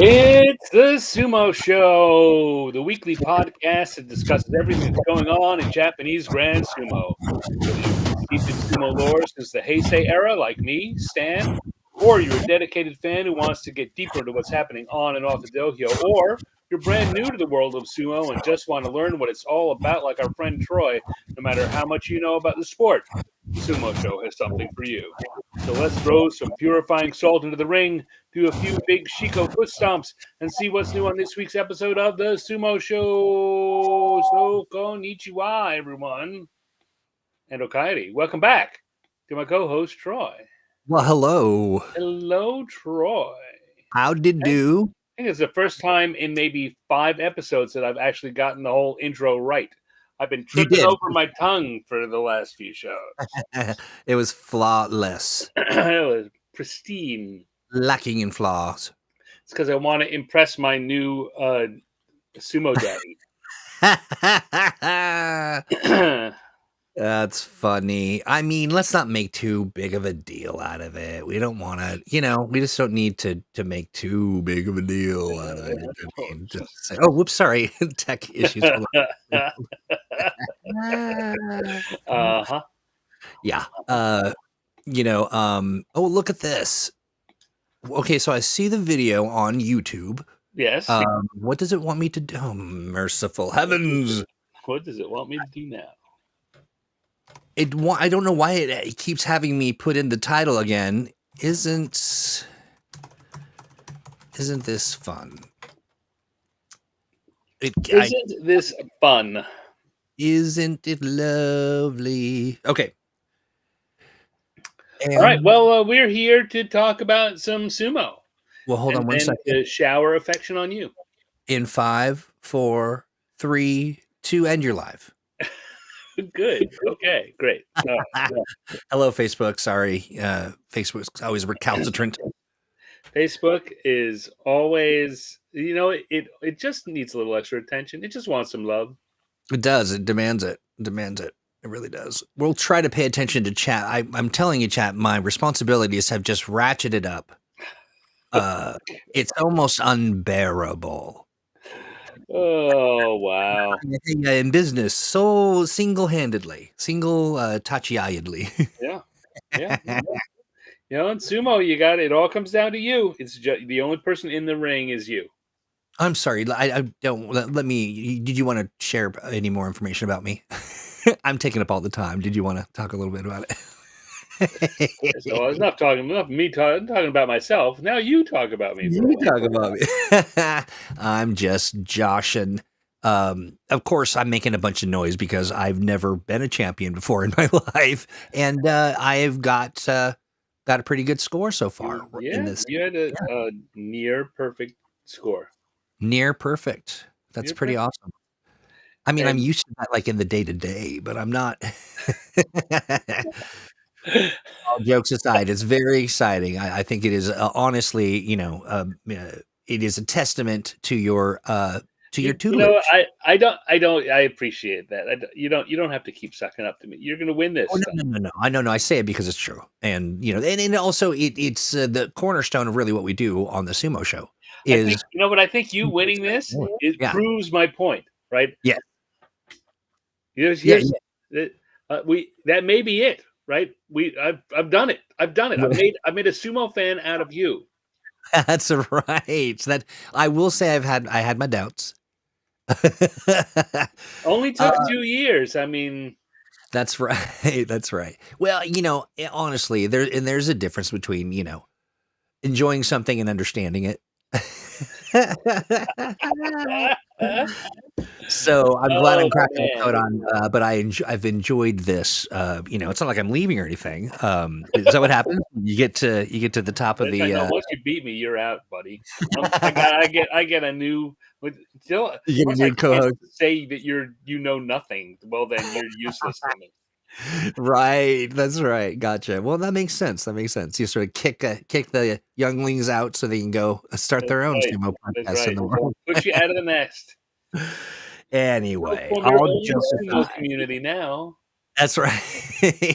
It's the Sumo Show, the weekly podcast that discusses everything that's going on in Japanese Grand Sumo. Whether you've been steeped in sumo lore since the Heisei era, like me, Stan, or you're a dedicated fan who wants to get deeper into what's happening on and off the dohyo, or you're brand new to the world of sumo and just want to learn what it's all about, like our friend Troy, no matter how much you know about the sport, the Sumo Show has something for you. So let's throw some purifying salt into the ring, do a few big Shiko foot stomps, and see what's new on this week's episode of the Sumo Show. So, konnichiwa, everyone. And Okairi, welcome back to my co-host, Troy. Well, hello. Hello, Troy. How did do? I think it's the first time in maybe 5 episodes that I've actually gotten the whole intro right. I've been tripping over my tongue for the last few shows. It was flawless. It was pristine. Lacking in flaws. It's because I want to impress my new sumo daddy. That's funny. I mean, let's not make too big of a deal out of it. We don't want to, we just don't need to make too big of a deal out of it. I mean, just say, oh, whoops, sorry. Tech issues. Uh-huh. Yeah. Oh, look at this. Okay, so I see the video on YouTube. Yes. What does it want me to do? Oh, merciful heavens. What does it want me to do now? I don't know why it keeps having me put in the title again. Isn't this fun? Isn't this fun? Isn't it lovely? Okay. All right. Well, we're here to talk about some sumo. Well, hold on one second. To shower affection on you. In 5, 4, 3, 2, and you're live. Good. Okay, great. Hello, Facebook. Sorry. Facebook's always recalcitrant. Facebook is always, it just needs a little extra attention. It just wants some love. It does. It demands it. It really does. We'll try to pay attention to chat. I'm telling you, chat, my responsibilities have just ratcheted up. It's almost unbearable. Oh, wow. In business, so single-handedly, touchy-eyedly. Yeah. In sumo, it all comes down to you. It's just the only person in the ring is you. I'm sorry. I don't let me. Did you want to share any more information about me? I'm taking up all the time. Did you want to talk a little bit about it? So enough me talking about myself. Now you talk about me. You talk about me. I'm just joshing. Of course, I'm making a bunch of noise because I've never been a champion before in my life, and I've got a pretty good score so far. In this, you had a near perfect score. Near perfect. That's pretty awesome. I mean, I'm used to that, like in the day to day, but I'm not. All jokes aside, it's very exciting. I think it is honestly, it is a testament to your tutelage. I appreciate that. You don't have to keep sucking up to me. You're going to win this. Oh, no. I know. I say it because it's true, and and also it's the cornerstone of really what we do on the Sumo Show. But I think you winning this proves my point, right? Yeah. That may be it, right? I've done it. I made a sumo fan out of you. That's right. That I will say I had my doubts. Only took 2 years. I mean, that's right. That's right. Well, honestly, there's a difference between enjoying something and understanding it. So I'm glad I'm cracking the code on, but I've enjoyed this. It's not like I'm leaving or anything. Is that what happens? You get to the top of the. Once you beat me, you're out, buddy. I get a new. Still, you get a new co-host. Say that you know nothing. Well, then you're useless to me. Right, that's right. Gotcha. Well, that makes sense. You sort of kick the younglings out so they can go start their own sumo podcast in the world. Put you out of the nest. Anyway, all sumo community now. That's right.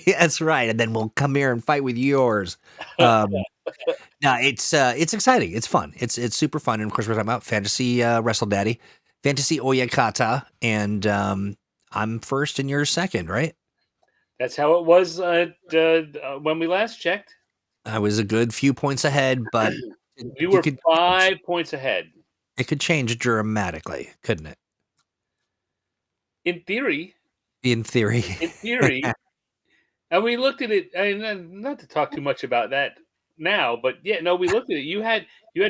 That's right. And then we'll come here and fight with yours. Um, no, it's exciting. It's fun. It's super fun. And of course, we're talking about Fantasy Wrestle Daddy, Fantasy Oyakata, and I'm first and you're second, right? That's how it was when we last checked. I was a good few points ahead, but You you were could 5 points ahead. it could change dramatically, couldn't it? In theory, In theory. and we looked at it. I mean, not to talk too much about that now, but yeah, no, we looked at it. You had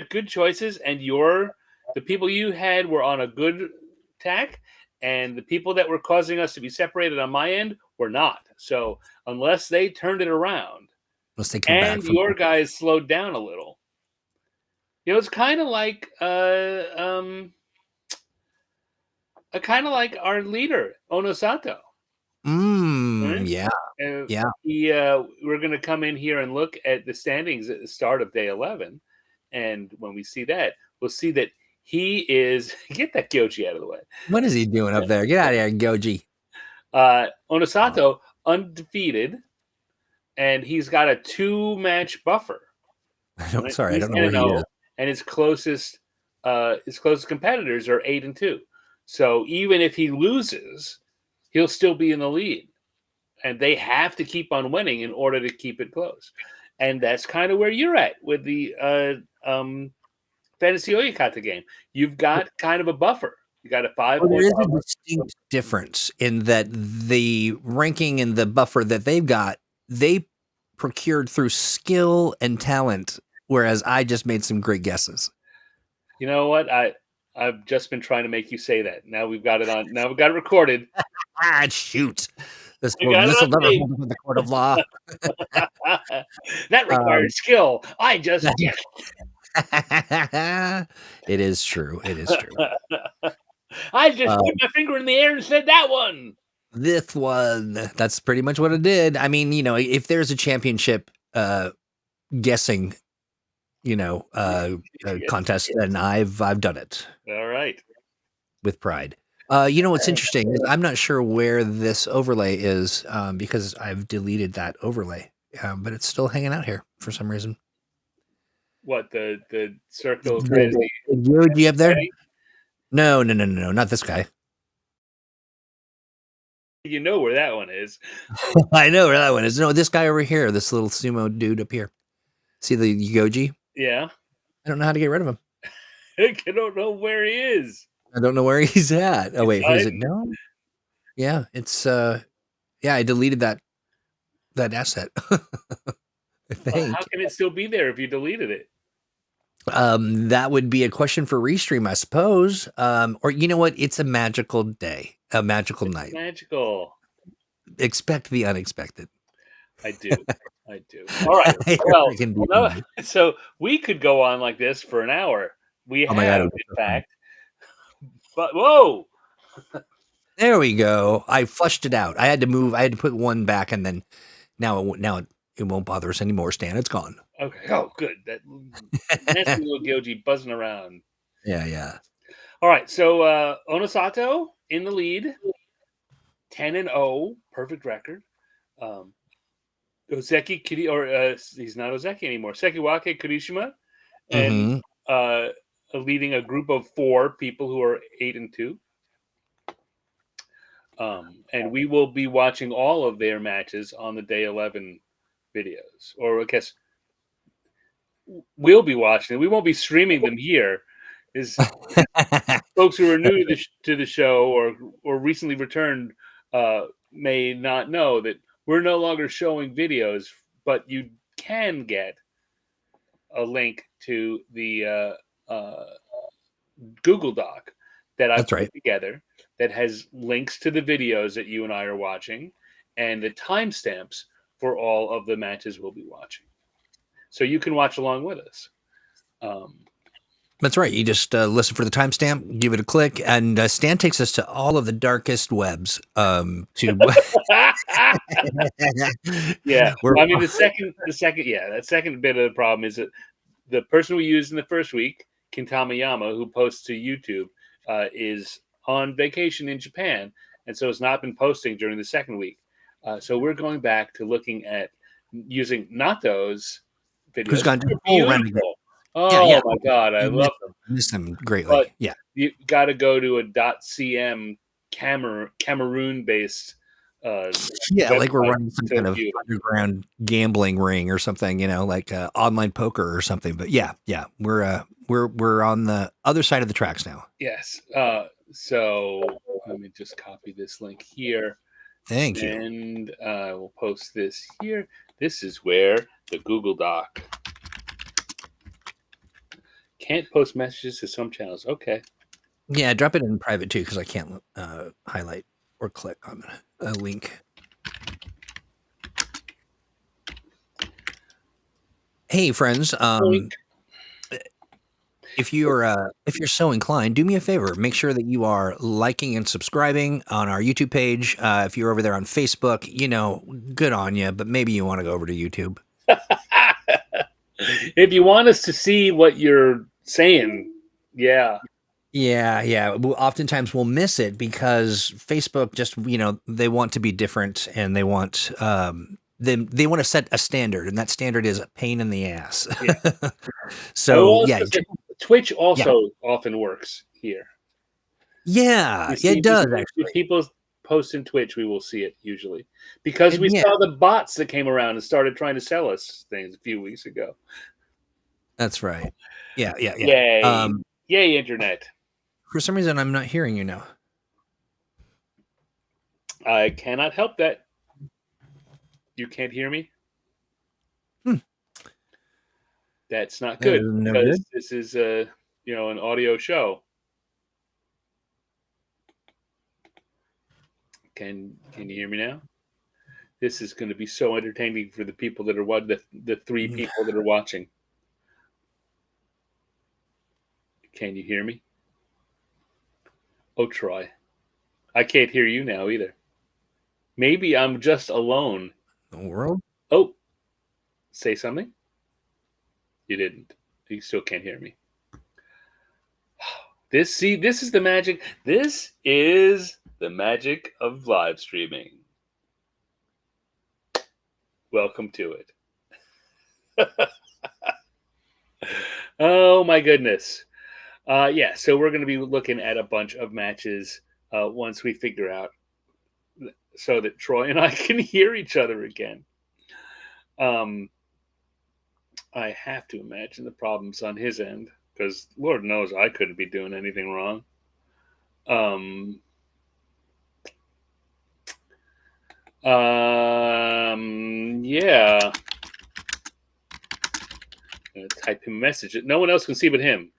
good choices, and the people you had were on a good tack, and the people that were causing us to be separated on my end were not. So unless they turned it around, Unless they come back and from your guys slowed down a little, it's kind of like our leader Onosato. Right? yeah. Yeah. We're going to come in here and look at the standings at the start of day 11. And when we see that, we'll see that he is get that Goji out of the way. What is he doing up there? Get out of here, Goji. Onosato undefeated, and he's got a 2-match buffer. Sorry, I He's don't know where he is. and his closest competitors are 8-2. So even if he loses, he'll still be in the lead. And they have to keep on winning in order to keep it close. And that's kind of where you're at with the Fantasy Oyakata game. You've got kind of a buffer. You got a 5-point There is a buffer. distinct difference in that the ranking and the buffer that they've got, they procured through skill and talent, whereas I just made some great guesses. You know what? I've just been trying to make you say that. Now we've got it on. Now we've got it recorded. Shoot. This You will got it on never tape. hold up in the court of law. That requires skill. I just did. It is true. It is true. I just put my finger in the air and said that one. This one. That's pretty much what it did. I mean, if there's a championship guessing, contest, then I've done it. All right. With pride. What's interesting is I'm not sure where this overlay is because I've deleted that overlay, but it's still hanging out here for some reason. What the circle of the Yogi up there? No, not this guy. You know where that one is. I know where that one is. No, this guy over here, this little sumo dude up here. See the Yogi? Yeah. I don't know how to get rid of him. I don't know where he is. I don't know where he's at. Oh wait, who is it? No. Yeah, it's I deleted that asset. I think. Well, how can it still be there if you deleted it? That would be a question for Restream, I suppose. Or you know what? It's a magical day, a magical night. Magical. Expect the unexpected. I do. All right. Well, so we could go on like this for an hour. We have, in fact. But whoa! There we go. I flushed it out. I had to move. I had to put one back, and then now it won't bother us anymore. Stan, it's gone. Okay. Oh, good. That nasty little Goji buzzing around. Yeah. All right. So Onosato in the lead, 10-0, perfect record. Ozeki he's not Ozeki anymore. Sekiwake Kurishima, and leading a group of 4 people who are 8-2. And we will be watching all of their matches on the day 11 videos, or I guess we'll be watching. We won't be streaming them here. Is folks who are new to the show or recently returned may not know that we're no longer showing videos, but you can get a link to the Google Doc that I've put together that has links to the videos that you and I are watching and the timestamps for all of the matches we'll be watching. So you can watch along with us. That's right. You just listen for the timestamp, give it a click, and Stan takes us to all of the darkest webs. Yeah, I mean that second bit of the problem is that the person we used in the first week, Kintamayama, who posts to YouTube, is on vacation in Japan, and so has not been posting during the second week. So we're going back to looking at using not those Who's videos. gone to They're full renegade? beautiful. Yeah, Oh yeah. my God, I You love them. miss them But greatly. Yeah. you got to go to a .cm Cameroon-based uh, Yeah, like we're website running some to kind of view them. underground gambling ring or something, like online poker or something. But yeah, yeah, we're on the other side of the tracks now. Yes. So let me just copy this link here, Thank you. and we'll post this here. This is where the Google Doc. Can't post messages to some channels. Okay. Yeah, drop it in private too because I can't highlight or click on a link. Hey, friends. If you're so inclined, do me a favor. Make sure that you are liking and subscribing on our YouTube page. If you're over there on Facebook, good on you. But maybe you want to go over to YouTube. If you want us to see what you're saying, yeah. Yeah, yeah. Oftentimes we'll miss it because Facebook just, they want to be different and they want they want to set a standard, and that standard is a pain in the ass. Yeah. So yeah, Twitch also often works here. Yeah, it does If actually. people post in Twitch, we will see it usually because we saw the bots that came around and started trying to sell us things a few weeks ago. That's right. Yeah, yeah, yeah. Yay, internet. For some reason, I'm not hearing you now. I cannot help that. You can't hear me? That's not good because this is an audio show. Can you hear me now? This is going to be so entertaining for the people that are the 3 people that are watching. Can you hear me? Oh, Troy. I can't hear you now either. Maybe I'm just alone. The world? Oh, say something? You didn't. You still can't hear me. This is the magic. This is the magic of live streaming. Welcome to it. Oh my goodness. Yeah, so we're going to be looking at a bunch of matches once we figure out so that Troy and I can hear each other again. I have to imagine the problems on his end because Lord knows I couldn't be doing anything wrong. Yeah. I'm gonna type him a message. No one else can see but him.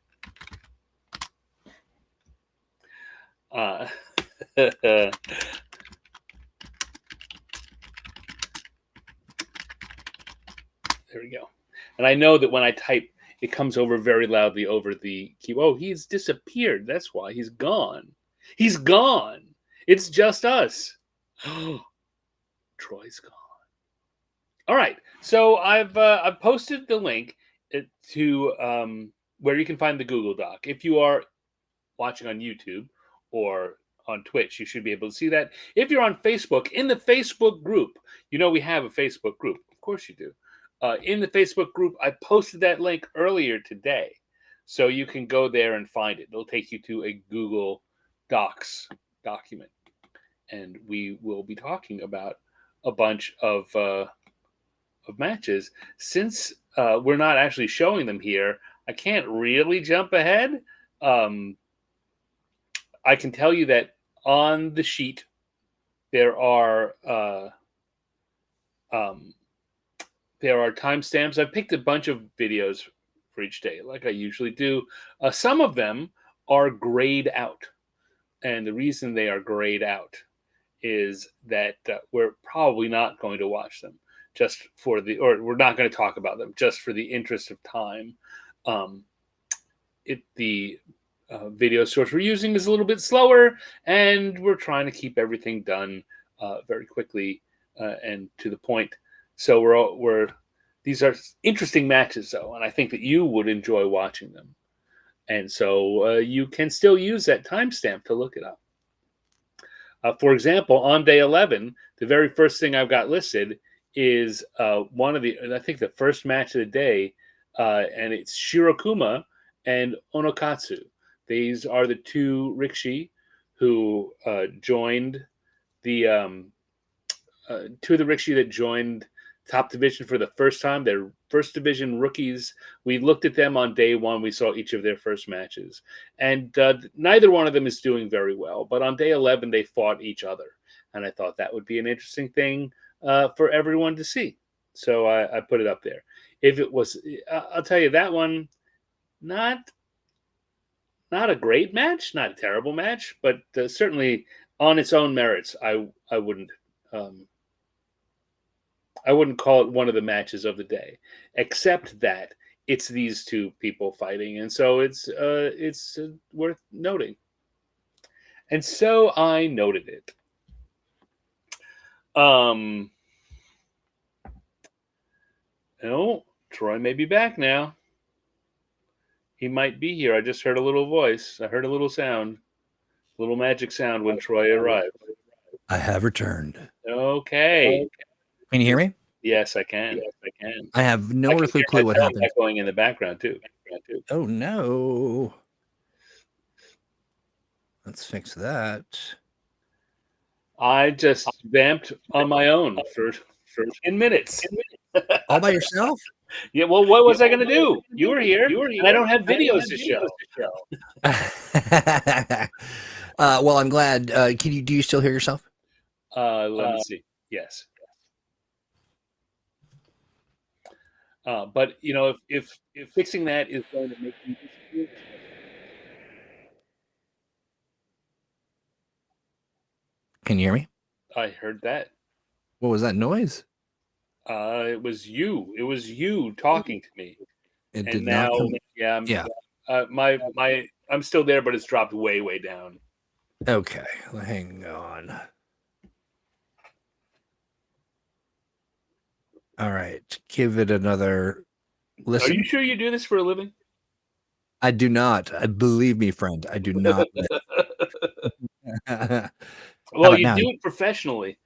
There we go. And I know that when I type, it comes over very loudly over the key. Oh, he's disappeared. That's why he's gone. He's gone. It's just us. Troy's gone. All right. So I've posted the link to where you can find the Google Doc. If you are watching on YouTube or on Twitch, you should be able to see that. If you're on Facebook, in the Facebook group, we have a Facebook group. Of course you do. In the Facebook group, I posted that link earlier today. So you can go there and find it. It'll take you to a Google Docs document. And we will be talking about a bunch of matches. Since we're not actually showing them here, I can't really jump ahead. I can tell you that on the sheet there are timestamps. I picked a bunch of videos for each day, like I usually do. Some of them are grayed out, and the reason they are grayed out is that we're probably not going to watch them or we're not going to talk about them just for the interest of time. The video source we're using is a little bit slower, and we're trying to keep everything done very quickly and to the point. So these are interesting matches, though, and I think that you would enjoy watching them. And so you can still use that timestamp to look it up. For example, on day 11, the very first thing I've got listed is I think the first match of the day, and it's Shirokuma and Onokatsu. These are the two Rikishi who joined the two of the Rikishi that joined top division for the first time. They're first division rookies. We looked at them on day one. We saw each of their first matches, and neither one of them is doing very well. But on day 11, they fought each other, and I thought that would be an interesting thing for everyone to see. So I put it up there. If it was, I'll tell you that one, not a great match, not a terrible match, but certainly on its own merits, I wouldn't. I wouldn't call it one of the matches of the day, except that it's these two people fighting, and so it's worth noting. And so I noted it. Oh, Troy may be back now. He might be here. I just heard a little voice. I heard a little sound, a little magic sound when Troy arrived. I have returned. Okay. Can you hear me? Yes, I can. Yes, I can. I have no earthly clue what happened. Going in the background too. Oh no! Let's fix that. I just vamped on my own for 10 minutes. All by yourself? Yeah. Well, what was I going to do? You were here. And I don't have videos to show. Well, I'm glad. Do you still hear yourself? Let me see. Yes. But if fixing that is going to make you disappear. Can you hear me? I heard that. What was that noise? It was you. It was you talking to me. It did not come. Yeah. I'm still there, but it's dropped way, way down. Okay, hang on. All right, give it another listen. Are you sure you do this for a living? I do not. Believe me, friend, I do not. Well, you do it professionally.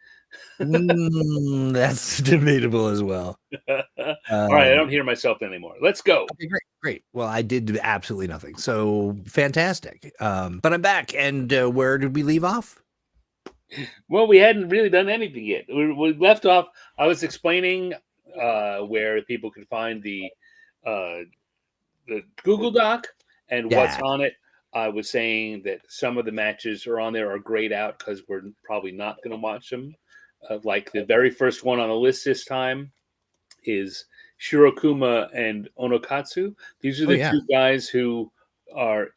That's debatable as well. All right, I don't hear myself anymore. Let's go. Okay, great. Well, I did absolutely nothing. So fantastic. But I'm back. And where did we leave off? Well, we hadn't really done anything yet. We left off. I was explaining where people can find the Google Doc and what's on it. I was saying that some of the matches are on there are grayed out because we're probably not going to watch them. Like the very first one on the list this time is Shirokuma and Onokatsu. These are the two guys who are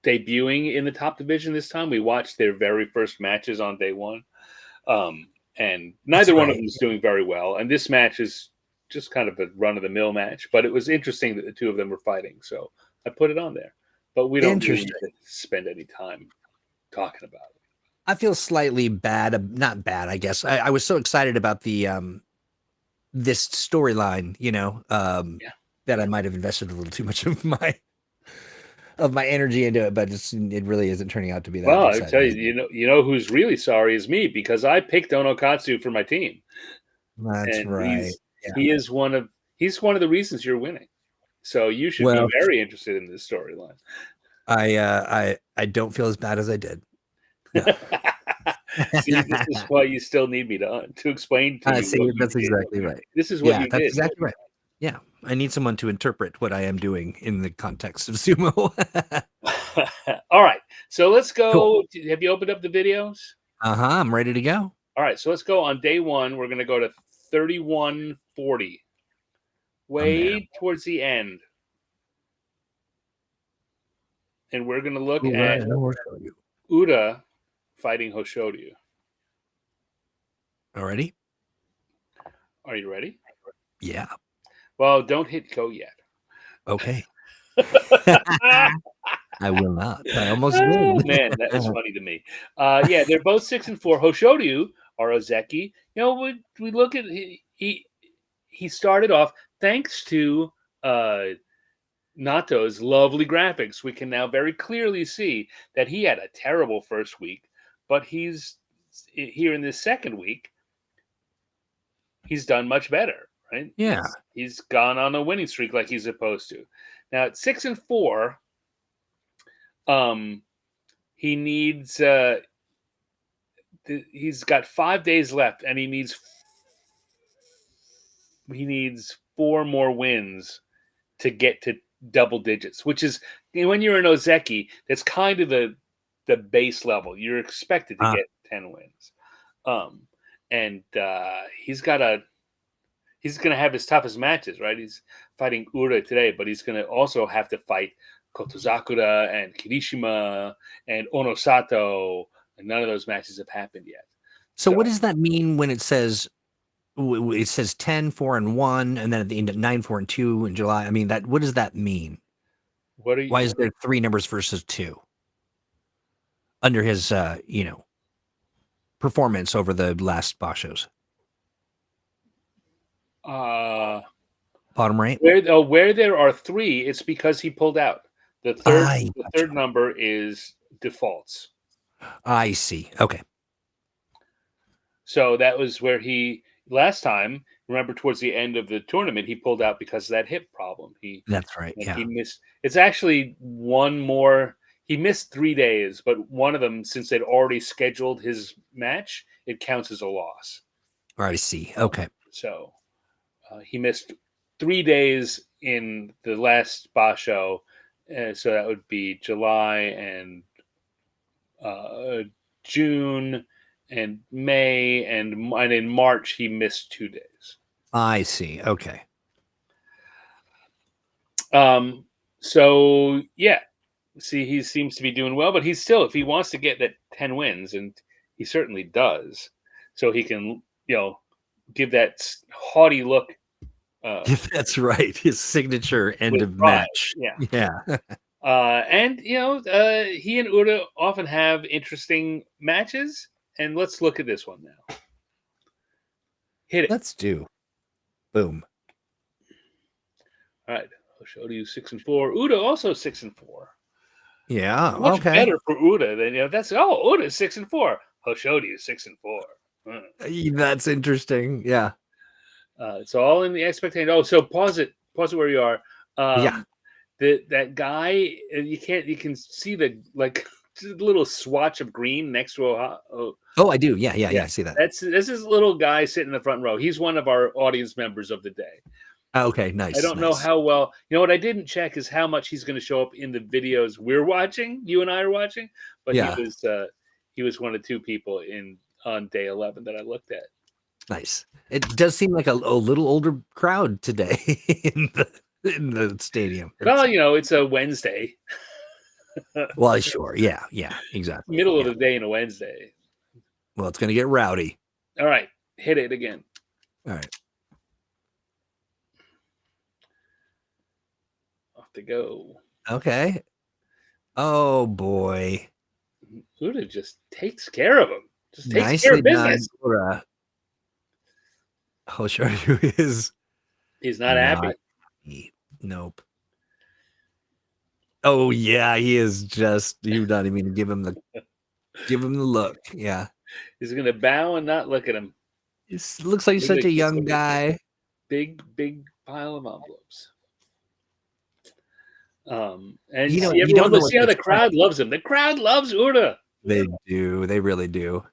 debuting in the top division this time. We watched their very first matches on day one. And neither one of them is doing very well. And this match is just kind of a run-of-the-mill match. But it was interesting that the two of them were fighting. So I put it on there. But we don't really need to spend any time talking about it. I feel slightly bad. Not bad, I guess. I was so excited about the this storyline, that I might have invested a little too much of my energy into it, but it really isn't turning out to be that. Well, I tell you, you know who's really sorry is me, because I picked Onokatsu for my team. That's right. He's one of the reasons you're winning. So you should be very interested in this storyline. I don't feel as bad as I did. No. See, this is why you still need me to explain to you. See, that's exactly right. This is what you that's did. Exactly right. Yeah, I need someone to interpret what I am doing in the context of sumo. All right, so let's go. Cool. Have you opened up the videos? I'm ready to go. All right, so let's go. On day one, we're going to go to 31:40, way towards the end, and we're going to look at Uda fighting Hoshoryu. Already? Are you ready? Yeah. Well, don't hit go yet. Okay. I will not. I almost did. Man, that was funny to me. Yeah, they're both 6-4. Hoshoryu or Ozeki. We look at he started off thanks to Nato's lovely graphics, we can now very clearly see that he had a terrible first week, but he's here in this second week. He's done much better, right? Yeah. He's gone on a winning streak like he's supposed to. Now at 6-4, he needs he's got 5 days left, and he needs 4 more wins to get to double digits, which is, when you're an Ozeki, that's kind of the base level. You're expected to get 10 wins. And he's going to have his toughest matches, right? He's fighting Ura today, but he's going to also have to fight Kotozakura and Kirishima and Onosato, and none of those matches have happened yet. So what does that mean when it says 10, 4, and 1, and then at the end of 9, 4, and 2 in July? I mean, what does that mean? Why is there 3 numbers versus 2 under his performance over the last Bashos? Bottom right. Where there are 3, it's because he pulled out. The third number is defaults. I see. Okay. So that was where last time, remember, towards the end of the tournament, he pulled out because of that hip problem. That's right. Yeah. He missed. It's actually one more. He missed 3 days, but one of them, since they'd already scheduled his match, it counts as a loss. I see. Okay. So he missed 3 days in the last Basho, so that would be July and June and May, and in March he missed 2 days. I see. Okay. So yeah, see, he seems to be doing well, but he's still, if he wants to get that 10 wins, and he certainly does, so he can, give that haughty look. That's right. His signature end of match. Yeah. And he and Ura often have interesting matches, and let's look at this one now. Hit it. Let's do. Boom. All right. Hoshoryu 6-4. Uda also 6-4. Yeah. Much better for Uda than Uda 6-4. Hoshoryu 6-4. That's interesting. Yeah. It's all in the expectation. Oh, so pause it where you are. Yeah. That guy, you can see the little swatch of green next to Oh, I do. Yeah. I see that. This is little guy sitting in the front row. He's one of our audience members of the day. Okay, nice. I don't know how well. What I didn't check is how much he's going to show up in the videos we're watching. You and I are watching, but he was one of 2 people on day 11 that I looked at. Nice. It does seem like a little older crowd today in the stadium. Well, it's a Wednesday. Well, sure. Yeah, exactly. Middle of the day on a Wednesday. Well, it's going to get rowdy. All right. Hit it again. All right. Off to go. Okay. Oh, boy. Uda just takes care of him. Just takes care of business. Hoshoryu is... He's not happy. Nope. Oh, yeah, he is just... You're not even give him the look. Yeah. He's going to bow and not look at him. He looks like such a young guy. Big pile of envelopes. And you don't see how the crowd loves him. The crowd loves Uda. They do. They really do.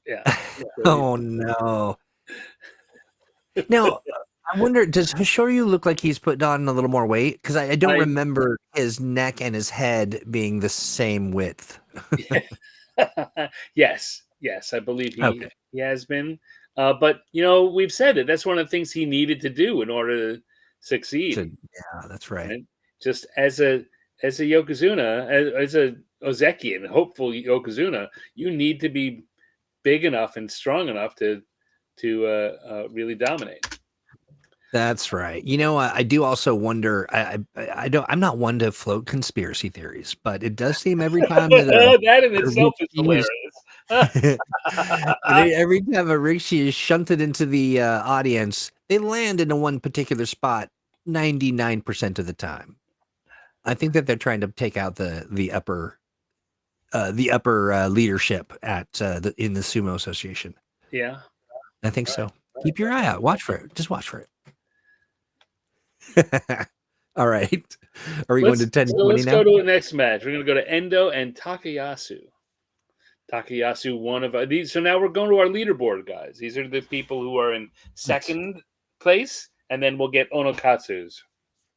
Yeah. Oh no. Now, I wonder, does Hoshoryu look like he's put on a little more weight? Because I don't remember his neck and his head being the same width. Yes, I believe he has been. But we've said it. That's one of the things he needed to do in order to succeed. Yeah, that's right. Right? Just as a Yokozuna, as a Ozeki and hopeful Yokozuna, you need to be big enough and strong enough to really dominate. That's right. I do also wonder. I'm not one to float conspiracy theories, but it does seem every time that in itself is hilarious. Every time a Rikishi is shunted into the audience, They land in a one particular spot 99% of the time. I think that they're trying to take out the upper leadership at in the Sumo Association. Yeah. I think so. Keep your eye out. Watch for it. Just watch for it. All right. Are we going to 10-20 let's now? go to the next match. We're going to go to Endo and Takayasu. Takayasu, one of these. So now we're going to our leaderboard, guys. These are the people who are in second place, and then we'll get Onokatsu's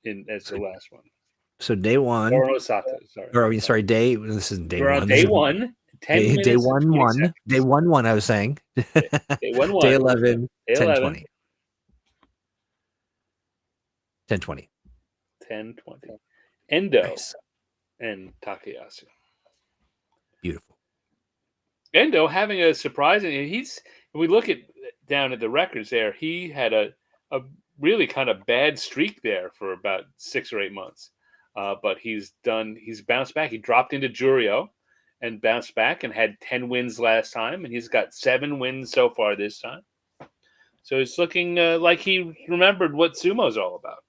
in as the last one. So day one. Or Osato, sorry. Or I mean, sorry, day. This is day We're one. on day one. 10 minutes. Day one. Day 1. I was saying. Day 1. Day 11. Day 10-20. 10-20. 10-20. Endo Nice. and Takayasu. Beautiful. Endo having a surprising. If we look down at the records there, he had a really kind of bad streak there for about 6 or 8 months. But he's bounced back. He dropped into Juryo and bounced back and had 10 wins last time, and he's got 7 wins so far this time. So it's looking like he remembered what sumo's all about.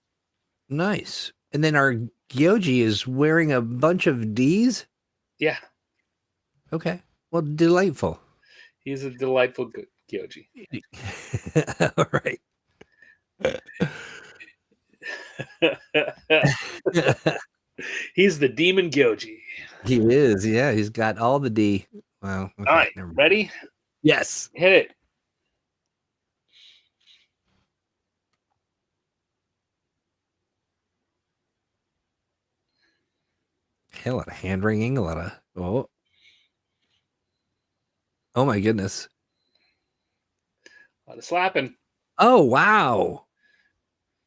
Nice. And then our Gyoji is wearing a bunch of D's? Yeah. Okay. Well, delightful. He's a delightful Gyoji. All right. He's the demon Gyoji. He is, yeah. He's got all the D. Wow. Okay, all right, ready? Yes. Hit it. A lot of hand wringing, a lot of oh my goodness. A lot of slapping. Oh wow.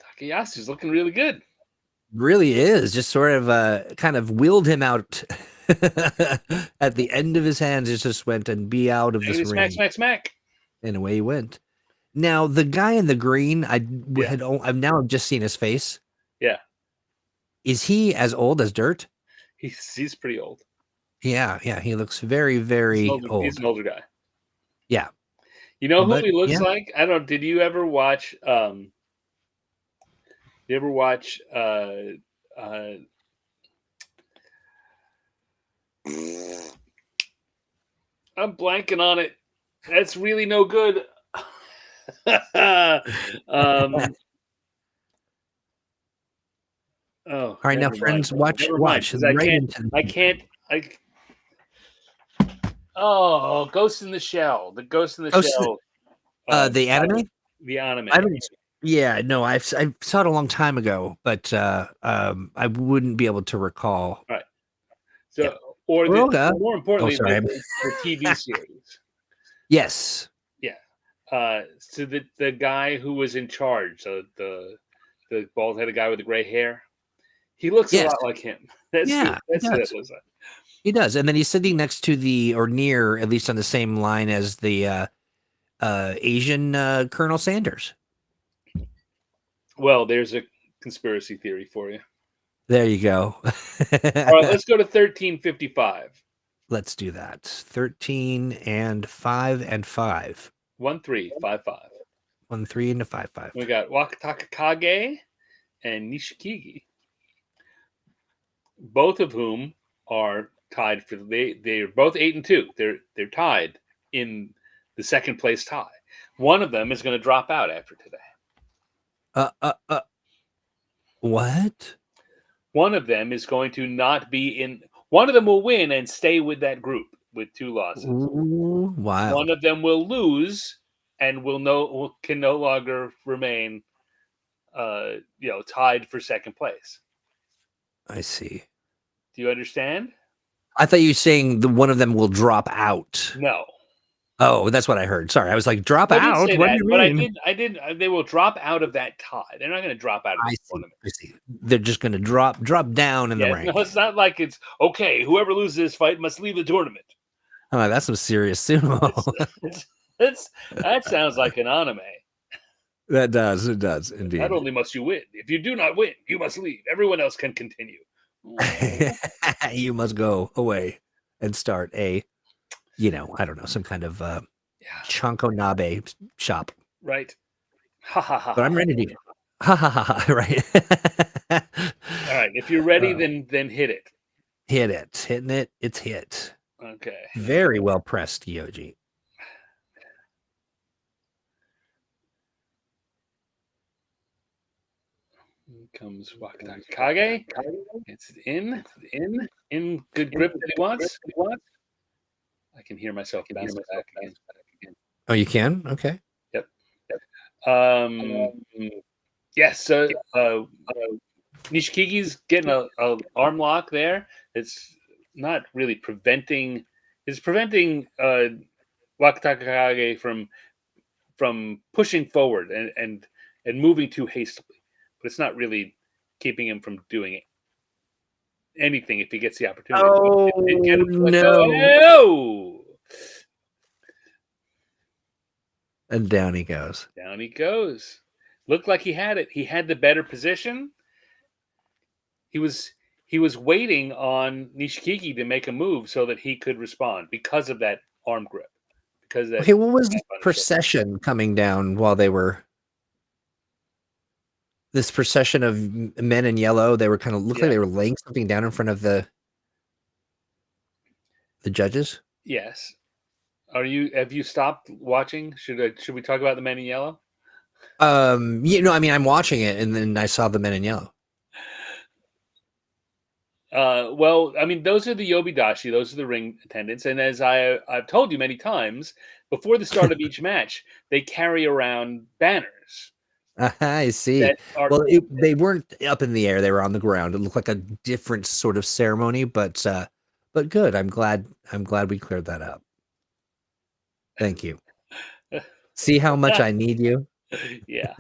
Takayasu's looking really good. Really is. Just sort of kind of wheeled him out at the end of his hands. It just went and be out of this ring. Smack. And away he went. Now the guy in the green, I've now just seen his face. Yeah. Is he as old as dirt? He's pretty old. Yeah. He looks very, very old. He's an older guy. Yeah. You know who he looks like? I don't. Did you ever watch? I'm blanking on it. That's really no good. All right, now, friends, watch. I can't. Oh, Ghost in the Shell. The Ghost in the Shell. The anime? The anime. Yeah, no, I saw it a long time ago, but I wouldn't be able to recall. Right. So, more importantly, the TV series. Yes. Yeah. So the guy who was in charge, the bald-headed guy with the gray hair, he looks a lot like him. That's what it looks like. He does, and then he's sitting next to near, at least on the same line as the Asian Colonel Sanders. Well, there's a conspiracy theory for you. There you go. All right, let's go to 1355. Let's do that. 13 and 5 and 5. 1355. 13 and 5-5. We got Wakatakage and Nishikigi, both of whom are tied for they're both 8-2. They're tied in the second place tie. One of them is going to drop out after today. What? One of them is going to not be in. One of them will win and stay with that group with 2 losses. Ooh, wow. One of them will lose and can no longer remain, tied for second place. I see. Do you understand? I thought you were saying one of them will drop out. No. Oh, that's what I heard. Sorry, I was like, drop out? What do you mean? But I did. They will drop out of that tie. They're not going to drop out of the tournament. I see. They're just going to drop down in the rank. No, it's not like it's okay. Whoever loses this fight must leave the tournament. Oh, that's some serious sumo. That sounds like an anime. That does. It does indeed. Not only must you win, if you do not win, you must leave. Everyone else can continue. You must go away and start I don't know, some kind of Chanko Nabe shop. Right. Ha ha ha but I'm ha. ready to. Ha ha ha ha! Right. All right, if you're ready, Uh, then hit it. hit it, hitting it. It's hit. Okay. Very well pressed, Yoji. Here comes Wakatakage. It's in good grip that he wants. I can hear myself bouncing back again. Oh, you can? Okay. Yep. Um. Yes. So Nishikigi's getting a arm lock there. It's not really preventing. It's preventing Wakatakage from pushing forward and moving too hastily. But it's not really keeping him from doing anything if he gets the opportunity. Oh Did get him to let go. no! Oh! And down he goes. Down he goes. Looked like he had it. He had the better position. He was waiting on Nishikigi to make a move so that he could respond because of that arm grip. Because that Okay, what was this on his shoulder. procession coming down while they were? This procession of men in yellow. They were kind of looked like Yeah. they were laying something down in front of the judges. Yes. Have you stopped watching? Should we talk about the men in yellow? I mean, I'm watching it, and then I saw the men in yellow. Well, I mean, those are the Yobidashi, those are the ring attendants, and as I've told you many times, before the start of each match, they carry around banners I see. that are Well, they weren't up in the air; they were on the ground. It looked like a different sort of ceremony, but good. I'm glad. I'm glad we cleared that up. Thank you. See how much I need you. yeah,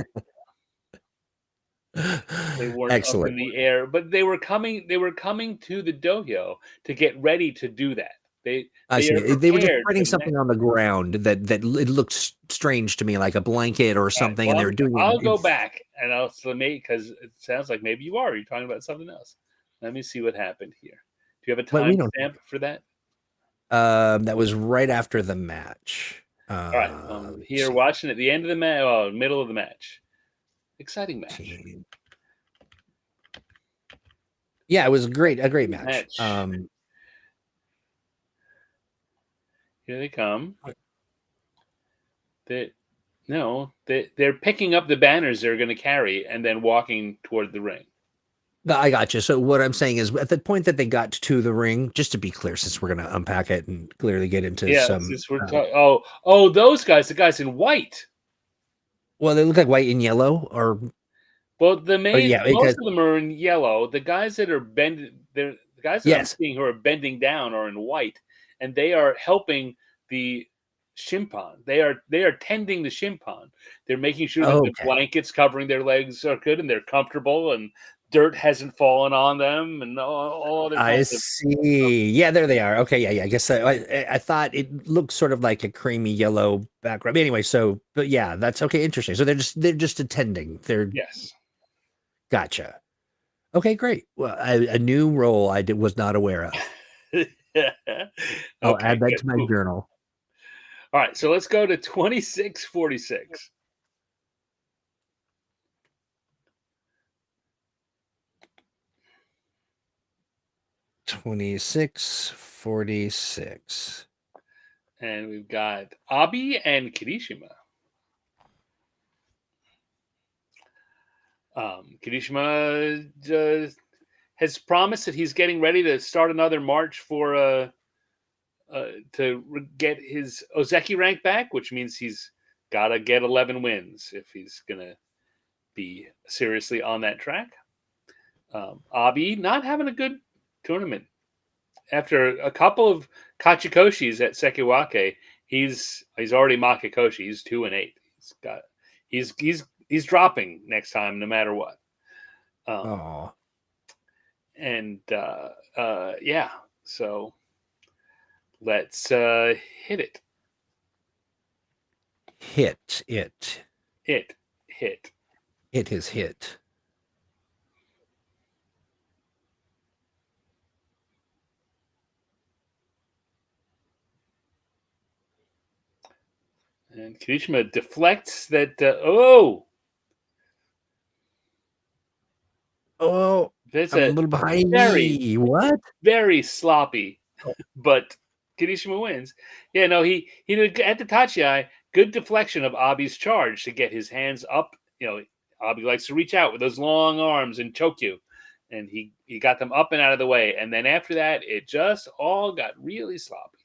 they weren't up in Excellent. the air, but they were coming. They were coming to the dohyo to get ready to do that. They I they are see. They were just prepared spreading for the next. something on the ground that it looked strange to me, like a blanket or All right, something, and well, they were doing it. I'll go back and I'll submit because it sounds like maybe you are. You're talking about something else. Let me see what happened here. Do you have a But we don't. timestamp for that? That was right after the match. All right, Let's here see. watching at the end of the match, middle of the match. Exciting match. Yeah, it was a great match. Here they come. They're picking up the banners they're going to carry and then walking toward the ring. I got you. So what I'm saying is, at the point that they got to the ring, just to be clear, since we're going to unpack it and clearly get into Yeah, some. since we're talking. Those guys, the guys in white. Well, they look like white and yellow, or Well, yeah, most because of them are in yellow. The guys that are the guys that I'm yes. seeing who are bending down are in white, and they are helping the shimpan. They are tending the shimpan. They're making sure that the Okay, blankets covering their legs are good and they're comfortable and dirt hasn't fallen on them and all other I kinds of. see. Yeah, there they are. Okay, yeah. I guess I thought it looked sort of like a creamy yellow background. Anyway, but yeah, that's okay. Interesting. So they're just attending. They're Yes. gotcha. Okay, great. Well, a new role was not aware of. I'll Okay, add that good. to my Cool. journal. All right, so let's go to 26:46. 26:46. And we've got Abi and Kirishima. Kirishima has promised that he's getting ready to start another march for get his Ozeki rank back, which means he's got to get 11 wins if he's going to be seriously on that track. Abi not having a good tournament. After a couple of Kachikoshis at Sekiwake, he's already Makikoshi. He's 2-8. He's dropping next time no matter what. Oh, And yeah, so let's hit it. hit it. It hit. It is hit. And Kirishima deflects that. Oh, Oh, It's I'm a a little behind very, me. What? very sloppy, Oh, but Kirishima wins. Yeah, no, he did at the Tachiai, good deflection of Abi's charge to get his hands up. Abi likes to reach out with those long arms and choke you. And he got them up and out of the way. And then after that, it just all got really sloppy.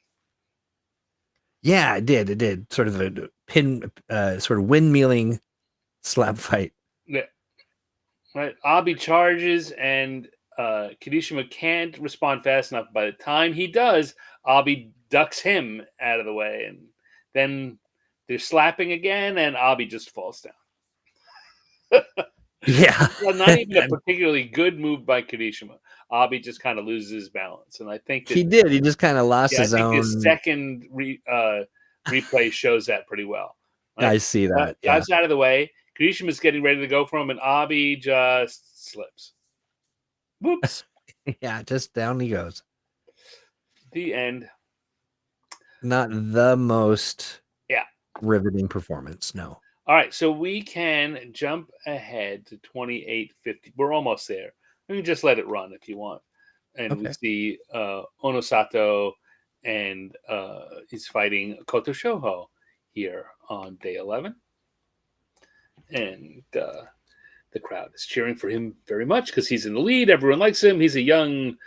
yeah, it did. It did. Sort of a sort of windmilling slap fight. Yeah, right. Abi charges and Kirishima can't respond fast enough. By the time he does, Abi ducks him out of the way. And then they're slapping again, and Abi just falls down. Yeah. Well, not even a particularly good move by Kirishima. Abi just kind of loses his balance, and I think that He did. He just kind of lost yeah, I his think the own. second replay shows that pretty well. Like I see that. Yeah. dives out of the way, Kirishima's getting ready to go for him, and Abi just slips. Whoops! Yeah. Just down he goes. The end. Not the most Yeah. riveting performance. No. All right, so we can jump ahead to 28:50. We're almost there. We can just let it run if you want. And we Okay. see Onosato, and he's fighting Koto Shoho here on day 11. And the crowd is cheering for him very much because he's in the lead. Everyone likes him. He's a young,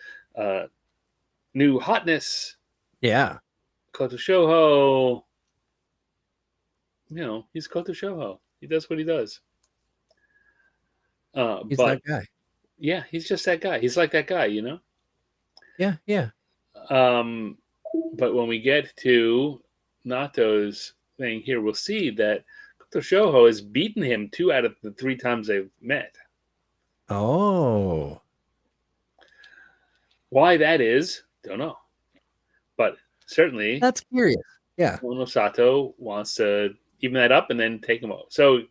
new hotness. Yeah. Koto Shoho, he's Koto Shoho. He does what he does. He's But that guy. yeah, he's just that guy. He's like that guy, Yeah. Yeah. But when we get to Nato's thing here, we'll see that Koto Shoho has beaten him 2 out of the 3 times they've met. Oh. Why that is, don't know. But certainly, That's curious. Yeah. Onosato wants to even that up and then take him out. So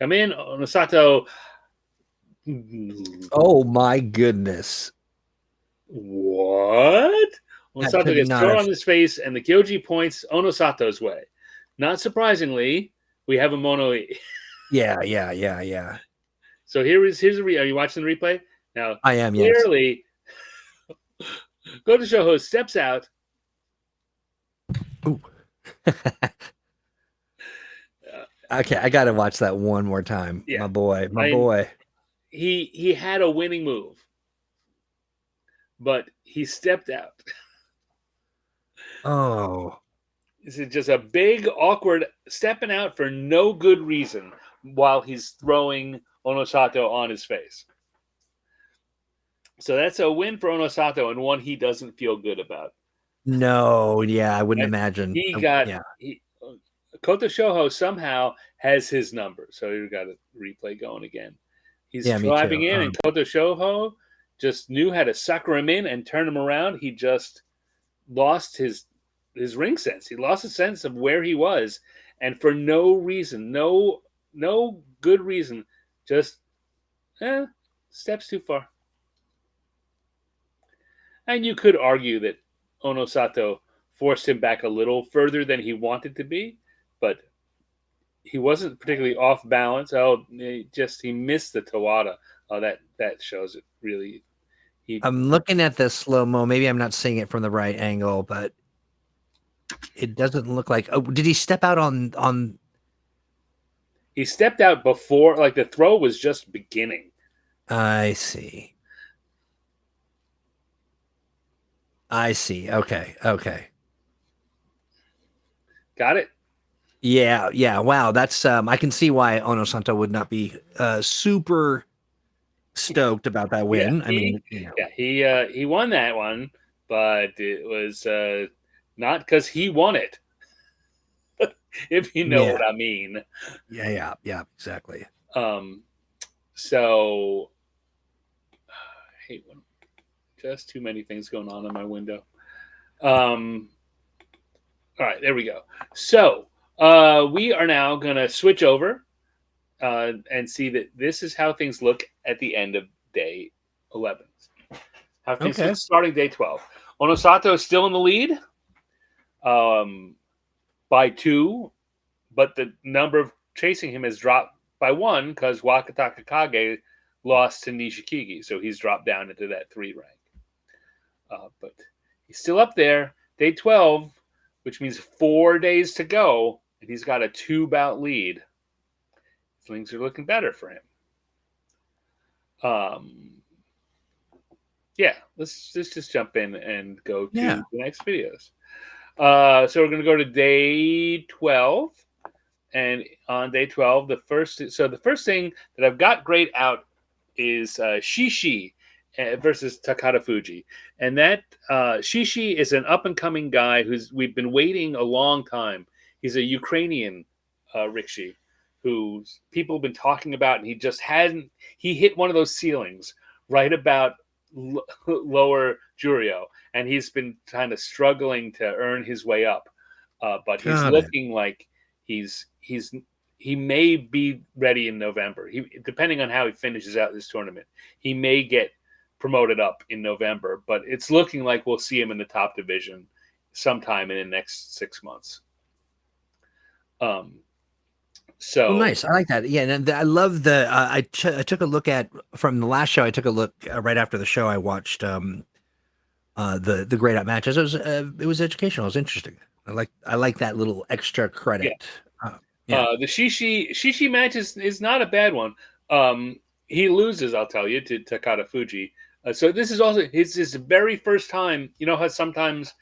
come in, Onosato. Oh my goodness. What? That Onosato could gets not thrown have. on his face, and the Kyoji points Onosato's way. Not surprisingly, we have a mono E. Yeah. Yeah. Yeah. Yeah. So here's a are you watching the replay? Now, I am. Yes. clearly, Goto Shoho steps out. Ooh. Okay, I gotta watch that one more time. Yeah. My boy. He had a winning move, but he stepped out. Oh. This is just a big, awkward stepping out for no good reason while he's throwing Onosato on his face. So that's a win for Onosato and one he doesn't feel good about. No, yeah, I wouldn't imagine. Yeah. Koto Shoho somehow has his number, so you got a replay going again. He's Me driving too. in, and Koto Shoho just knew how to sucker him in and turn him around. He just lost his ring sense. He lost a sense of where he was, and for no reason, no good reason, just steps too far. And you could argue that Onosato forced him back a little further than he wanted to be, but he wasn't particularly off balance. He missed the Tawada. Oh, that shows it really. I'm looking at this slow-mo. Maybe I'm not seeing it from the right angle, but it doesn't look like. Oh, did he step out on? He stepped out before, like the throw was just beginning. I see. Okay. Got it? Yeah. Wow, that's I can see why Onosato would not be super stoked about that win. He won that one, but it was not because he won it. If you know what I mean. Yeah, exactly. So I hate when just too many things going on in my window. All right, there we go. So we are now going to switch over and see that this is how things look at the end of day 11. How things look starting day 12. Onosato is still in the lead by 2, but the number of chasing him has dropped by 1 because Wakataka Kage lost to Nishikigi, so he's dropped down into that 3 rank. But he's still up there. Day 12, which means 4 days to go, and he's got a 2-bout lead. Things are looking better for him. Yeah, let's just jump in and go to the next videos. So we're going to go to day 12. And on day 12, the first thing that I've got grayed out is Shishi versus Takada Fuji. And that Shishi is an up-and-coming guy we've been waiting a long time. He's a Ukrainian rikishi who people have been talking about, and he hit one of those ceilings right about lower Juryo, and he's been kind of struggling to earn his way up. But he's looking like he may be ready in November. Depending on how he finishes out this tournament, he may get promoted up in November. But it's looking like we'll see him in the top division sometime in the next 6 months. So nice. I like that. Yeah, and I love the. I took a look at from the last show. I took a look right after the show. I watched the grayed out matches. It was educational. It was interesting. I like that little extra credit. The Shishi match is not a bad one. He loses, I'll tell you, to Takada Fuji. So this is also his very first time. You know how sometimes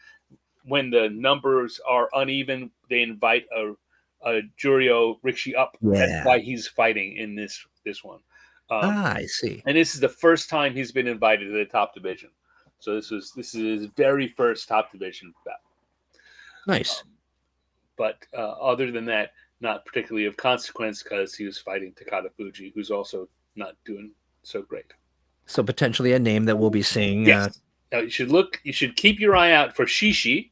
when the numbers are uneven, they invite a Juryo Rikishi up. Yeah. That's why he's fighting in this one. I see. And this is the first time he's been invited to the top division. So this is his very first top division bout. Nice. But other than that, not particularly of consequence because he was fighting Takada Fuji, who's also not doing so great. So potentially a name that we'll be seeing. Yes. Now you should keep your eye out for Shishi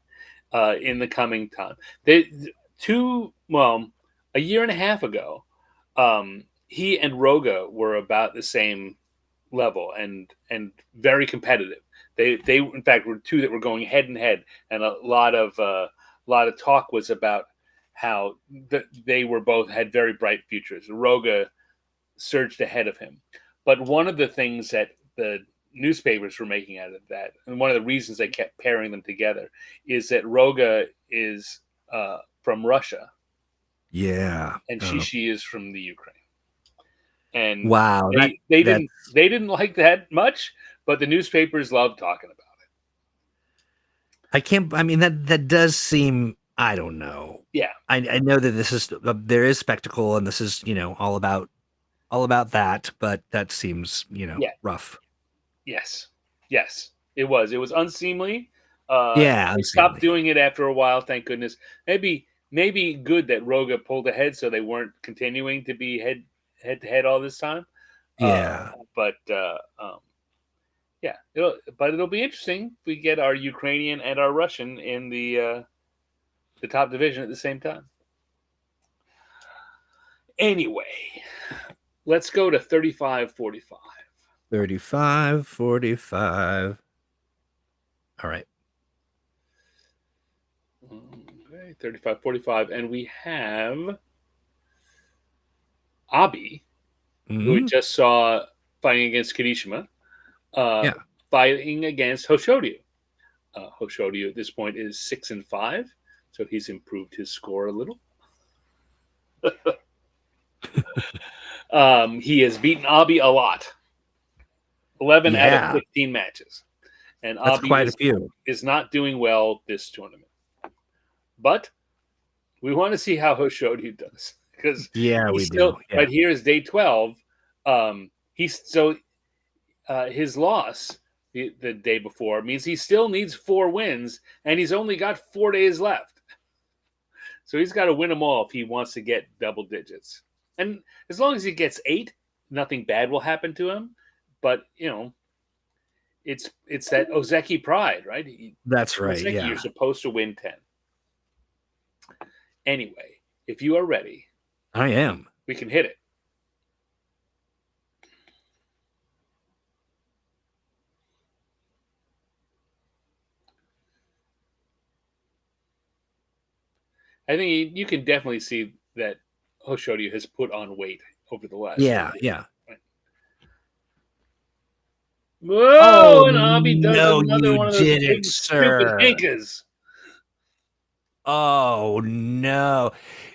in the coming time. A year and a half ago, he and Roga were about the same level and very competitive. They in fact were two that were going head and head, and a lot of talk was about how they were both had very bright futures. Roga surged ahead of him, but one of the things that the newspapers were making out of that, and one of the reasons they kept pairing them together, is that Roga is from Russia. Yeah, and Shishi is from the Ukraine. And wow, they didn't like that much, but the newspapers loved talking about it. I mean, that does seem. I don't know. Yeah, I know that this is there is spectacle, and this is all about that, but that seems rough. Yes, it was unseamly. Yeah, they stopped doing it after a while. Thank goodness. Maybe good that Roga pulled ahead, so they weren't continuing to be head to head all this time. Yeah, it'll be interesting if we get our Ukrainian and our Russian in the top division at the same time. Anyway, let's go to 35-45. 35-45. All right. Okay, 35-45, and we have Abi, who we just saw fighting against Kirishima, fighting against Hoshoryu. Hoshoryu at this point is 6-5, so he's improved his score a little. He has beaten Abi a lot, 11 out of 15 matches, and that's Abi quite a few. Is not doing well this tournament. But we want to see how Hoshoryu does, because we do. Yeah. Right here is day 12. His loss the day before means he still needs 4 wins, and he's only got 4 days left. So he's got to win them all if he wants to get double digits. And as long as he gets 8, nothing bad will happen to him. But it's that Ozeki pride, right? That's right. Ozeki, yeah, you're supposed to win 10. Anyway, if you are ready, I am. We can hit it. I think you can definitely see that Hoshoryu has put on weight over the last year. Yeah. Right? Whoa! Oh And Abi does no, another you one of those didn't, big stupid sir. Henkas. Oh no.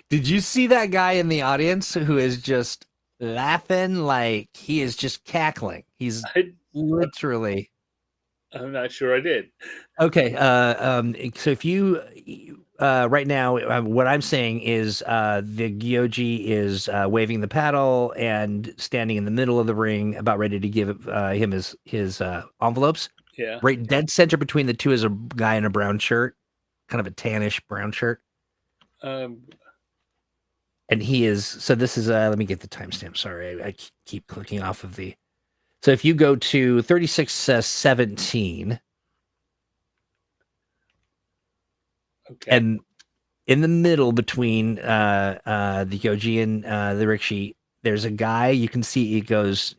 Did you see that guy in the audience who is just laughing like he is just cackling? He's I, literally I'm not sure I did. okay. So if you right now, what I'm saying is the Gyoji is waving the paddle and standing in the middle of the ring, about ready to give him his envelopes. Yeah. Right, dead center between the two is a guy in a brown shirt, kind of a tannish brown shirt. Um, And he is, so this is let me get the timestamp. Sorry, I keep clicking off of the. So if you go to 36:17, okay. and in the middle between the Yoji and the Rikishi, there's a guy you can see. It goes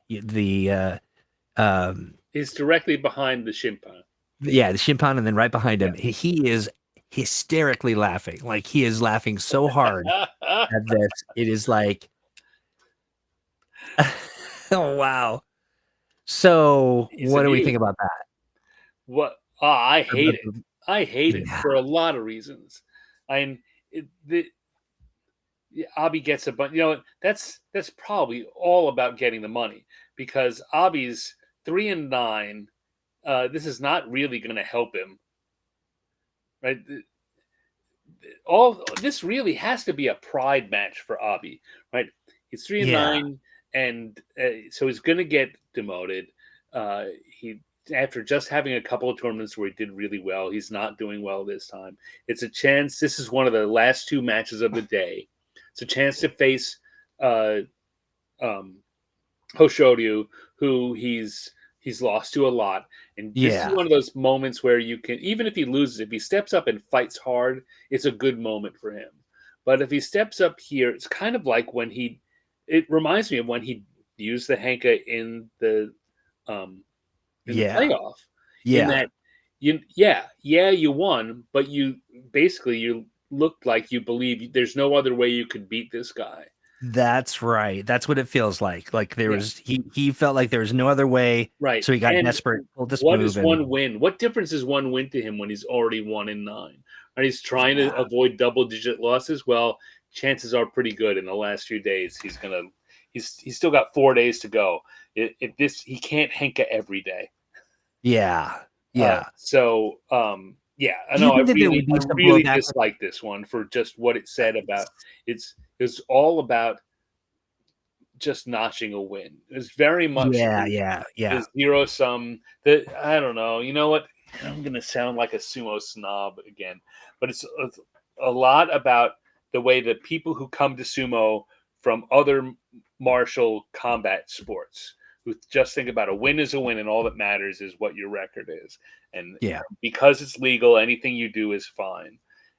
um, He's directly behind the Shimpan. yeah, the Shimpan, and then right behind Yeah. him, he is hysterically laughing. Like he is laughing so hard at this. It is like, oh wow. So He's what do we think amused. about that? What? I hate it. I hate it Yeah. for a lot of reasons. I'm the Abi gets a bunch. You know what? That's probably all about getting the money because Abi's 3-9. This is not really going to help him, right? All this really has to be a pride match for Abi, right? He's three and Yeah. nine, and so he's going to get demoted. He after just having a couple of tournaments where he did really well, he's not doing well this time. It's a chance. This is one of the last two matches of the day. It's a chance to face uh, um, Hoshoryu, who he's lost to a lot. And this is Yeah. one of those moments where you can, even if he loses, if he steps up and fights hard, it's a good moment for him. But if he steps up here, it's kind of like when it reminds me of when he used the Henka um, in the Yeah. playoff, in Yeah. that you won, but you looked like you believe there's no other way you could beat this guy. That's right. That's what it feels like. Like there Yeah. was he felt like there was no other way, Right. so he got And desperate, pulled this what move, is and one win? What difference is one win to him when he's already 1-9? And he's trying to yeah. avoid double digit losses. Well, chances are pretty good in the last few days he's still got 4 days to go. If this he can't Henka every day. Yeah. Yeah. Yeah, I Do you know. think that there would I be some really blowback? dislike this one for just what it said about it's all about just notching a win. It's very much Yeah, yeah, the yeah. zero sum. That I don't know. You know what? I'm gonna sound like a sumo snob again, but it's a lot about the way that people who come to sumo from other martial combat sports who just think about a win is a win and all that matters is what your record is, and Yeah. because it's legal, anything you do is fine.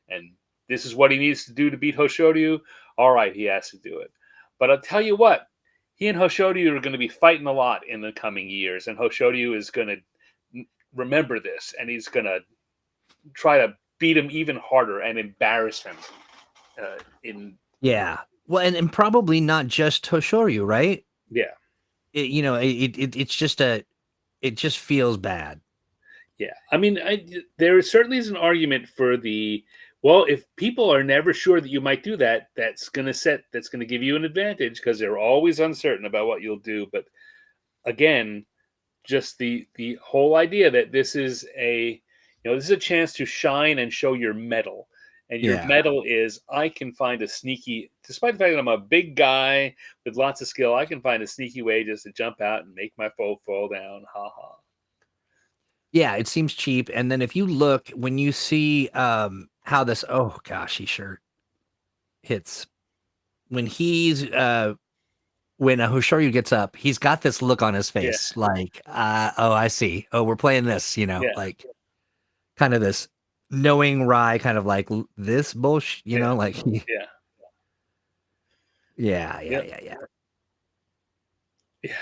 And this is what he needs to do to beat Hoshoryu. All right, he has to do it. But I'll tell you what, he and Hoshoryu are going to be fighting a lot in the coming years, and Hoshoryu is going to remember this, and he's going to try to beat him even harder and embarrass him. In Yeah. Well, and probably not just Toshoryu, right? Yeah, It's just it just feels bad. yeah. I mean, there certainly is an argument for the well. If people are never sure that you might do that, that's going to give you an advantage because they're always uncertain about what you'll do. But again, just the whole idea that this is a chance to shine and show your mettle, and your Yeah. mettle is I can find a sneaky, despite the fact that I'm a big guy with lots of skill, I can find a sneaky way just to jump out and make my foe fall down. Ha ha. Yeah, it seems cheap. And then if you look, when you see how this, oh gosh, he sure hits when he's when Hoshoryu gets up, he's got this look on his Yeah, face, like, oh, I see. Oh, we're playing this, yeah, like kind of this knowing Rye, kind of like this bullshit, yeah, like, yeah, yeah, yeah, yeah, yeah, yeah. yeah.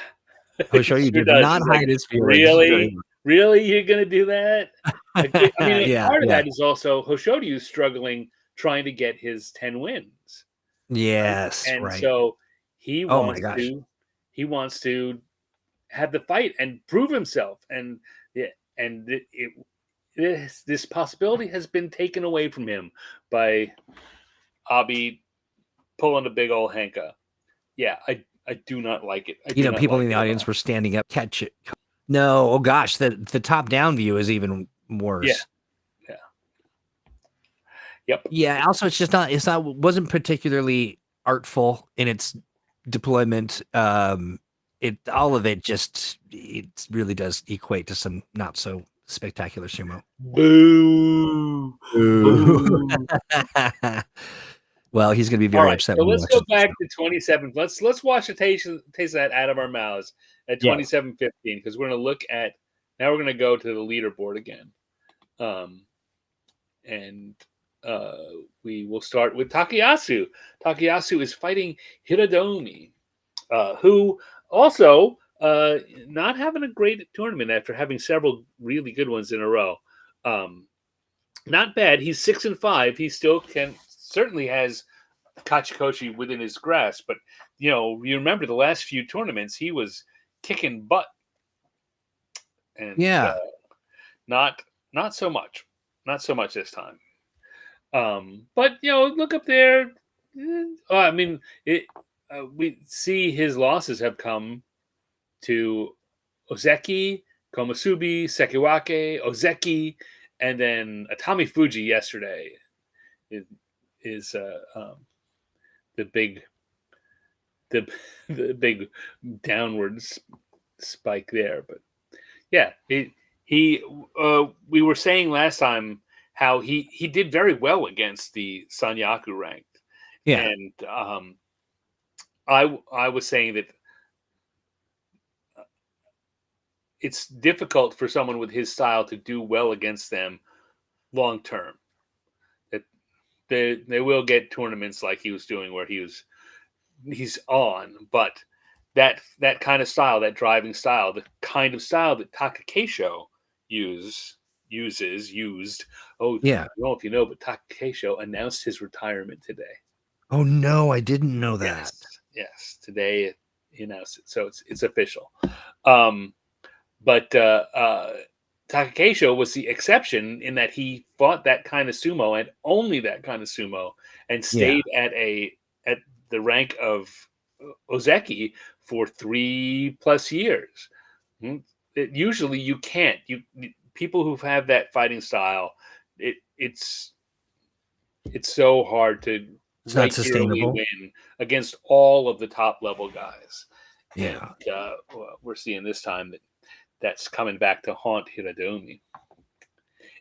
He Hoshoryu sure did does. not He's like, hide his feelings really, during. really, you're gonna do that? I mean, Yeah, part of yeah, that is also Hoshoryu struggling trying to get his 10 wins. Right? yes, And right. so he Oh my wants gosh, to he wants to have the fight and prove himself, and this possibility has been taken away from him by Abi pulling a big old Henka. Yeah, I do not like it. I do not People like in the it at audience all. were standing up, catch it. No, oh gosh, the top down view is even worse. Yeah. Yep. Yeah. Also, wasn't particularly artful in its deployment. All of it really does equate to some not so spectacular sumo. Boo. Boo. Well, he's going to be All very right, upset so when he let's go watches the back show. to 27. Let's wash the taste that out of our mouths at Yes. 27:15 because we're going to look at now. We're going to go to the leaderboard again, and we will start with Takayasu. Takayasu is fighting Hiradomi, who also not having a great tournament after having several really good ones in a row. Not bad. He's 6-5. He still certainly has Kachikoshi within his grasp, but you remember the last few tournaments he was kicking butt, and Yeah. not so much, not so much this time. But look up there. I mean, we see his losses have come to Ozeki, Komusubi, Sekiwake, Ozeki, and then Atami Fuji yesterday is the big the the big downward spike there. But yeah, he we were saying last time how he did very well against the Sanyaku ranked, Yeah. and I was saying that it's difficult for someone with his style to do well against them long term. That they will get tournaments like he was doing where he's on, but that kind of style, that driving style, the kind of style that Takakeisho used. Oh, I Yeah. don't know if you know, but Takakeisho announced his retirement today. Oh no, I didn't know that. Yes, today he announced it, so it's official. But Takakeisho was the exception in that he fought that kind of sumo and only that kind of sumo, and Yeah. stayed at the rank of Ozeki for 3+ years. Usually, you can't. People who have that fighting style, it's so hard to It's not regularly sustainable. win against all of the top level guys. And Yeah. we're seeing this time that's coming back to haunt Hiradomi.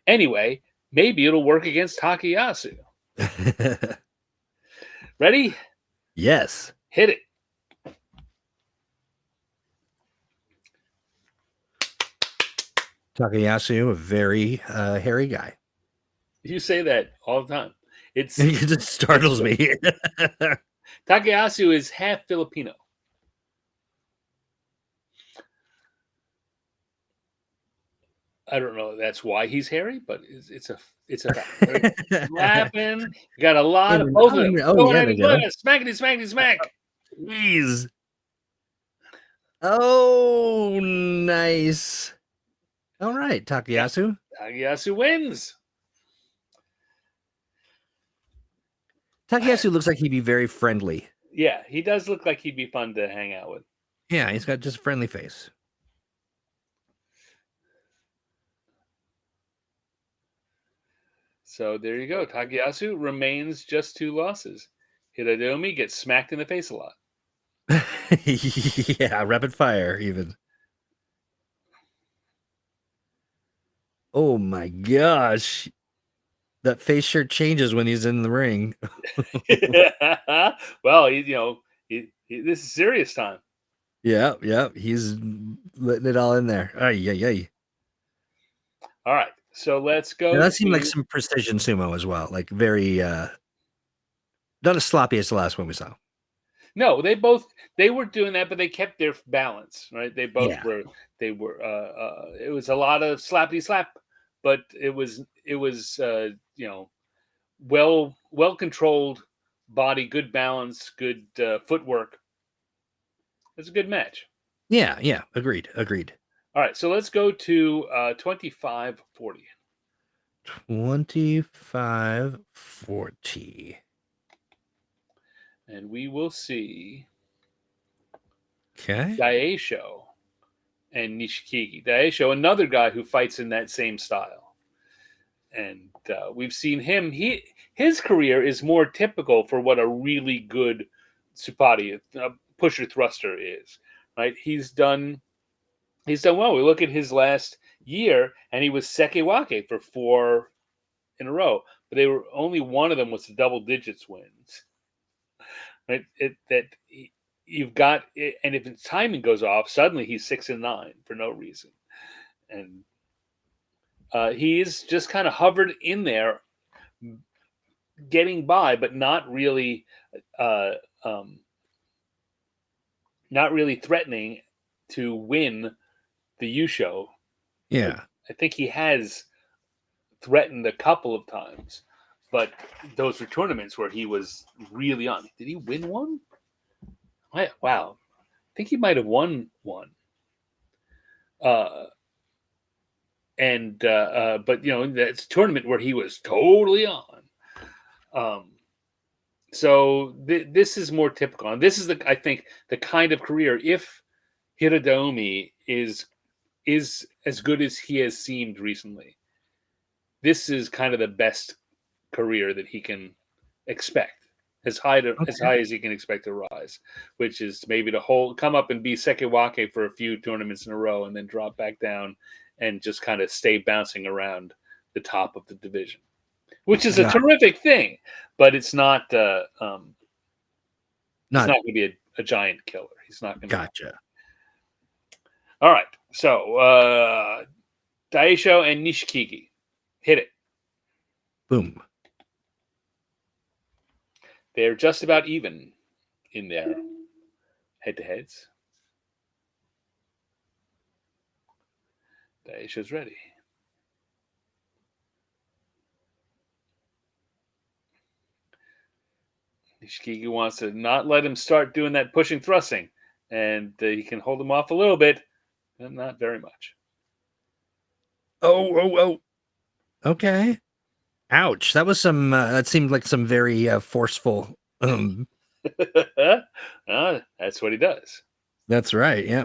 Anyway, maybe it'll work against Takayasu. Ready? Yes. Hit it. Takayasu, a very hairy guy. You say that all the time. It just startles me. Takayasu is half Filipino. I don't know. That's why he's hairy, but it's a fact. Laughing. You got a lot of both of them. Oh, yeah, there you go. Smack. Jeez. Oh, nice. All right, Takayasu. Takayasu wins. Takayasu looks like he'd be very friendly. Yeah, he does look like he'd be fun to hang out with. Yeah, he's got just a friendly face. So there you go. Takayasu remains just 2 losses. Hiradomi gets smacked in the face a lot. Yeah, rapid fire even. Oh my gosh. That face sure changes when he's in the ring. Well, this is serious time. Yeah, he's letting it all in there. Ay, ay, ay. All right, so let's go. Now, that seemed like some precision sumo as well. Like very not as sloppy as the last one we saw. No, they were doing that, but they kept their balance, right? They both were. They were. It was a lot of slappy slap, but it was well controlled body, good balance, good footwork. It's a good match. Yeah. Agreed. All right, so let's go to 25-40. 25-40. And we will see Okay. Daisho and Nishikigi. Daisho, another guy who fights in that same style. And we've seen him. His career is more typical for what a really good Supati, pusher thruster is. Right? He's done well. We look at his last year, and he was Sekewake for 4 in a row, but they were only one of them was the double digits wins. Right? You've got, and if his timing goes off, suddenly he's 6-9 for no reason, and he's just kind of hovered in there, getting by, but uh, um, not really threatening to win the U show. Yeah. I think he has threatened a couple of times, but those were tournaments where he was really on. Did he win one? Wow, I think he might have won one. Uh, and but that's a tournament where he was totally on. Um, so this is more typical, and this is I think the kind of career, if Hiradomi is as good as he has seemed recently, this is kind of the best career that he can expect. As Okay. high as he can expect to rise, which is maybe to come up and be Sekewake for a few tournaments in a row, and then drop back down and just kind of stay bouncing around the top of the division, which is a Got terrific thing. But it's not. He's not not going to be a giant killer. He's not going to. gotcha. All right. So Daisho and Nishikigi, hit it. Boom. They're just about even in their head-to-heads. Daisho's ready. Nishikigi wants to not let him start doing that pushing thrusting, and he can hold him off a little bit, but not very much. Oh. Okay. Ouch. That was some. That seemed like some very forceful. That's what he does. That's right. Yeah.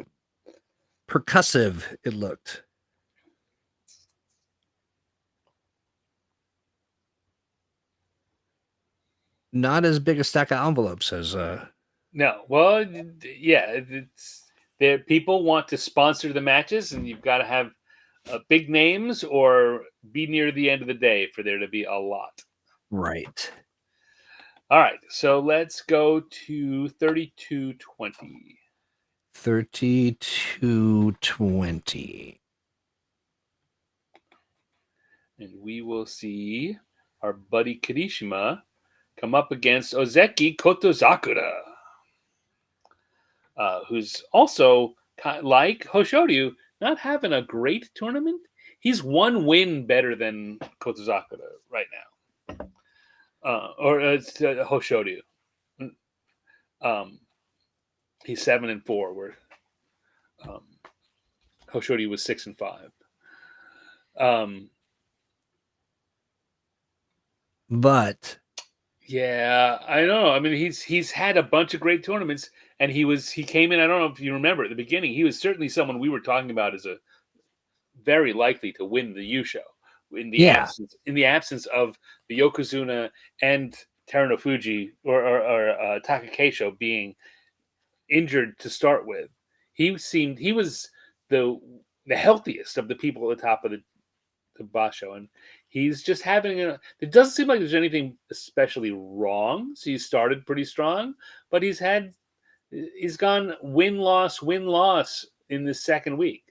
Percussive. It looked. Not as big a stack of envelopes as. No, well, yeah, it's there. People want to sponsor the matches, and you've got to have big names or be near the end of the day for there to be a lot. Right. All right, so let's go to 32-20. 32-20. And we will see our buddy Kirishima come up against Ozeki Kotozakura, who's also like Hoshoryu, not having a great tournament. He's one win better than Kotozakura right now, or Hoshoryu. He's 7-4, where Hoshoryu was 6-5. But yeah, I know. I mean, he's had a bunch of great tournaments, and he came in. I don't know if you remember at the beginning. He was certainly someone we were talking about as a very likely to win the U show yeah. in the absence of the Yokozuna and Terunofuji or Takakeisho being injured to start with. He was the healthiest of the people at the top of the Basho, and he's just having it doesn't seem like there's anything especially wrong. So he started pretty strong, but he's gone win loss in the second week,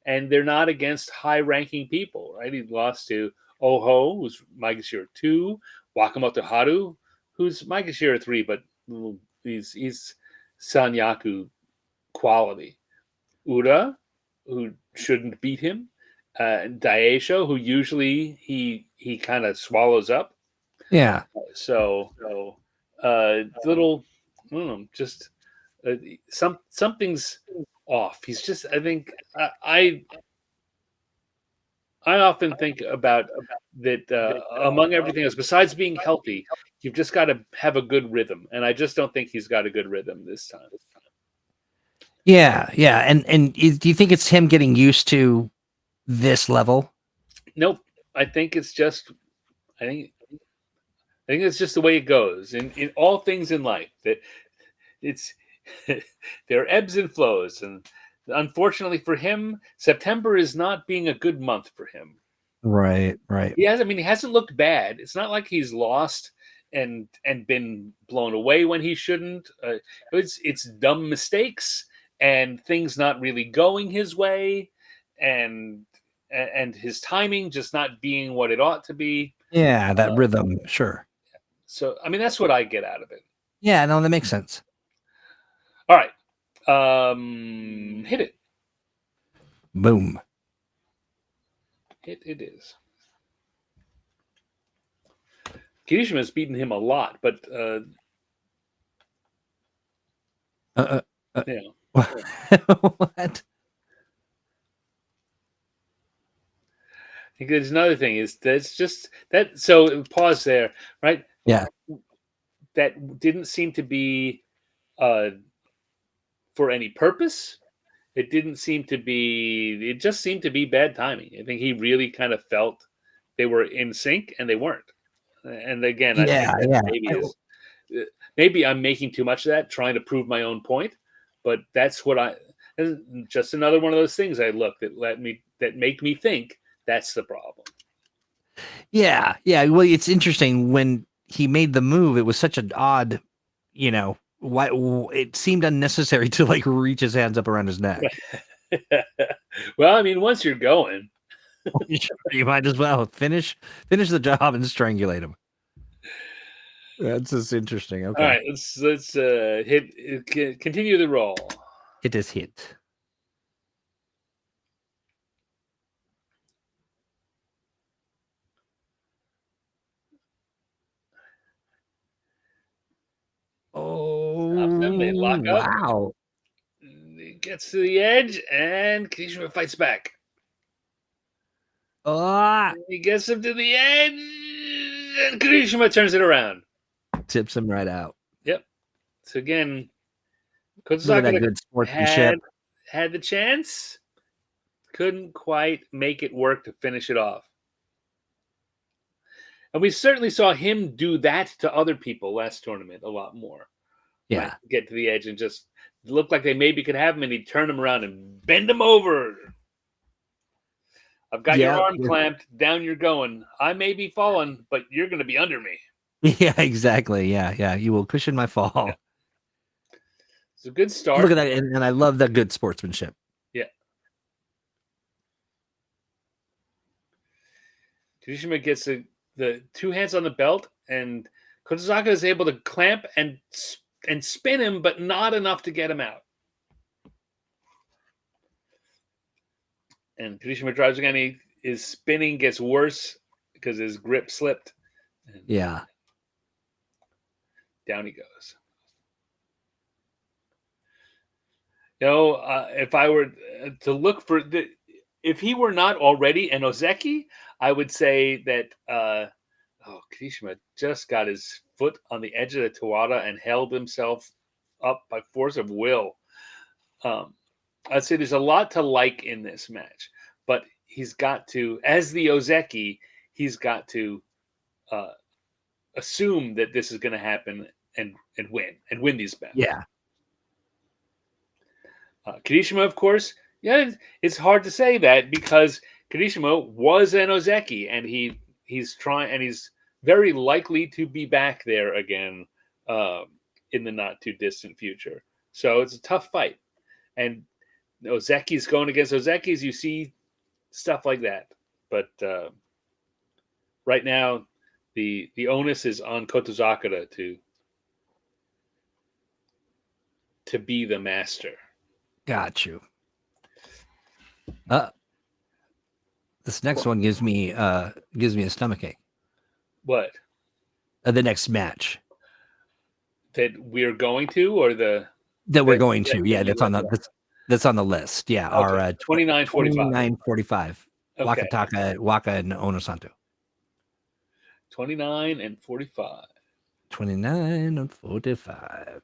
and they're not against high ranking people, right? He lost to Oho, who's Maegashira 2, Wakamoto Haru, who's Maegashira 3, but he's Sanyaku quality. Ura, who shouldn't beat him, Daisho, who usually he kind of swallows up. Yeah. So little, I don't know, just Something's off. He's just. I think I often think about that among everything else, besides being healthy, you've just got to have a good rhythm, and I just don't think he's got a good rhythm this time. Yeah, yeah. And do you think it's him getting used to this level? Nope. I think it's just. I think. I think it's just the way it goes in all things in life. That it's there are ebbs and flows, and unfortunately for him, September is not being a good month for him. Right, right. He has. I mean, he hasn't looked bad. It's not like he's lost and been blown away when he shouldn't. It's dumb mistakes and things not really going his way, and and his timing just not being what it ought to be. Yeah, that Uh, rhythm, sure. so, I mean, that's what I get out of it. Yeah, no, that makes sense. All right, hit it. Boom. It is. Kirishima's beaten him a lot, but Uh, uh, you know, what? I think there's another thing is that's just that. So pause there, right? Yeah. That didn't seem to be uh, for any purpose. It didn't seem to be. It just seemed to be bad timing. I think he really kind of felt they were in sync, and they weren't. And again, I think Yeah, that yeah. maybe I'm making too much of that, trying to prove my own point. But that's what I. Just another one of those things I look that make me think that's the problem. Yeah, yeah. Well, it's interesting when he made the move. It was such an odd, why it seemed unnecessary to like reach his hands up around his neck. Well, I mean, once you're going, You might as well finish the job and strangulate him. That's just interesting. all Okay, right, let's continue the roll. hit is hit. Stops them. They Oh lock up. wow! He gets to the edge, and Kishima fights back. Ah, He gets him to the edge, and Kirishima turns it around. tips him right out. Yep. So again, Look at that Kotosaka good sportsmanship. had the chance, couldn't quite make it work to finish it off. And we certainly saw him do that to other people last tournament a lot more. Yeah. Right? Get to the edge and just look like they maybe could have him, and he'd turn him around and bend him over. I've got your arm clamped. Down you're going. I may be falling, but you're going to be under me. Yeah, exactly. Yeah, yeah. You will cushion my fall. Yeah. It's a good start. Look at that, and I love that good sportsmanship. Yeah. Kirishima gets the two hands on the belt, and Kotosaka is able to clamp and spin him, but not enough to get him out. And Kirishima drives again. His spinning gets worse because his grip slipped. And yeah. Down he goes. If I were to look for if he were not already an Ozeki, I would say that Kirishima just got his foot on the edge of the Tawada and held himself up by force of will. I'd say there's a lot to like in this match, but he's got to, as the Ozeki, he's got to assume that this is going to happen and win these battles. Yeah. Kirishima, of course, it's hard to say that because Kirishima was an Ozeki, and he's trying, and he's very likely to be back there again in the not too distant future. So it's a tough fight, and Ozekis going against Ozekis, you see stuff like that. But right now, the onus is on Kotosaka to be the master. Got you. This next one gives me a stomachache. What? The next match That we're going to, or the that we're that going that to. that Yeah, you went to. that's on the list. Yeah, Okay, our 29:45. 29:45. Okay, Waka and Onosanto. 29 and 45. 29 and 45.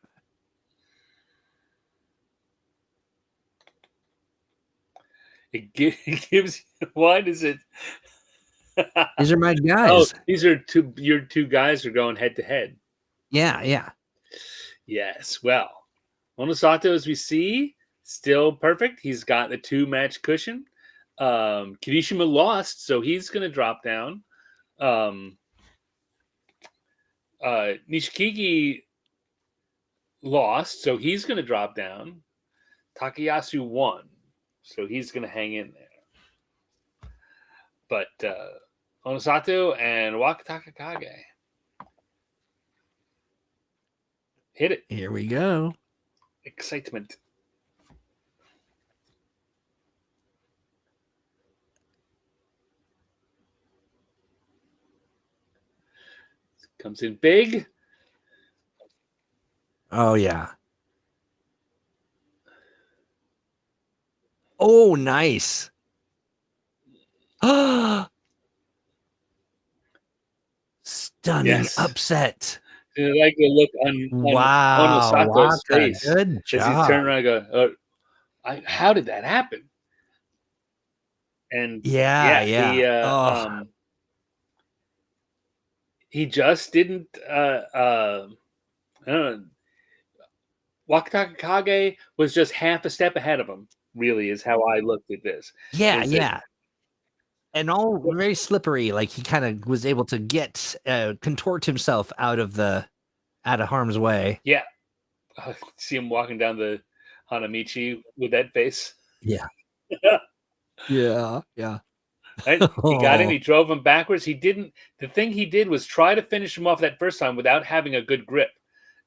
It gives. Why does it? These are my Oh, guys. these are your two guys are going head to head. Yeah, yeah. Yes. Well, Onosato, as we see, still perfect. He's got the 2-match cushion. Kirishima lost, so he's going to drop down. Nishikigi lost, so he's going to drop down. Takayasu won, so he's going to hang in there. But Onosato and Wakataka Kage. Hit it. Here we go. Excitement. Comes in big. Oh yeah. Oh, nice. Stunning Yes. upset. I like the look on Wow, Onosato's Waka, face good as he's job. turning around and go, how did that happen? And Yeah, yeah, yeah. Oh, he just didn't. I don't know. Wakataka Kage was just half a step ahead of him. Really, is how I looked at this. yeah, Is that yeah. And all very slippery. Like he kind of was able to get contort himself out of harm's way. yeah? See him walking down the Hanamichi with that face. Yeah, yeah, yeah. Right? He got in, he drove him backwards. He didn't. The thing he did was try to finish him off that first time without having a good grip,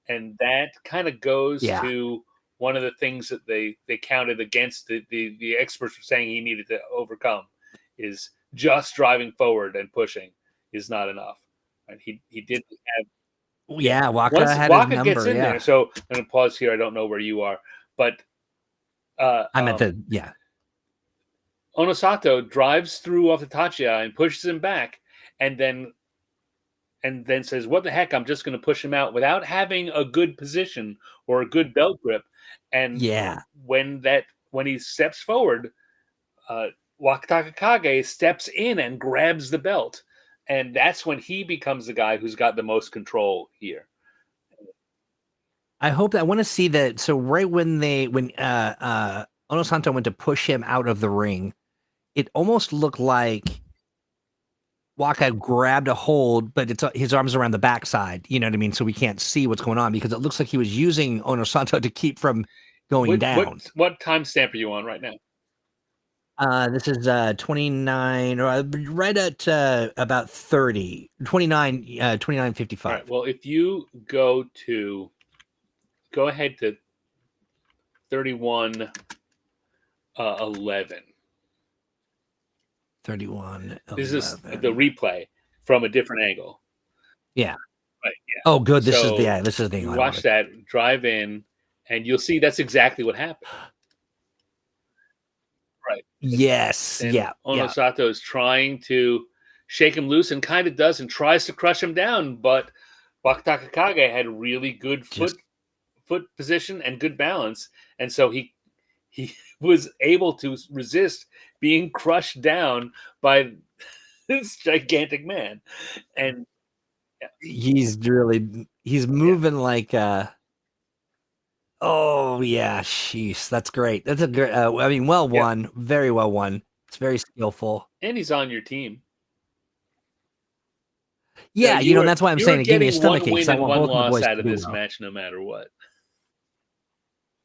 and that kind of goes Yeah. to one of the things that they counted against the experts were saying he needed to overcome is just driving forward and pushing is not enough. Right? He did have Yeah, Waka once had his Waka gets number. in there. Yeah, So I'm going to pause here. I don't know where you are, but I'm at the yeah. Onosato drives through off the Tachia and pushes him back, and then says, "What the heck? I'm just going to push him out without having a good position or a good belt grip." And Yeah. when he steps forward, Wakataka Kage steps in and grabs the belt, and that's when he becomes the guy who's got the most control here. I hope that I want to see that. So right when Onosanto went to push him out of the ring, it almost looked like Waka grabbed a hold, but it's his arms around the backside. You know what I mean? So we can't see what's going on because it looks like he was using Onosanto to keep from going down. What timestamp are you on right now? This is 29 or right at about 30, 29, 29:55. All right. Well, if you go ahead to 31 11. 31, This is 11. the replay from a different angle. Yeah. Right. Yeah. Oh, good. This is So the you angle. watch that, drive in, and you'll see that's exactly what happened. Right. Yes. And Yeah. Yeah. Onosato is trying to shake him loose and kind of does and tries to crush him down, but Wakataka Kage had really good foot position and good balance, and so he was able to resist being crushed down by this gigantic man. And He's moving like oh yeah, sheesh. That's great. That's a good I mean, well won, very well won. It's very skillful. And he's on your team. Yeah, that's why I'm saying it gave me a stomach ache because I want one both my loss boys out to of do this well. match, no matter what.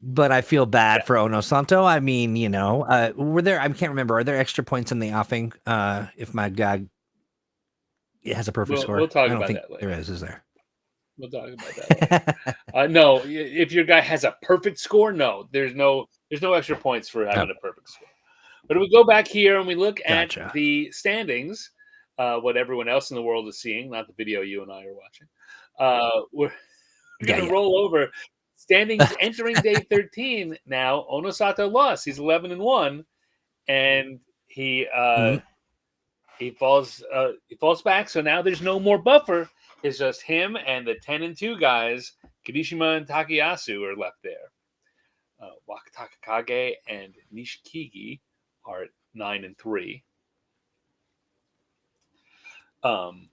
But I feel bad for Onosanto. I mean, were there? I can't remember. Are there extra points in the offing? If my guy has a perfect score, We'll talk I don't about think that later. there is there? We'll talk about that later. No, if your guy has a perfect score, no, there's no extra points for having a perfect score. But if we go back here and we look at the standings, what everyone else in the world is seeing, not the video you and I are watching, we're going to roll over. Standings entering day 13 now. Onosato lost. He's 11-1, and he Mhm. falls back. So now there's no more buffer. It's just him and the 10-2 guys. Kirishima and Takayasu are left there. Wakatakakage and Nishikigi are at 9-3. And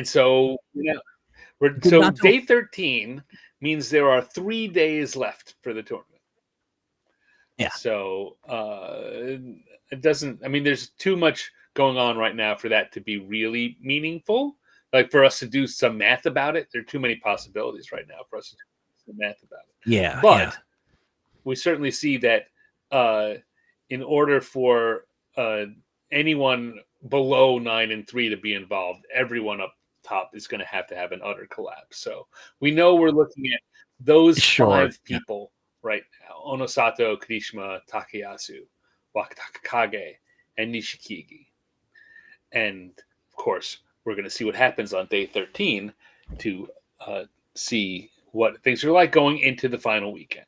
so Did not day 13 means there are 3 days left for the tournament. Yeah. So it doesn't. I mean, there's too much going on right now for that to be really meaningful. Like for us to do some math about it, there are too many possibilities right now for us to do some math about it. Yeah, But yeah. we certainly see that in order for anyone below 9-3 to be involved, everyone up top is going to have an utter collapse. So we know we're looking at those Sure. 5 people right now: Onosato, Kirishima, Takayasu, Wakatakakage, and Nishikigi. And of course, we're going to see what happens on day 13 to see what things are like going into the final weekend.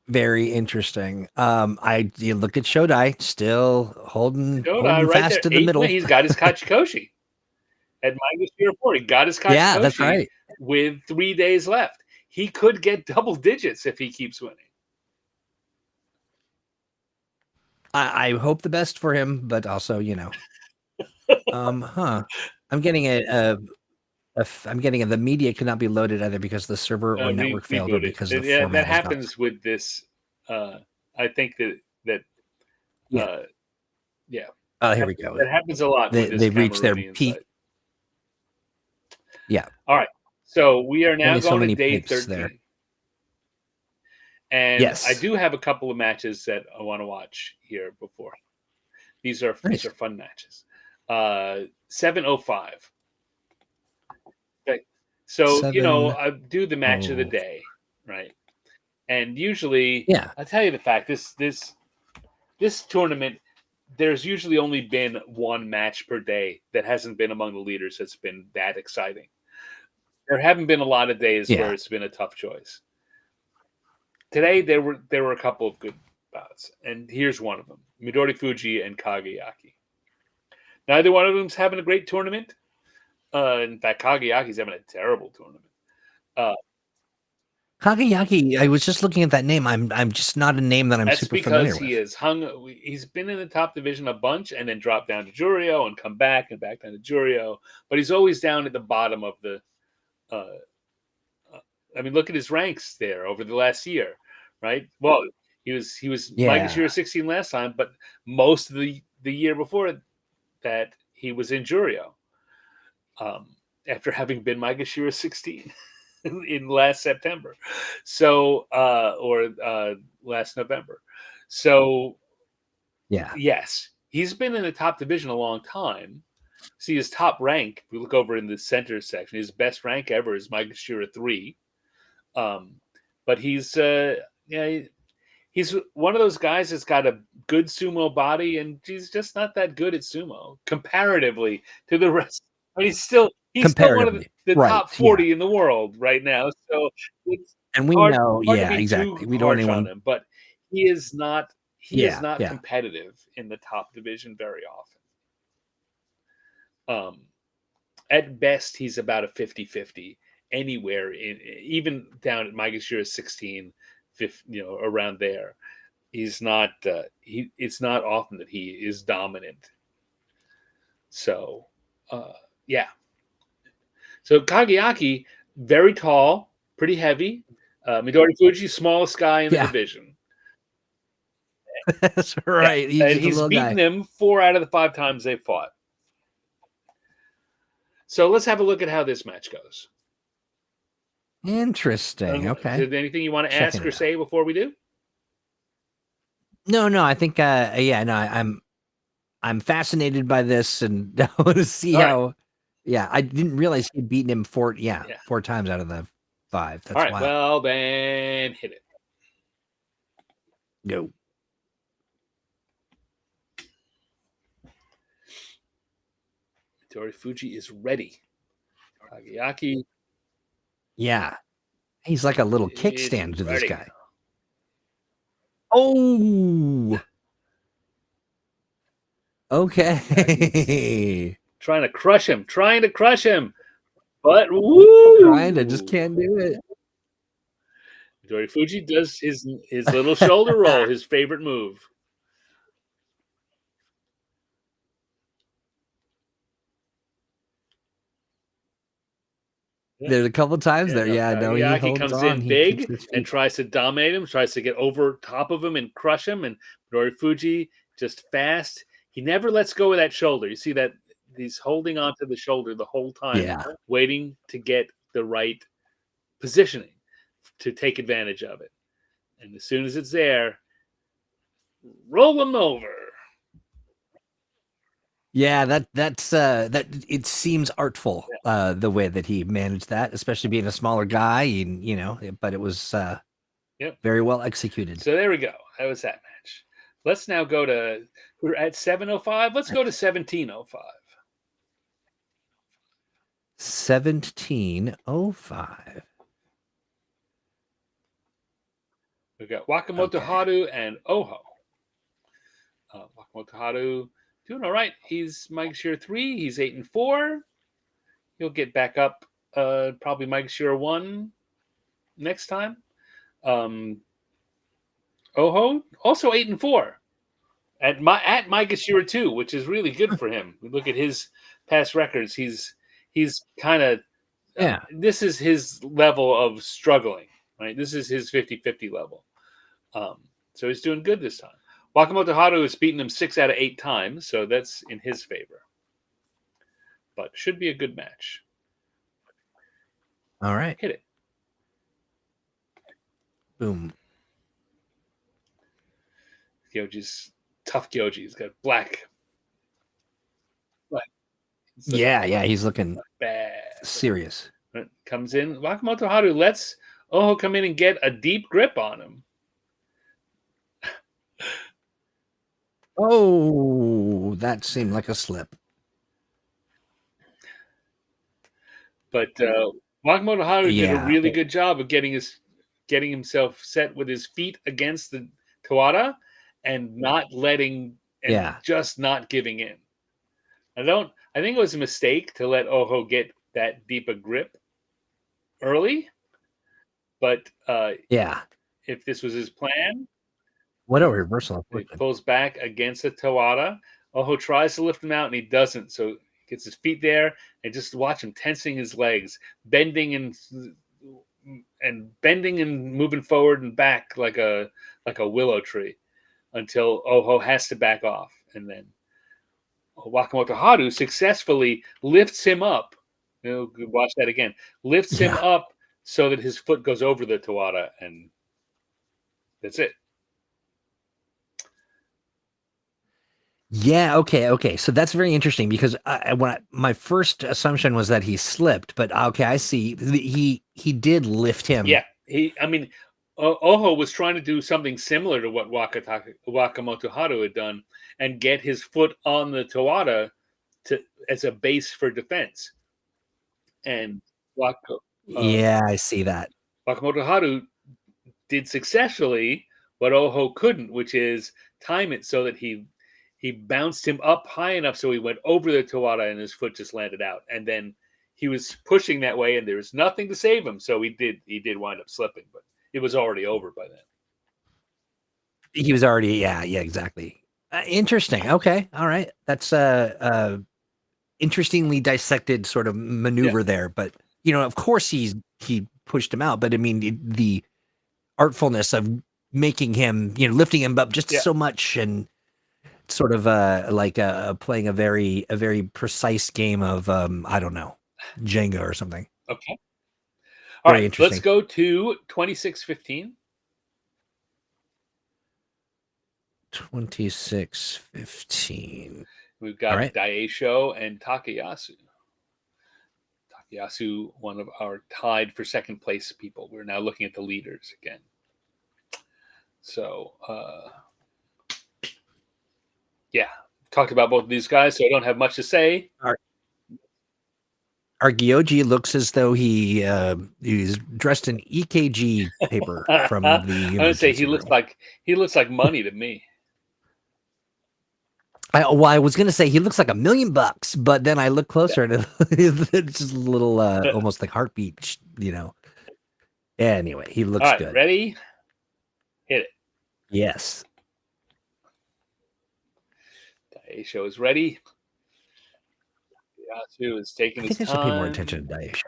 Very interesting. You look at Shodai still holding Right fast there, to the 8 middle. wins. He's got his Kachikoshi. At -4, he got his Kachikoshi Yeah, that's right. with 3 days left. He could get double digits if he keeps winning. I hope the best for him, but also, I'm getting the media cannot be loaded either because the server or network failed or Reboot because it. the Yeah, that format is not. happens with this. I think that Yeah. yeah. Here we go. That happens a lot with this They've reached their Cameroonian peak. site. Yeah. All right. So we are now Only so going to many day pipes 13. there. And Yes. I do have a couple of matches that I want to watch here before. These are fun matches. 7:05. Okay. So, I do the match of the day, right? And usually, Yeah. I'll tell you the fact, this tournament, there's usually only been one match per day that hasn't been among the leaders that's been that exciting. There haven't been a lot of days where it's been a tough choice. Today there were a couple of good bouts, and here's one of them: Midori Fuji and Kageyaki. Neither one of them's having a great tournament. In fact, Kageyaki's having a terrible tournament. Kageyaki, I was just looking at that name. I'm just not a name that I'm That's super familiar because with. he's been in the top division a bunch and then dropped down to Juryo and come back and back down to Juryo, but he's always down at the bottom of the. I mean, look at his ranks there over the last year, right? Well, he was Maegashira 16 last time, but most of the year before that he was in Juryo. After having been Maegashira 16 in last September, so or last November, so yes, he's been in the top division a long time. See his top rank. If we look over in the center section, his best rank ever is Maegashira 3. But he's he's one of those guys that's got a good sumo body, and he's just not that good at sumo comparatively to the rest. But he's still one of the top 40 in the world right now. So it's and we hard know, to be too exactly. We don't harsh on him, but he is not competitive in the top division very often. At best, he's about a 50-50 anywhere, even down at Maegashira 16, around there. He's not. It's not often that he is dominant. So, yeah. So Kageyaki, very tall, pretty heavy. Midori Fuji, smallest guy in the division. That's right. Yeah. And he's beaten him 4 out of the 5 times they fought. So let's have a look at how this match goes. Interesting. Okay. Is there anything you want to ask or say before we do? No. I think. I'm fascinated by this, and I want to see how. Yeah, I didn't realize he'd beaten him 4 times out of the 5. That's all right. wild. Well, then hit it. Go. Midori Fuji is ready. Kageyaki Yeah. He's like a little He's kickstand to this ready. guy. Oh, okay. Trying to crush him. But Trying to just woo! can't do it. Midori Fuji does his little shoulder roll, his favorite move. Yeah. There's a couple times there. Yeah, no, he Takoyaki holds comes on. in He keeps big his and feet. tries to dominate him, tries to get over top of him and crush him. And Midori Fuji just fast. He never lets go of that shoulder. You see that he's holding onto the shoulder the whole time, Yeah. waiting to get the right positioning to take advantage of it. And as soon as it's there, roll him over. Yeah, that it seems artful, the way that he managed that, especially being a smaller guy, and but it was Yep. very well executed. So there we go. That was that match. Let's now go to we're at 7:05. Let's go to 17:05. 17:05. We got Wakamoto Okay. Haru and Oho. Wakamoto Haru doing all right. He's Mike Shear 3. He's 8-4. He'll get back up. Probably Mike Shear 1 next time. Oho also 8-4 at Mike Shear 2, which is really good for him. We look at his past records. He's kind of Yeah. this is his level of struggling, right? This is his 50-50 level. So he's doing good this time. Wakamoto Haru has beaten him 6 out of 8 times, so that's in his favor. But should be a good match. All right. Hit it. Boom. Gyoji's tough Gyoji. He's got black. Yeah, he's looking bad. serious. Comes in. Wakamoto Haru lets Oho come in and get a deep grip on him. Oh, that seemed like a slip. But Wakamoto Haru did a Yeah. really good job of getting himself set with his feet against the Tawada and not letting and just not giving in. I think it was a mistake to let Oho get that deep a grip early. But if this was his plan, what a reversal! He pulls back against the Tawada. Oho tries to lift him out and he doesn't. So he gets his feet there and just watch him tensing his legs, bending and moving forward and back like a willow tree until Oho has to back off. And then Wakamoto Haru successfully lifts him up. Watch that again. Lifts him up so that his foot goes over the Tawada, and that's it. Yeah. Okay. So that's very interesting because my first assumption was that he slipped, but okay, I see. He did lift him. Yeah. Oho was trying to do something similar to what Wakamoto Haru had done and get his foot on the Tawada as a base for defense. And I see that. Wakamoto Haru did successfully what Oho couldn't, which is time it so that he bounced him up high enough so he went over the Tawada and his foot just landed out. And then he was pushing that way and there was nothing to save him. So he did wind up slipping, but it was already over by then. He was already, yeah, exactly. Interesting. Okay. All right. That's interestingly dissected sort of maneuver there. But, of course he pushed him out. But I mean, the artfulness of making him, lifting him up just so much and sort of like playing a very precise game of, I don't know, Jenga or something. Okay. All right, let's go to 26-15. 26-15. We've got Daisho and Takayasu. Takayasu, one of our tied for second place people. We're now looking at the leaders again. So, talked about both of these guys, so I don't have much to say. All right. Our Gyoji looks as though he's dressed in EKG paper from the I'm gonna say emergency room. he looks like money to me. I was gonna say he looks like $1 million, but then I look closer and it's just a little, almost like heartbeat, you know. Anyway, he All looks right, good. ready? Hit it. Yes. Daisho is ready. Yasu is taking I his think I should pay more attention time. to Daisho.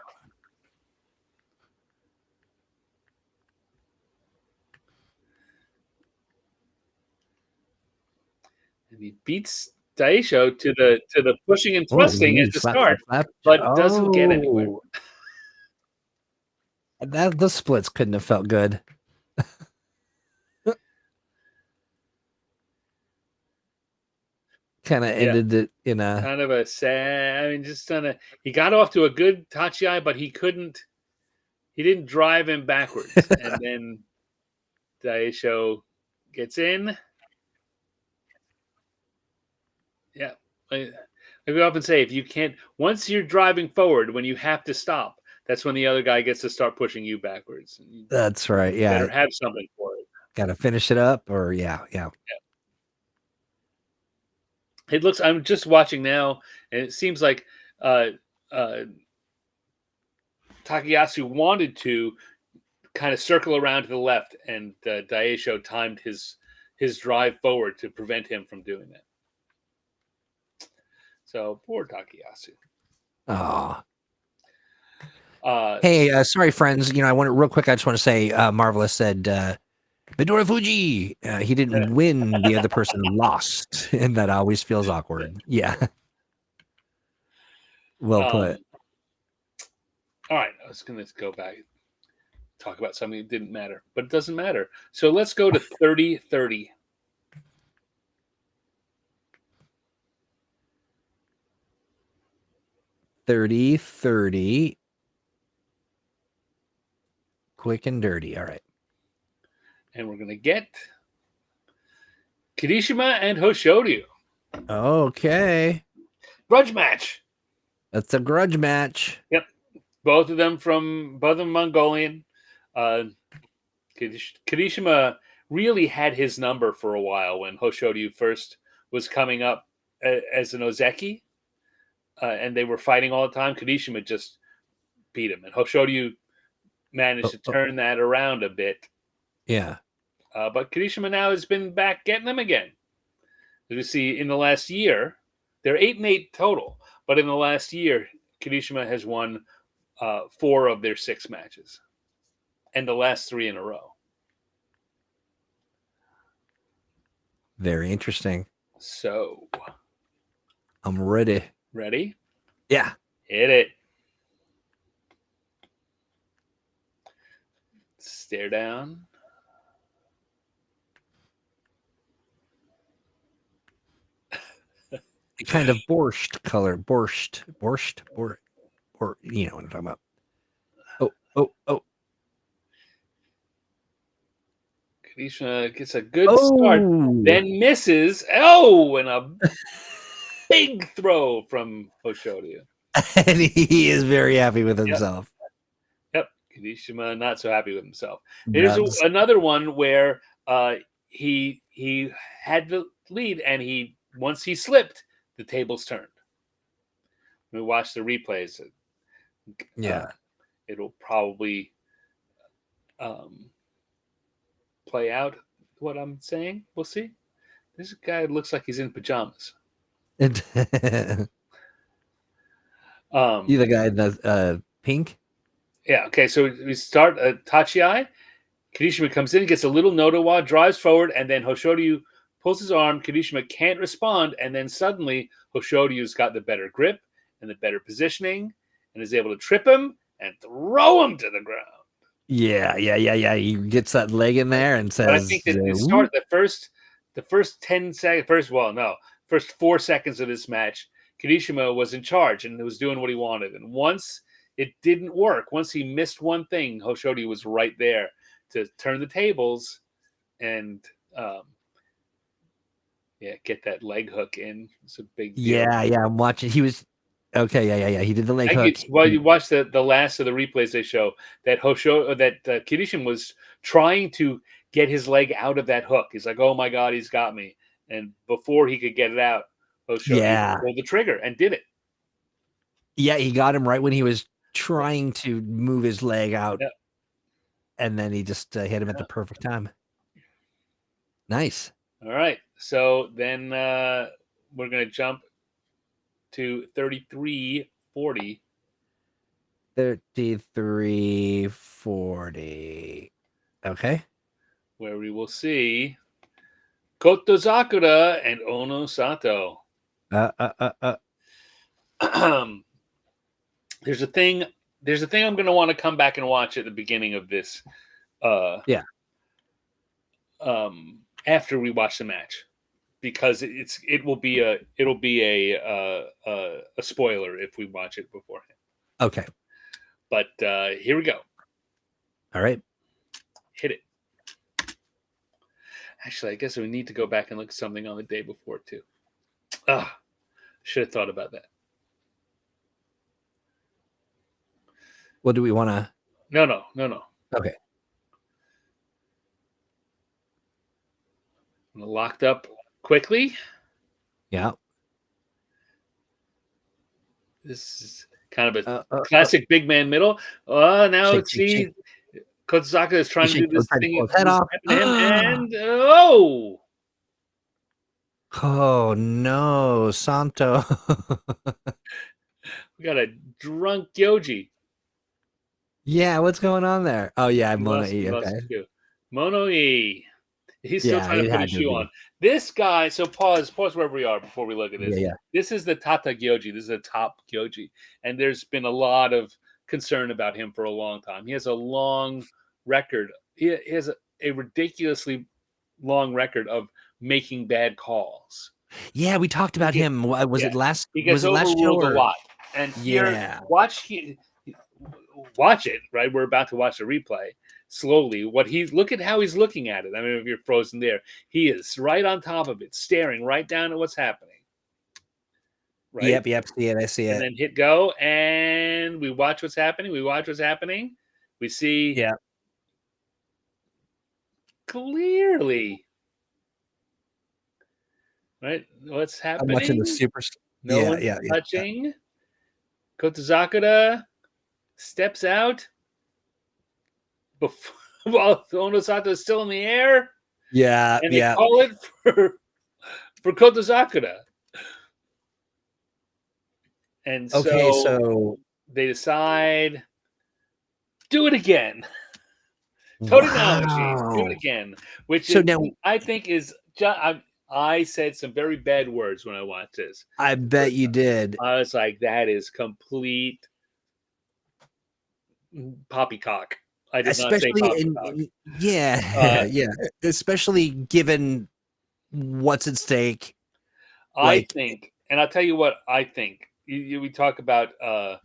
And he beats Daisho to the pushing and Oh, thrusting at the slap, slap, start, slap. but doesn't get anywhere. Oh, the splits couldn't have felt good. Kind of ended it in a. Kind of a sad. I mean, just kind of. He got off to a good tachi but he couldn't. He didn't drive him backwards, and then Daisho gets in. Yeah, like we often say, if you can't, once you're driving forward, when you have to stop, that's when the other guy gets to start pushing you backwards. And you That's right. better Yeah, have something for it. got to finish it up, or yeah. It looks. I'm just watching now, and it seems like uh, uh, Takayasu wanted to kind of circle around to the left, and Daisho timed his drive forward to prevent him from doing that. So poor Takayasu. Oh. Hey, sorry, friends. You know, I want to real quick. I just want to say, Marvelous said, Midori Fuji. He didn't win. The other person lost, and that always feels awkward. Yeah. Well put. All right, I was going to go back talk about something that didn't matter, but it doesn't matter. So let's go to 30-30. 30-30. Quick and dirty. All right. And we're going to get Kirishima and Hoshoryu. Okay. Grudge match. That's a grudge match. Yep. Both of them Mongolian. Kirishima really had his number for a while when Hoshoryu first was coming up as an Ozeki. And they were fighting all the time. Kirishima just beat him. And Hoshoryu managed to turn that around a bit. Yeah. But Kirishima now has been back getting them again. As we see in the last year, they're 8-8 total. But in the last year, Kirishima has won 4 of their 6 matches. And the last 3 in a row. Very interesting. So. I'm ready. Ready? Yeah. Hit it. Stare down. Kind of borscht color. Borscht. Or you know what I'm talking about. Oh. Kirishima gets a good start, then misses. Oh, and a big throw from Hoshoryu. And he is very happy with himself. Yep. Kirishima not so happy with himself. There's another one where he had the lead, and once he slipped, the tables turned. We watch the replays. It'll probably play out what I'm saying. We'll see. This guy looks like he's in pajamas. You the guy in the pink? Yeah, okay, so we start Tachiai. Kirishima comes in, gets a little Nodowa, drives forward, and then Hoshoryu pulls his arm. Kirishima can't respond, and then suddenly Hoshoryu's got the better grip and the better positioning and is able to trip him and throw him to the ground. Yeah. He gets that leg in there and says, but I think that the first 10 seconds, first 4 seconds of this match, Kirishima was in charge and was doing what he wanted. And once it didn't work, once he missed one thing, Hoshoryu was right there to turn the tables and get that leg hook in. It's a big deal. Yeah, I'm watching. Okay, yeah. He did the leg I hook. think it's you watch the last of the replays they show that Kirishin was trying to get his leg out of that hook. He's like, "Oh my god, he's got me!" And before he could get it out, Hosho Yeah. pulled the trigger and did it. Yeah, he got him right when he was trying to move his leg out, Yeah. and then he just hit him at the perfect time. Nice. All right, so then we're gonna jump to 33-40. 33-40. Okay. Where we will see Koto Sakura and Ono Sato. There's a thing I'm going to want to come back and watch at the beginning of this. Yeah. After we watch the match, because it'll be a spoiler if we watch it beforehand. Okay. But here we go. All right. Hit it. Actually, I guess we need to go back and look at something on the day before too. Should have thought about that. Well, do we want to? No. Okay. Locked up quickly. Yeah. This is kind of a classic big man middle. Now shake, see, shake. Kotosaka is trying to do this thing. Pull his head off. And oh no, Santo. We got a drunk Gyoji. Yeah, what's going on there? Oh yeah, Mono E. Okay. Mono E. He's still trying to put his shoe on. This guy, so pause wherever we are before we look at this. Yeah. This is the Tata Gyoji. This is a top Gyoji. And there's been a lot of concern about him for a long time. He has a long record. He has a ridiculously long record of making bad calls. Yeah, we talked about him. Was it last? He gets overruled a lot. And here, watch it, right? We're about to watch the replay slowly. Look at how he's looking at it. I mean, if you're frozen there, he is right on top of it, staring right down at what's happening. Right? Yep. I see it. And then hit go, and we watch what's happening. We see clearly, right? What's happening? I'm watching the super. No one's touching. Kotosakura steps out while Ono Sato is still in the air. Yeah, and they call it for Kotosakura. And so they decide, do it again. Torinaoshi, do it again. Which I think is I said some very bad words when I watched this. I bet you did. I was like, that is complete poppycock. I did not say poppycock. Yeah. Especially given what's at stake. I think, and I'll tell you what I think. We talk about the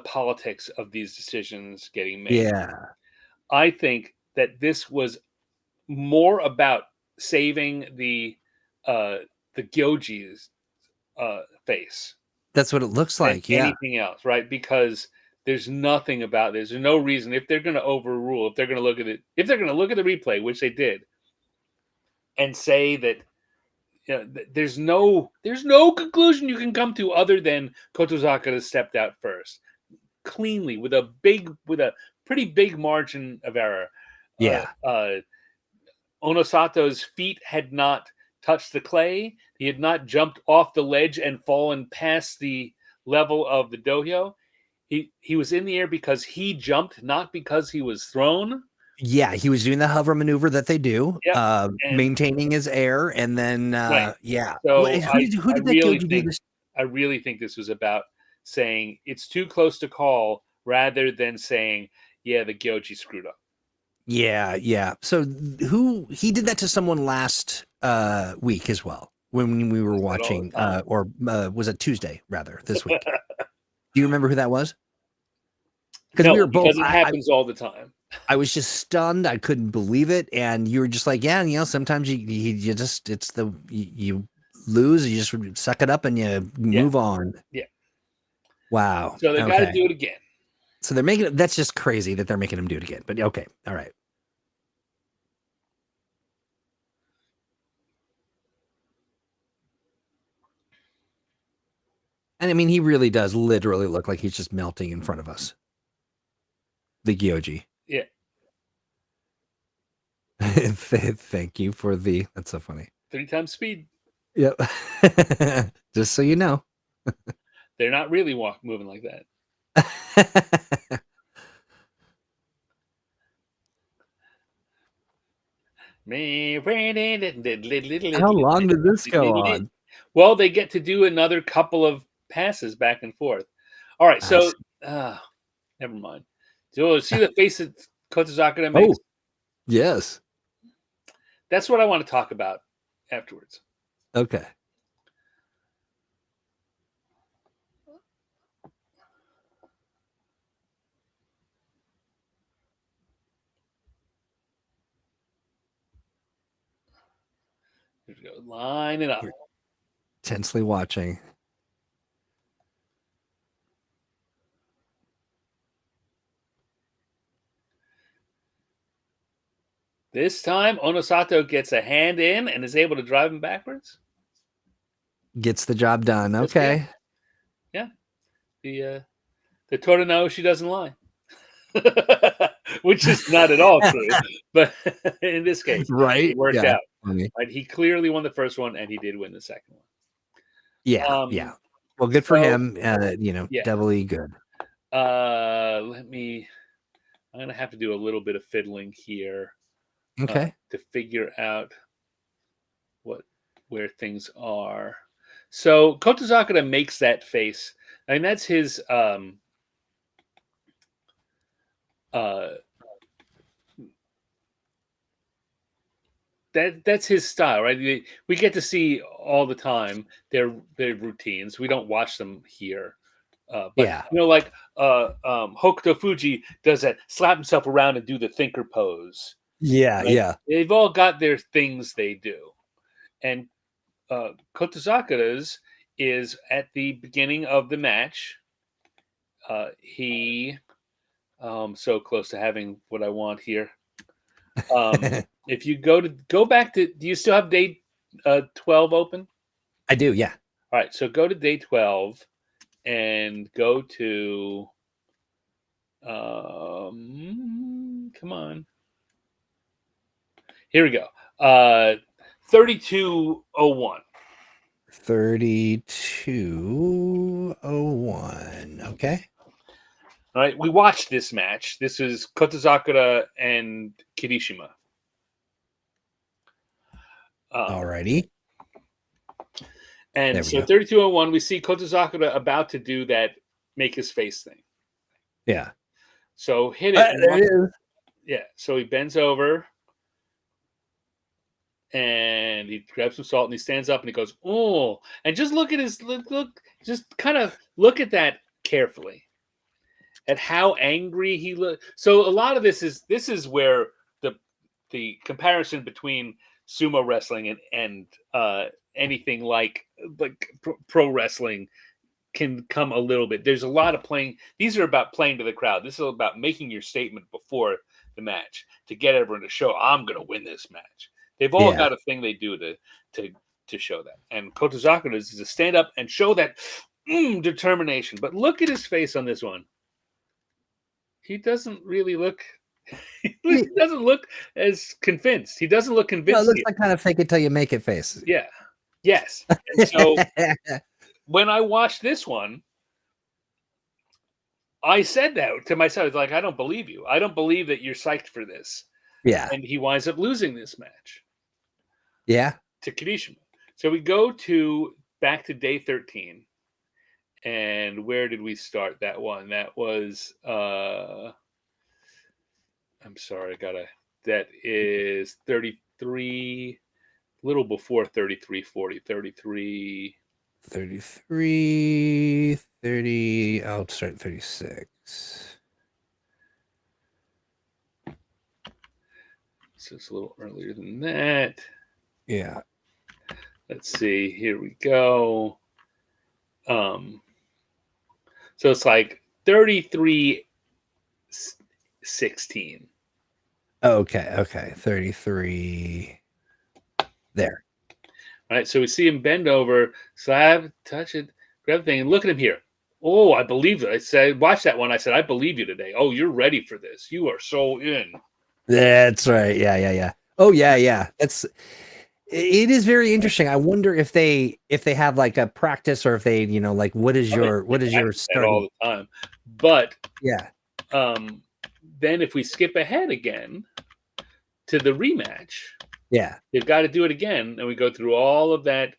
politics of these decisions getting made. Yeah. I think that this was more about saving the Gyoji's face. That's what it looks like. Yeah. Anything else, right? Because there's nothing about this. There's no reason if they're going to overrule, if they're going to look at it, if they're going to look at the replay, which they did, and say that there's no conclusion you can come to other than Kotosakura stepped out first, cleanly with a pretty big margin of error. Yeah. Onosato's feet had not touched the clay. He had not jumped off the ledge and fallen past the level of the dohyo. He was in the air because he jumped, not because he was thrown. Yeah, he was doing the hover maneuver that they do, maintaining his air, and then So who did that Gyoji do this? I really think this was about saying it's too close to call, rather than saying, the Gyoji screwed up. Yeah. So he did that to someone last week as well when we were watching, or was it Tuesday rather this week? Do you remember who that was? Because we were both. Because it happens all the time. I was just stunned. I couldn't believe it, and you were just like, sometimes you just you lose, you just suck it up and you move on. Yeah. Wow. So they got to Okay. do it again. So they're making it. That's just crazy that they're making him do it again. But okay. All right. And I mean, he really does literally look like he's just melting in front of us. The Gyoji. Yeah. Thank you for the. That's so funny. 3 times speed. Yep. Just so you know. They're not really moving like that. How long did this go on? Well, they get to do another couple of passes back and forth. All right, so never mind. So see the face that Kotozakura makes? Oh, yes. That's what I want to talk about afterwards. Okay. Here we go. Line it up. Tensely watching. This time, Onosato gets a hand in and is able to drive him backwards. Gets the job done. Okay. Yeah. The Torino, she doesn't lie. Which is not at all true. But in this case, right? It worked out. Funny. Right? He clearly won the first one, and he did win the second one. Yeah. Yeah. Well, good for him. Doubly good. I'm gonna have to do a little bit of fiddling here. Okay. To figure out where things are. So Kotozakura makes that face. I mean, that's his that's his style, right? We get to see all the time their routines. We don't watch them here. But like Hokuto Fuji does that, slap himself around and do the thinker pose. Yeah, right? yeah. They've all got their things they do. And Kotozakura's is at the beginning of the match. He so close to having what I want here. If you go back to, do you still have day 12 open? I do, yeah. All right, so go to day 12 and go to come on. Here we go. 3201. 3201. Okay. All right, we watched this match. This is Kotozakura and Kirishima. Alrighty. And so 3201, we see Kotozakura about to do that make his face thing. Yeah. So hit it. There it is. Yeah. So he bends over and he grabs some salt and he stands up and he goes, oh, and just look at his look, just kind of look at that carefully. At how angry he looks. So a lot of this is where the comparison between sumo wrestling and anything like pro wrestling can come a little bit. There's a lot of playing. These are about playing to the crowd. This is about making your statement before the match to get everyone to show I'm going to win this match. They've all got a thing they do to show that. And Kotozakura is to stand up and show that determination. But look at his face on this one. He doesn't really look. He doesn't look as convinced. He doesn't look convinced. No, it looks like kind of fake it till you make it face. Yeah. Yes. And so when I watched this one, I said that to myself. It's like, I don't believe you. I don't believe that you're psyched for this. Yeah. And he winds up losing this match. Yeah. To Kirishima. So we go back to day 13. And where did we start that one? That was I'm sorry, that is 33, little before 3340, 33. 33, 30, I'll start 36. So it's a little earlier than that. Yeah. let's see. Here we go. Um, so it's like 33-16. Okay. 33. There. All right, so we see him bend over, slab, touch it, grab the thing, and look at him here. Oh, I believe it. I said, watch that one. I said, I believe you today. Oh, you're ready for this. You are so in. That's right. Yeah. Oh yeah. It is very interesting. I wonder if they have like a practice, or if they, like, what is Oh, your that all starting? the time. But Yeah. then if we skip ahead again to the rematch, Yeah. they've got to do it again, and we go through all of that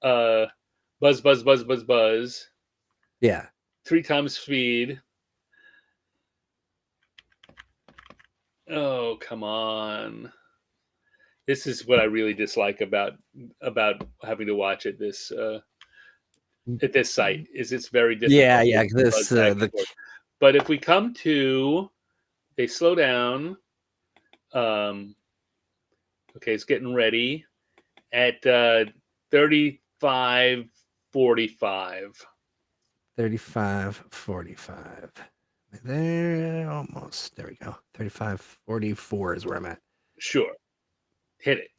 uh, buzz, Yeah. 3 times speed. Oh, come on. This is what I really dislike about having to watch it at this site, is it's very difficult Yeah. to buzz This back and the forth. But if we come to, they slow down. Um, okay, it's getting ready at 35:45. 35:45. There, almost. There we go. 35:44 is where I'm at. Sure, hit it.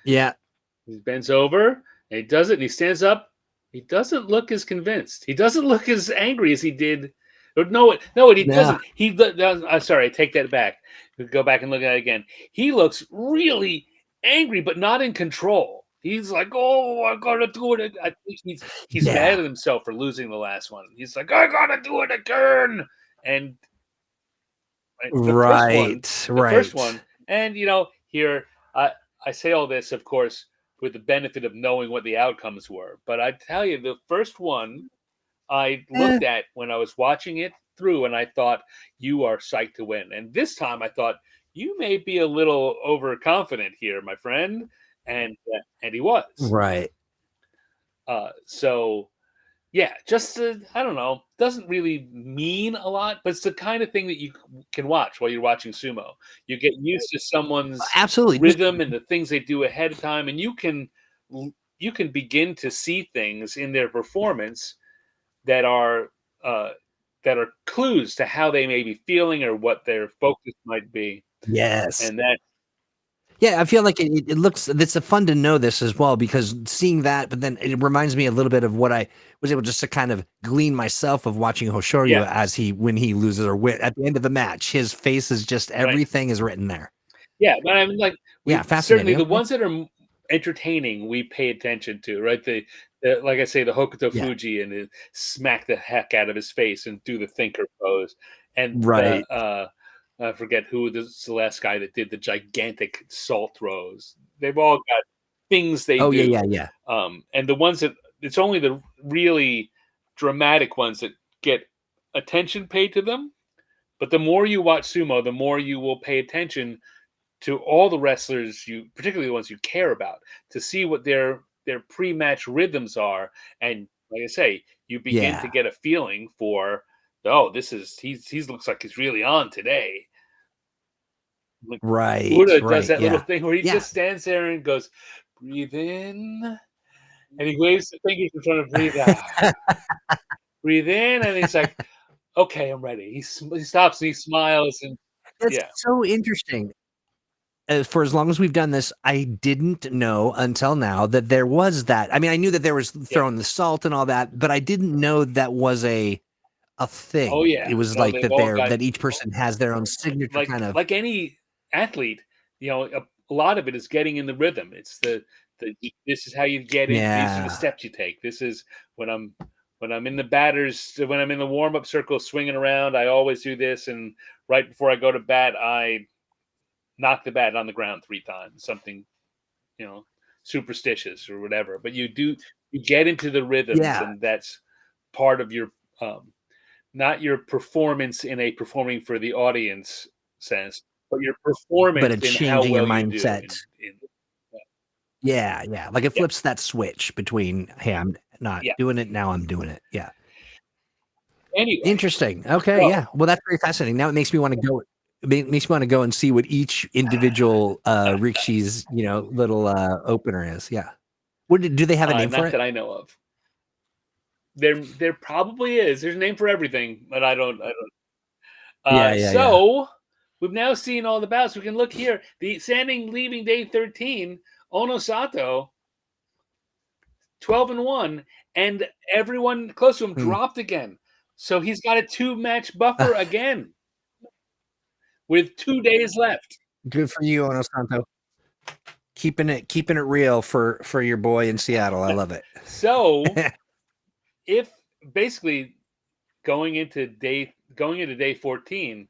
Yeah. He bends over and he does it, and he stands up. He doesn't look as convinced. He doesn't look as angry as he did. No, he Yeah. doesn't. He does. I'm sorry, I take that back. Go back and look at it again. He looks really angry, but not in control. He's like, "Oh, I gotta do it." I think he's mad Yeah. at himself for losing the last one. He's like, "I gotta do it again." And right, Right. the first Right. one, and here I say all this, of course, with the benefit of knowing what the outcomes were. But I tell you, the first one I Eh, looked at when I was watching it through, and I thought, you are psyched to win. And this time I thought, you may be a little overconfident here, my friend. And he was. right. So yeah, just I don't know, doesn't really mean a lot, but it's the kind of thing that you can watch while you're watching sumo. You get used to someone's Absolutely. Just rhythm and the things they do ahead of time, and you can begin to see things in their performance that are uh, clues to how they may be feeling or what their focus might be, yes. and that Yeah, I feel like it looks, it's a fun to know this as well, because seeing that, but then it reminds me a little bit of what I was able just to kind of glean myself of watching yeah, Hoshoryu, as when he loses or win at the end of the match, his face is just, right. everything is written there. Yeah, but I mean, like, Yeah, we certainly fascinating. the Okay. ones that are entertaining, we pay attention to, right? Like I say, the Hokuto Yeah. Fuji, and smack the heck out of his face and do the thinker pose, and Right. I forget who this the last guy that did the gigantic salt throws. They've all got things they Oh do, yeah. and the ones that it's only the really dramatic ones that get attention paid to them. But the more you watch sumo, the more you will pay attention to all the wrestlers, you particularly the ones you care about, to see what their pre-match rhythms are, and like I say, you begin Yeah. to get a feeling for, oh, this is he's looks like he's really on today. Like, Buddha does Right. that little Yeah. thing where he Yeah. just stands there and goes, breathe in, and he waves the fingers in front of breathe out, breathe in, and he's like, okay, I'm ready. He stops and he smiles, and That's yeah, so interesting. For as long as we've done this, I didn't know until now that there was that. I mean, I knew that there was yeah, throwing the salt and all that, but I didn't know that was a oh thing. yeah, It was no, like they've that all there got that each person has their own signature kind of. like any athlete, a lot of it is getting in the rhythm. It's the this is how you get in. These are the Yeah. steps you take. This is when I'm in the batters, when I'm in the warm up circle swinging around. I always do this, and right before I go to bat, I knock the bat on the ground 3 times. Something you know superstitious or whatever. But you get into the rhythms, Yeah. and that's part of your um, not your performance in a performing for the audience sense, but your But performance a in how changing your well you do. mindset. In Yeah. Like it yeah, flips that switch between, hey, I'm not yeah. doing it, now I'm doing it. Yeah. Anyway, Interesting. Okay. so Yeah. Well, that's very fascinating. Now it makes me want to go. makes me want to go and see what each individual Rikshi's little opener is. Yeah. Do they have a name for Not it? that I know of. There probably is. There's a name for everything, but I don't. Yeah. So we've now seen all the bouts. We can look here. The standing leaving day 13, Ono Sato, 12-1, and everyone close to him Hmm. dropped again. So he's got a 2-match buffer again with 2 days left. Good for you, Ono Santo. Keeping it real for your boy in Seattle. I love it. So if basically going into day 14,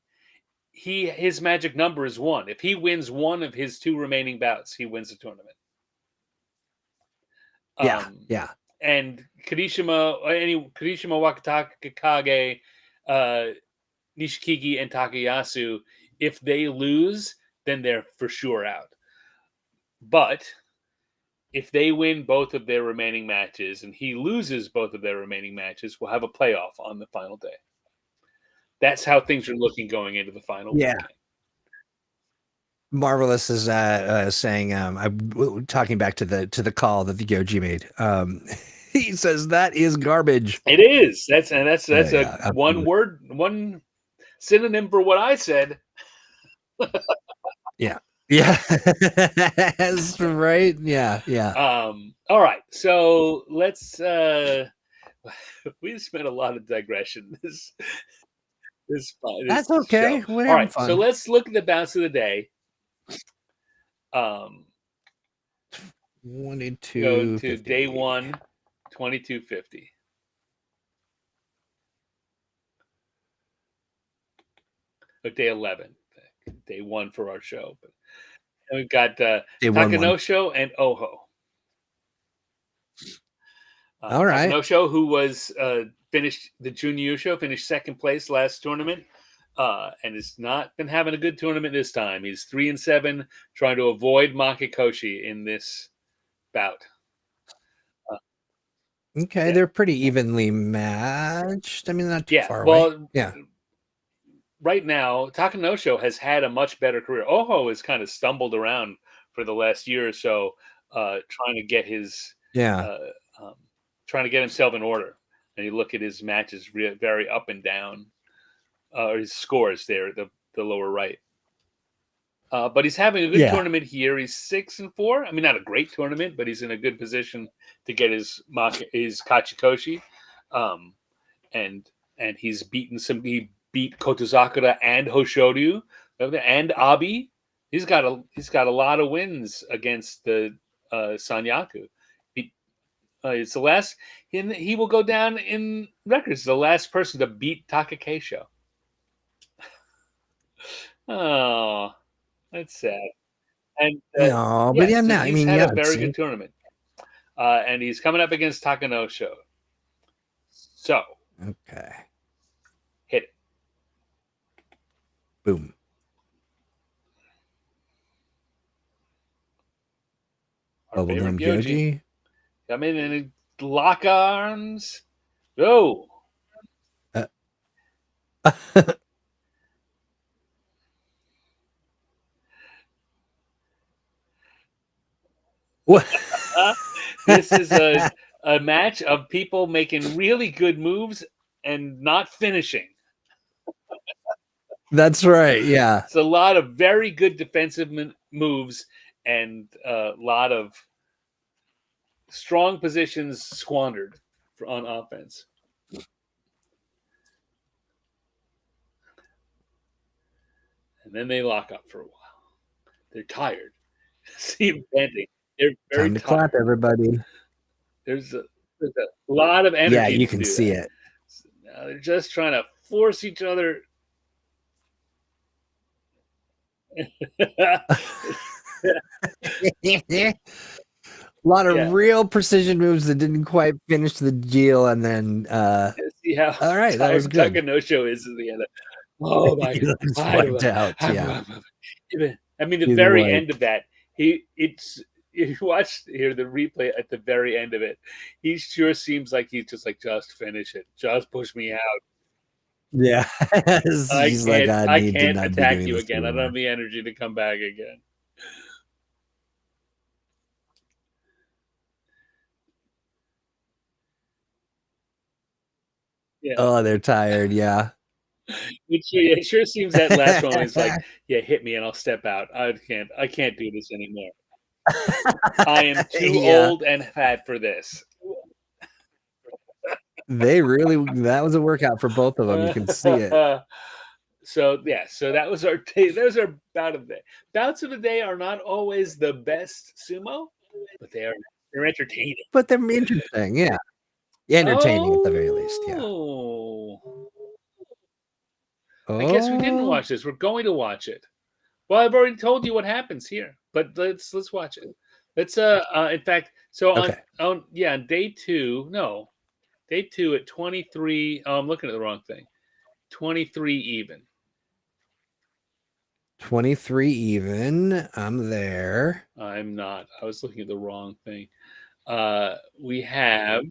his magic number is 1. If he wins one of his 2 remaining bouts, he wins the tournament. Yeah. And Kirishima, Wakatakage, Nishikigi, and Takayasu, if they lose, then they're for sure out. But if they win both of their remaining matches and he loses both of their remaining matches, we'll have a playoff on the final day. That's how things are looking going into the final weekend. Marvelous is saying, I'm talking back to the call that the Goji made. He says that is garbage. It is. That's Absolutely. one synonym for what I said. Yeah. That's right. Yeah. All right. So let's we spent a lot of digression That's okay. show. We're All having right. So fun. let's look at the bounce of the day. 22. Go to day 1, 2250. Or day 11. Day 1 for our show. But we've got Takanosho and Oho. All right. Takanosho, who was finished the Junior Show, finished second place last tournament, and has not been having a good tournament this time. He's 3-7, trying to avoid Makikoshi in this bout. Okay, they're pretty evenly matched. I mean, not too far away. Well, right now, Takanosho has had a much better career. Oho has kind of stumbled around for the last year or so, trying to get his trying to get himself in order. And you look at his matches, very up and down, or his scores there, the lower right. But he's having a good tournament here. He's 6-4. I mean, not a great tournament, but he's in a good position to get his Kachikoshi. And he's beaten he beat Kotozakura and Hoshoryu and Abi. He's got a lot of wins against the Sanyaku. It's the last. He will go down in records. The last person to beat Takakeisho. Oh, that's sad. And no, but yeah, no, he's had a very good tournament, and he's coming up against Takanosho. So okay, hit it. Boom. Our favorite Gyoji. Come in and lock arms. Go. What? This is a match of people making really good moves and not finishing. That's right. Yeah. It's a lot of very good defensive moves and a lot of strong positions squandered on offense. And then they lock up for a while. They're tired. See them panting. They're very time to tired. clap, everybody. There's a lot of energy. Yeah, you can see it. Now they're just trying to force each other. A lot of real precision moves that didn't quite finish the deal, and then see how all right, that was good. Takanosho is in the end. Oh my god, wiped out. Yeah. I mean, the very end of that, if you watch here the replay at the very end of it, he sure seems like he's just like, just finish it, just push me out. Yeah. He's like, I I need to can't not be attack doing you this again. I don't anymore. have the energy to come back again. Yeah. Oh, they're tired. Yeah. It sure seems that last one is like, yeah, hit me and I'll step out. I can't do this anymore. I am too Yeah. old and fat for this. That was a workout for both of them. You can see it. So yeah, so that was our day. Those are bout of the day. Bouts of the day are not always the best sumo, but they're entertaining. But they're interesting. Yeah. Entertaining at the very least. Yeah. Oh, I guess we didn't Oh, watch this. We're going to watch it. Well, I've already told you what happens here, but let's watch it. Let's in fact, so okay. on yeah, on day 2, no. Day 2 at 23, oh, I'm looking at the wrong thing. 23 even. 23 even. I'm there. I'm not. I was looking at the wrong thing. We have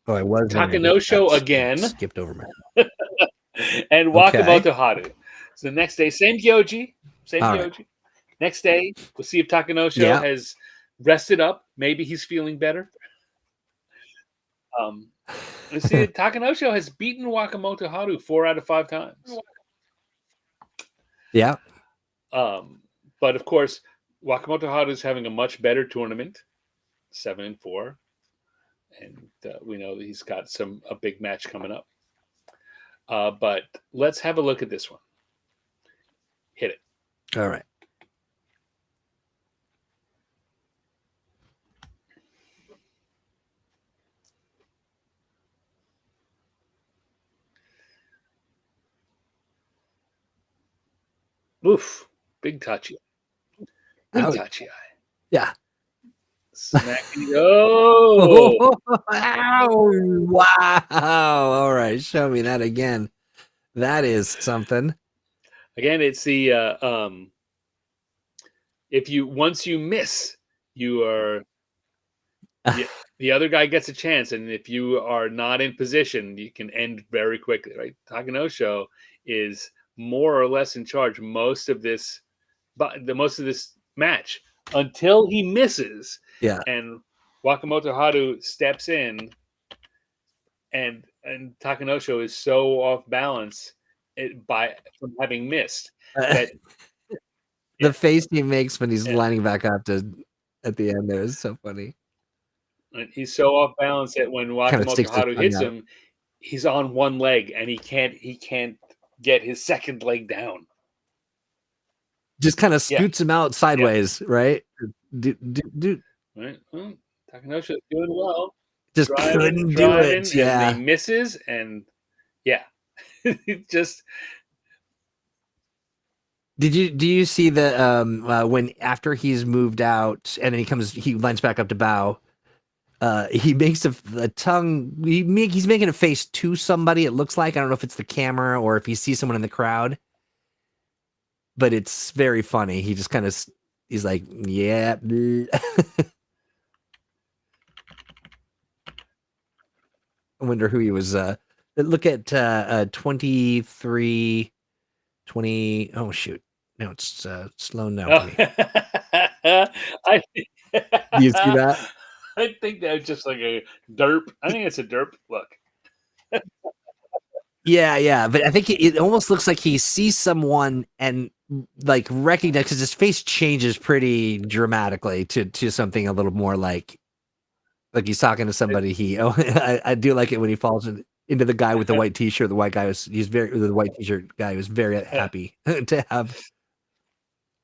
Oh, I was there. Takanosho That again skipped over my. and Okay. Wakamoto Haru. So the next day, same Gyoji, same All right. Gyoji. Next day, we'll see if Takanosho Yeah. has rested up. Maybe he's feeling better. Let's see, Takanosho has beaten Wakamoto Haru 4 out of 5 times. Yeah. But of course, Wakamoto Haru is having a much better tournament, 7-4, and we know that he's got a big match coming up. But let's have a look at this one. Hit it. All right. Oof. Big touchy. Big Ouch. touchy eye. Yeah. Smacking. Oh! Ow, wow. All right. Show me that again. That is something. Again, it's the once you miss, you are the other guy gets a chance, and if you are not in position, you can end very quickly. Right? Takanosho is more or less in charge most of this, but the most of this match until he misses, Yeah. and Wakamoto Haru steps in, and Takanosho is so off balance from having missed that The face he makes when he's yeah, lining back up at the end there is so funny. and he's so off balance that when Kind of Wakamoto sticks his Haru tongue hits out. him, he's on one leg and he can't get his second leg down. Just kind of Yeah, scoots him out sideways, right? right. Well, Takanosha is doing well, Just couldn't do driving, it. and he Yeah. misses, and yeah, just Do you see the when after he's moved out and then he lines back up to bow, he makes a tongue he's making a face to somebody, it looks like. I don't know if it's the camera or if he sees someone in the crowd, but it's very funny. He just kind of he's like, yeah. I wonder who he was look at 23 20. Oh shoot. No, it's slow now for me. I Do you see that? I think that's just like a derp. I think it's a derp look. Yeah, but I think it almost looks like he sees someone and like recognize because his face changes pretty dramatically to something a little more like he's talking to somebody. I do like it when he falls into the guy with the white t-shirt. The white guy the white t-shirt guy was very happy to have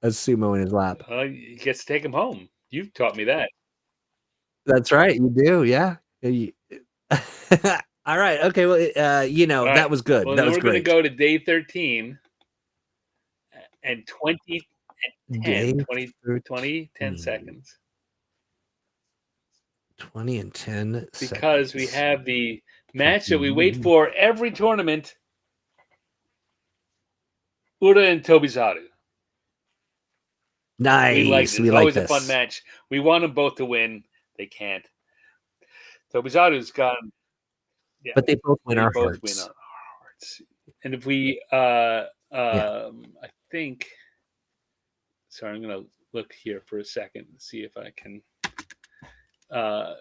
a sumo in his lap. He gets to take him home. You've taught me that. That's right, you do, yeah. All right, okay. Well, All right. that was good. Well, That then was we're going to great. go to day 13 and 20 and 10, Day 20, 20 10 seconds. 20 and 10 because seconds. we have the match that we wait for every tournament, Ura and Tobizaru. Nice. We like this. We It's like always this. a fun match. We want them both to win. They can't. Tobizaru's gone. Yeah, but they both win our hearts. Hearts. And if we, Yeah. I think. Sorry, I'm gonna look here for a second and see if I can. Uh,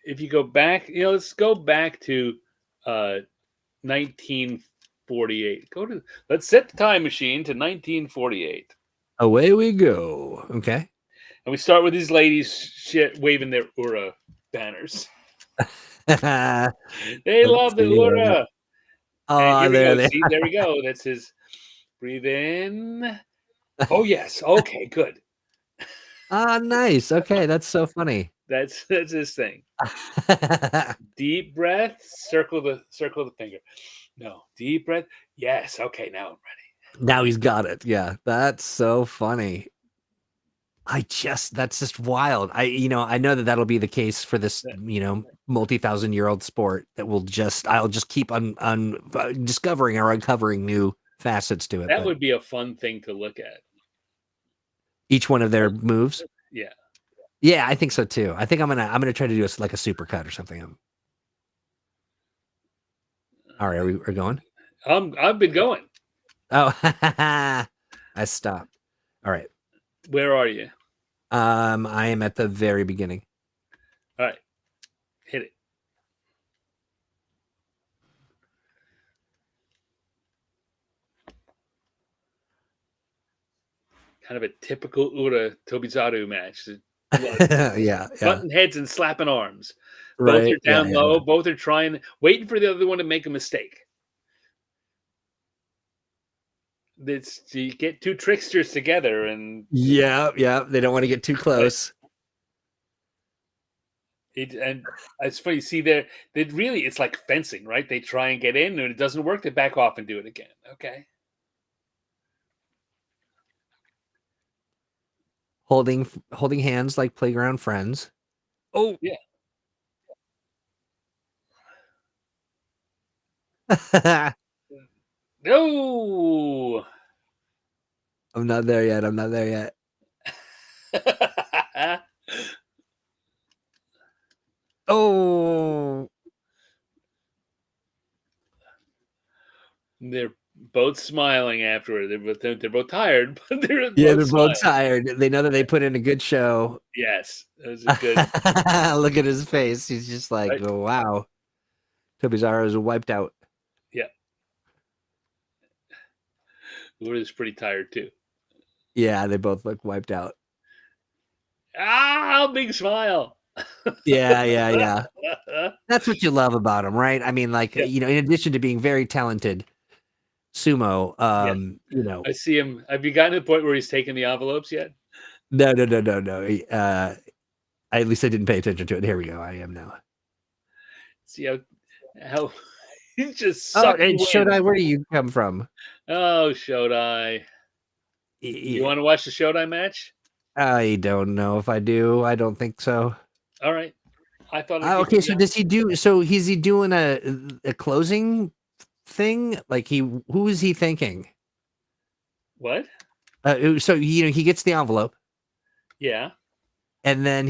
if you go back, let's go back to uh, 1948. Let's set the time machine to 1948, Away we go. Okay. and we start with these ladies waving their Ura banners. They Let's love the see here. Ura. And Oh, here we there go. they See, there we go. That's his. Breathe in. Oh yes. Okay. Good. Ah, nice. Okay, that's so funny. That's his thing. Deep breath. Circle the finger. No. Deep breath. Yes. Okay. Now I'm ready. Now he's got it. Yeah, that's so funny. That's just wild. I know that that'll be the case for this, multi-thousand-year-old sport that I'll just keep discovering or uncovering new facets to it. That But would be a fun thing to look at. each one of their moves. Yeah. Yeah, I think so too. I think I'm gonna try to do like a super cut or something. All right, we're going. I've been going. Oh, I stopped. All right. Where are you? I am at the very beginning. All right. Hit it. Kind of a typical Ura Tobizaru match. Yeah. Button heads and slapping arms. Both Right. are down Yeah. low. Both are waiting for the other one to make a mistake. You get two tricksters together, and Yeah. They don't want to get too close. and it's funny. See, it's like fencing, right? They try and get in, and it doesn't work. They back off and do it again. Okay. Holding hands like playground friends. Oh. Yeah. No. I'm not there yet. Oh. They're both smiling afterward. They're both tired, but they're Yeah, both they're both smiling. tired. They know that they put in a good show. Yes, it was a good. Look at his face. He's just like, Right. oh, wow. Tobizaru is wiped out. Yeah. Ura's pretty tired too. Yeah, they both look wiped out. Ah, big smile. Yeah. That's what you love about him, right? I mean, like, Yeah. in addition to being very talented sumo, I see him. Have you gotten to the point where he's taking the envelopes yet? No. At least I didn't pay attention to it. Here we go. I am now. See how he's just Oh, sucking and wind. Shodai, where do you come from? Oh, Shodai. You want to watch the Shodai match? I don't know if I do. I don't think so. All right. I thought. Okay, so does he do? So is he doing a closing thing? Like who is he thinking? What? So he gets the envelope. Yeah. And then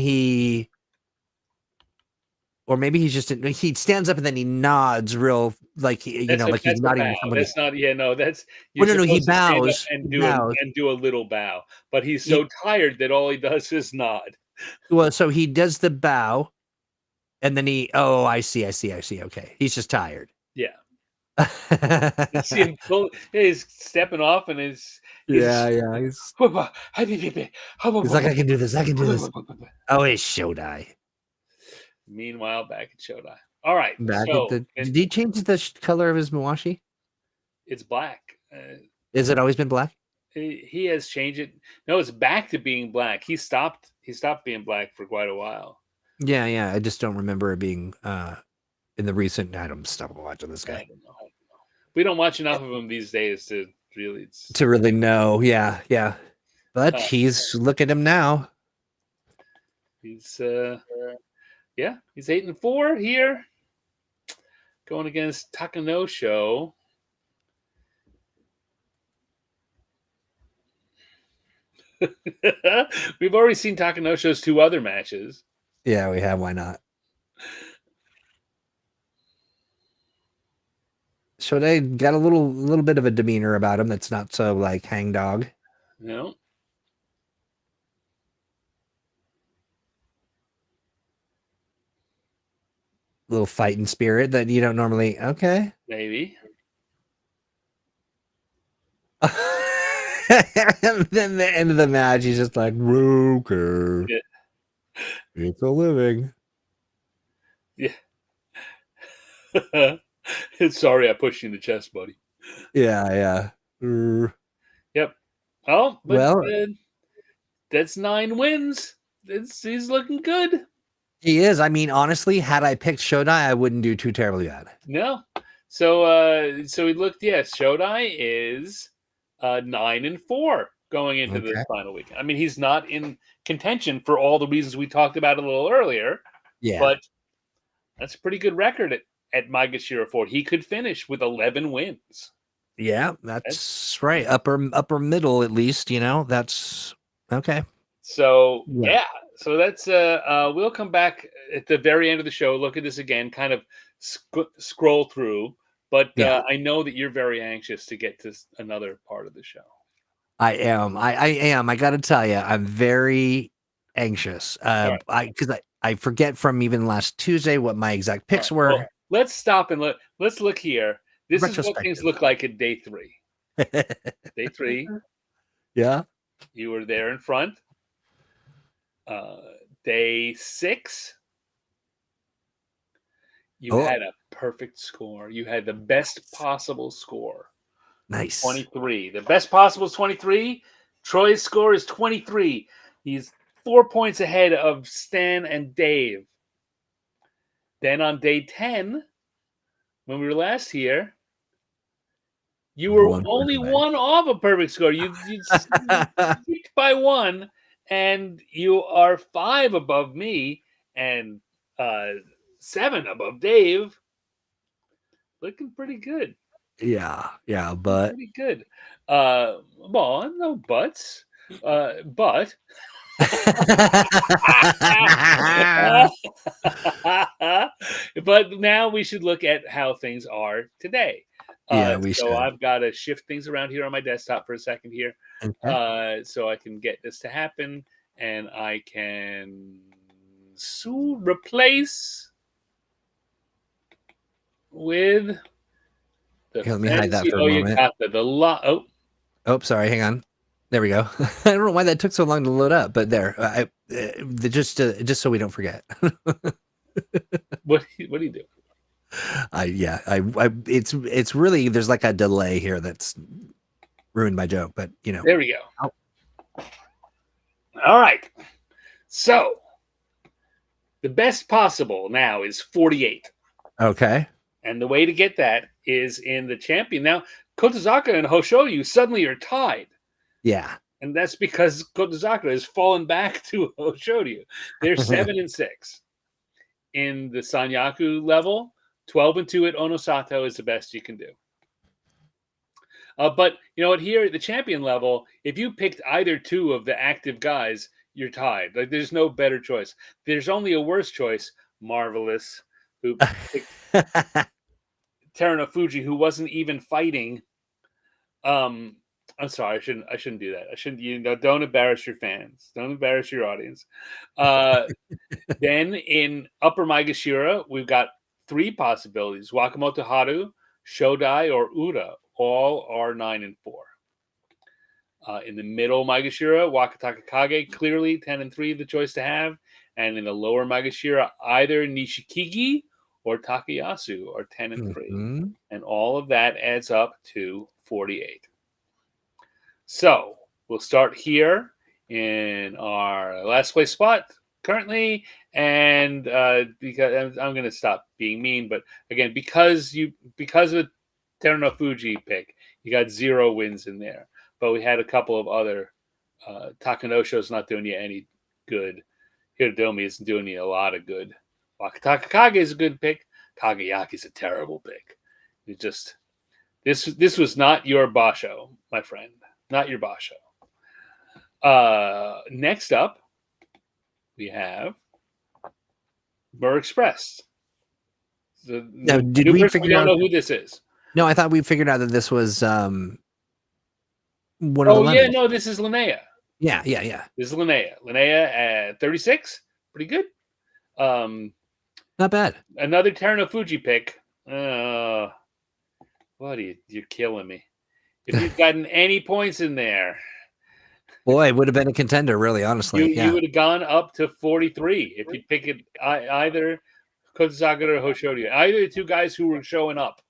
or maybe he stands up and then he nods real like he's nodding to somebody. That's not. Yeah, no. That's. No. He bows and do a little bow, but he's so tired that all he does is nod. Well, so he does the bow, and then I see. Okay, he's just tired. Yeah. You see him he's stepping off, and he's He's like, I can do this. Oh, it's Shodai. Meanwhile, back at Shodai. All right. Did he change the color of his Mawashi? It's black. Has it always been black? He has changed it. No, it's back to being black. He stopped being black for quite a while. Yeah. I just don't remember it being in the recent. I don't stop watching this guy. I don't know. We don't watch enough of him these days to really know. Yeah. But he's look at him now. He's he's 8-4 here, going against Takenosho. We've already seen Takenosho's two other matches. Yeah, we have. Why not? Shodai got a little bit of a demeanor about him that's not so like hangdog. No, Little fighting spirit that you don't normally. Okay. maybe. And then the end of the match, he's just like, okay, Yeah. it's a living. Yeah. Sorry, I pushed you in the chest, buddy. Yeah, yeah. Yep. Oh, but Well, that's 9 wins. He's looking good. he is. I mean, honestly, had I picked Shodai, I wouldn't do too terribly bad. No. So he looked. Yes, Shodai is 9-4 going into Okay. this final weekend. I mean, he's not in contention for all the reasons we talked about a little earlier, Yeah. but that's a pretty good record at Maegashira 4. He could finish with 11 wins. Yeah, that's right. Upper middle, at least. That's okay. So Yeah. yeah, so that's we'll come back at the very end of the show. Look at this again, kind of scroll through. But Yeah. I know that you're very anxious to get to another part of the show. I am. I am. I got to tell you, I'm very anxious. All right. Because I forget from even last Tuesday what my exact All picks right. were. Well, let's stop and let's look here. This is what things Retrospective. look like at day 3. Day 3, Yeah. you were there in front. Day 6, you Oh, had a perfect score. You had the best possible score. nice. 23. The best possible is 23. Troy's score is 23. He's 4 points ahead of Stan and Dave. Then on day 10, when we were last here, you were One point only away. one off a perfect score. You squeaked by 1, and you are 5 above me and 7 above Dave. Looking pretty good. Yeah, but Pretty good. Well, no buts. But but now we should look at how things are today. yeah, we So should. I've got to shift things around here on my desktop for a second here, Okay. so I can get this to happen, and I can replace with the Here, let me hide that fancy for a moment. Oyakata. Oh, sorry. Hang on. There we go. I don't know why that took so long to load up, but there. Just so we don't forget. What do you do? It's really there's like a delay here that's ruined my joke, but There we go. Oh. All right. So the best possible now is 48. Okay. And the way to get that is in the champion. Now, Kotozaka and Hoshoyu suddenly are tied. Yeah. And that's because Kotozaka has fallen back to Hoshoyu. They're 7-6 in the Sanyaku level. 12-2 at Onosato is the best you can do. But you know what? Here at the champion level, if you picked either 2 of the active guys, you're tied. Like there's no better choice. There's only a worse choice. Marvelous, who picked Terunofuji, who wasn't even fighting. I'm sorry, I shouldn't do that. I shouldn't. Don't embarrass your fans. Don't embarrass your audience. Then in Upper Maegashira, we've got 3 possibilities: Wakamoto Haru, Shodai, or Ura. All are 9-4. In the middle Maegashira, Wakataka Kage, clearly 10-3, the choice to have. And in the lower Maegashira, either Nishikigi or Takayasu are 10-3. Mm-hmm. And all of that adds up to 48. So we'll start here in our last place spot currently. And because I'm going to stop being mean, but again, because of Terunofuji pick, you got 0 wins in there. But we had a couple of other Takanosho's not doing you any good. Hirodomi isn't doing you a lot of good. Wakataka Kage is a good pick. Kagayaki is a terrible pick. It just this was not your Basho, my friend. Not your Basho. Next up, we have Burr Express. Now, did we figure don't out? know who this is. No, I thought we figured out that this was one of the Oh yeah, lemons. no, this is Linnea. Yeah. This is Linnea. Linnea at 36, pretty good. Not bad. Another Terunofuji pick. What are you're killing me. If you've gotten any points in there, Boy, it would have been a contender, really, honestly. you Yeah. would have gone up to 43 if you pick it either Kotsagara or Hoshoryu. Either the two guys who were showing up.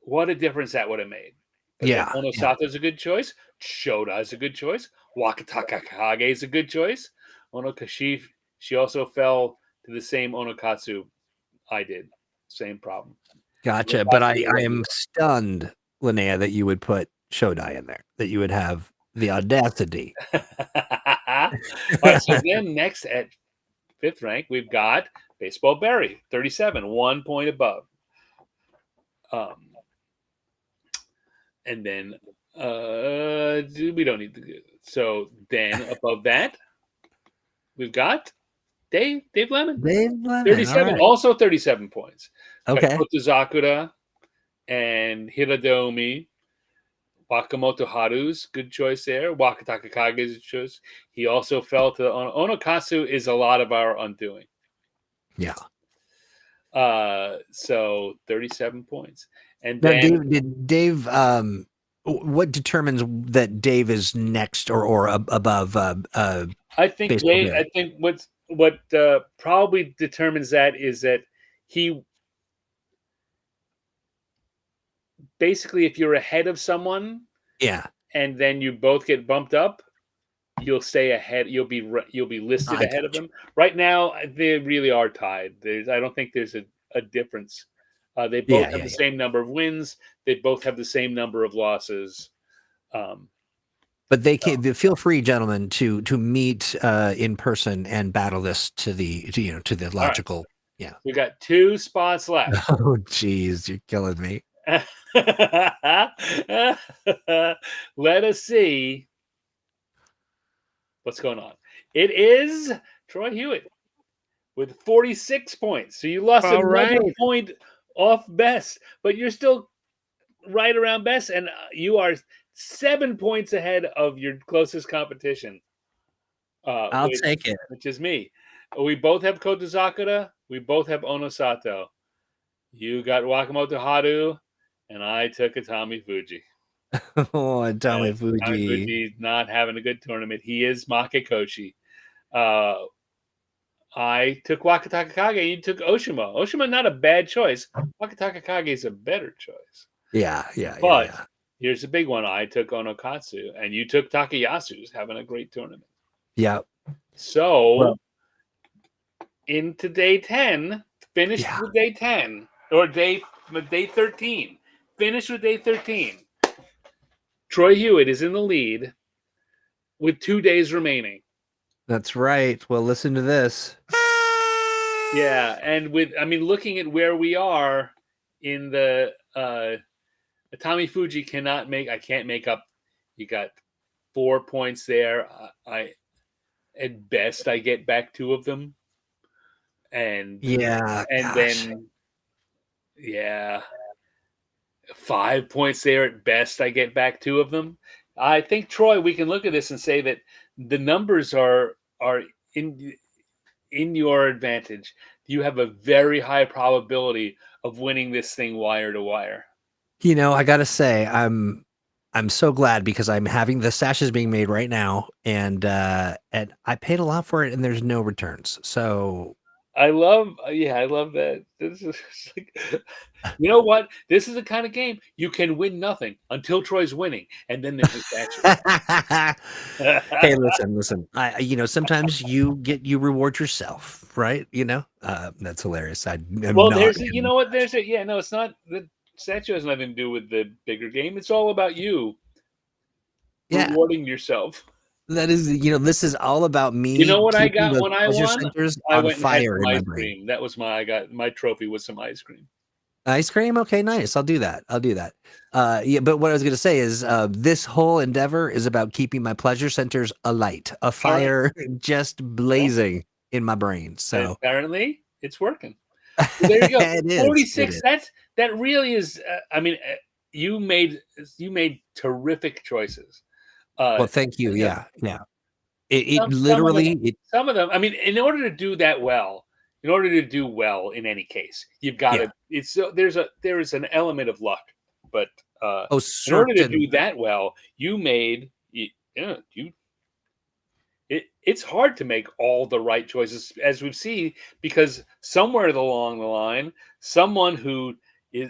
What a difference that would have made. But Yeah. Onosato's a good choice. Shoda is a good choice. Wakataka Kage is a good choice. Onokashi, she also fell to the same Onokatsu I did. Same problem. Gotcha. But I am stunned, Linnea, that you would put Shodai in there, that you would have the audacity. All right, so then next at 5th rank, we've got Baseball Berry, 37, 1 point above. And then we don't need to. So then above that, we've got Dave Lemon. 37, right. also 37 points. Okay. Kotozakura and Hiradomi. Wakamoto Haru's good choice there. Wakataka Kage's choice. He also fell to Onokatsu is a lot of our undoing. Yeah. So 37 points. And now, then Dave what determines that Dave is next or above I think Baseball Dave, Berry? I think what probably determines that is that he basically, if you're ahead of someone, Yeah. and then you both get bumped up, you'll stay ahead. You'll be listed I ahead of gotcha. them. Right now, they really are tied. I don't think there's a difference. They both have the same number of wins. They both have the same number of losses. But they can feel free, gentlemen, to meet in person and battle this to the logical. Right. Yeah. We got 2 spots left. Oh, geez, you're killing me. Let us see what's going on. It is Troy Hewitt with 46 points. So you lost another point off best, but you're still right around best, and you are 7 points ahead of your closest competition. I'll take it. Which is me. We both have Kotozakura. We both have Onosato. You got Wakamoto Haru, and I took Atami Fuji. Oh, Atami Fuji. Atami Fuji's not having a good tournament. He is Makekoshi. I took Wakataka Kage. You took Oshima. Oshima, not a bad choice. Wakataka Kage is a better choice. Yeah. But here's a big one. I took Onokatsu, and you took Takayasu, who's having a great tournament. Yeah. So, into day 10, finished with day 10, or day 13. Finished with day 13. Troy Hewitt is in the lead with 2 days remaining. That's right. Well, listen to this. Yeah, and looking at where we are in the Atami Fuji I can't make up. You got 4 points there. At best I get back 2 of them. And then 5 points there at best I get back 2 of them. I think, Troy, we can look at this and say that the numbers are in your advantage. You have a very high probability of winning this thing wire to wire. I gotta say, I'm so glad because I'm having the sashes being made right now, and I paid a lot for it, and there's no returns. So I love that. This is you know what? This is the kind of game you can win nothing until Troy's winning, and then there's a statue. Hey, listen. Sometimes you reward yourself, right? That's hilarious. It's not the statue has nothing to do with the bigger game. It's all about you rewarding yourself. That is, this is all about me. You know what I got when I won? I went and had fire some ice cream. That was my trophy was some ice cream. Ice cream? Okay, nice. I'll do that. But what I was going to say is this whole endeavor is about keeping my pleasure centers alight, a fire just blazing in my brain. So and apparently it's working. Well, there you go. It is. It 46. is. That really is. I mean, you made terrific choices. Well, thank you. You know, Yeah, yeah. It some of them, literally. It I mean, in order to do that well, in order to do well in any case, you've got yeah. to. It's there is an element of luck, but Oh, in order to do certain. that well, you it's hard to make all the right choices as we've seen because somewhere along the line, someone who is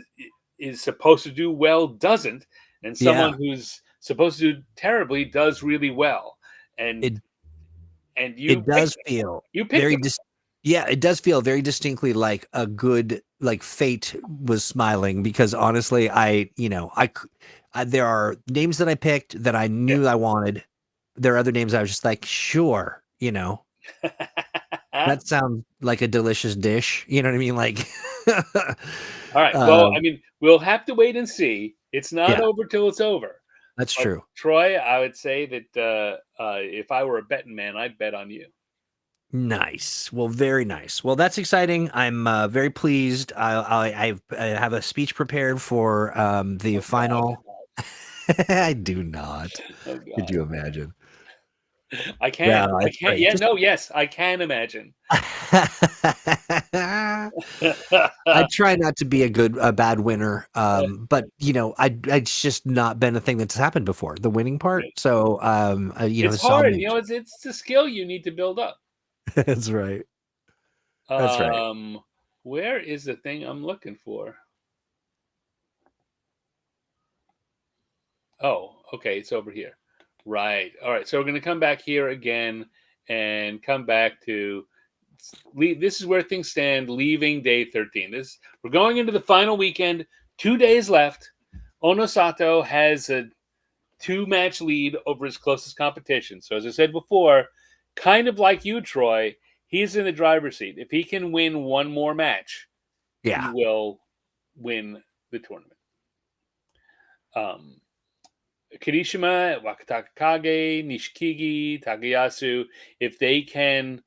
is supposed to do well doesn't, and someone Yeah. who's supposed to do terribly does really well, and It you it picked does them. feel You picked very them. yeah, it does feel very distinctly like a good like fate was smiling because honestly, there are names that I picked that I Yeah. knew I wanted. There are other names I was just like, sure, that sounds like a delicious dish. You know what I mean? Like, All right. Well, I um, mean, we'll have to wait and see. It's not yeah, over till it's over. that's But true. Troy, I would say that if I were a betting man, I'd bet on you. Nice. Well, very nice. Well, that's exciting. I'm very pleased. I have a speech prepared for the Oh God. final. I do not. Oh Could God. you imagine? I can. No, I it's can't. great. Yeah. Just No. Yes. I can imagine. I try not to be a bad winner, but it's just not been a thing that's happened before. The winning part, so It's it's all hard. new. It's a skill you need to build up. That's right. That's right. Um, where is the thing I'm looking for? Oh, okay. It's over here. Right. All right. So we're going to come back here again and come back to this is where things stand leaving day 13. We're going into the final weekend, 2 days left. Onosato has a two-match lead over his closest competition. So as I said before, kind of like you, Troy, he's in the driver's seat. If he can win one more match, he Yeah. will win the tournament. Um, Kirishima, Wakataka Kage, Nishikigi, Takayasu, if they can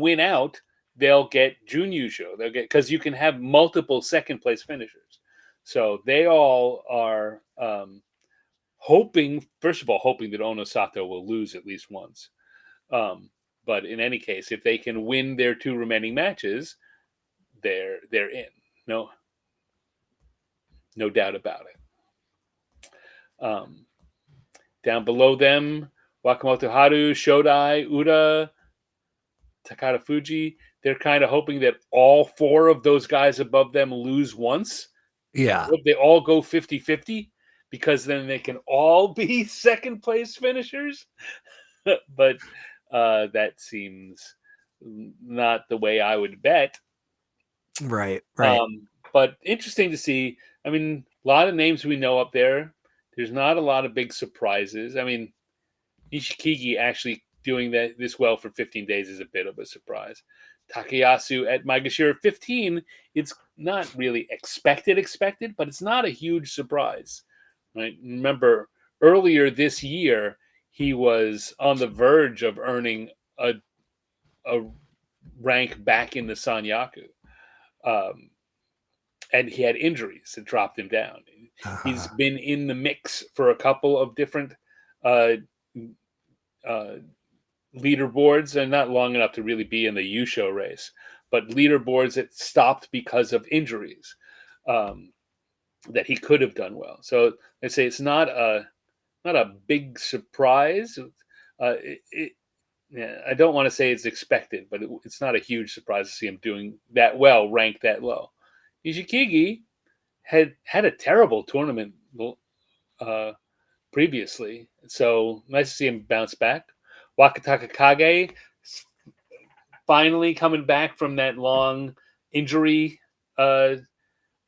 win out, they'll get Junyusho. They'll get because you can have multiple second place finishers. So they all are hoping, first of all, hoping that Onosato will lose at least once. But in any case, if they can win their two remaining matches, they're in. No, no doubt about it. Um, Down below them, Wakamoto Haru, Shodai, Uda, Takada Fuji. They're kind of hoping that all four of those guys above them lose once. Yeah. Hope they all go 50-50 because then they can all be second place finishers. But that seems not the way I would bet. Right. Right. But interesting to see. I mean, a lot of names we know up there. There's not a lot of big surprises. I mean, Nishikigi actually doing this well for 15 days is a bit of a surprise. Takayasu at Maegashira 15, it's not really expected, but it's not a huge surprise. Right? Remember, earlier this year, he was on the verge of earning a rank back in the Sanyaku. Um, and he had injuries that dropped him down. He's Uh-huh. been in the mix for a couple of different uh, uh, leaderboards, and not long enough to really be in the Yusho race, but leaderboards that stopped because of injuries um, that he could have done well. So I say it's not a big surprise. Yeah, I don't want to say it's expected, but it's not a huge surprise to see him doing that well, ranked that low. Nishikigi had a terrible tournament uh, previously, so nice to see him bounce back. Wakataka Kage finally coming back from that long injury uh,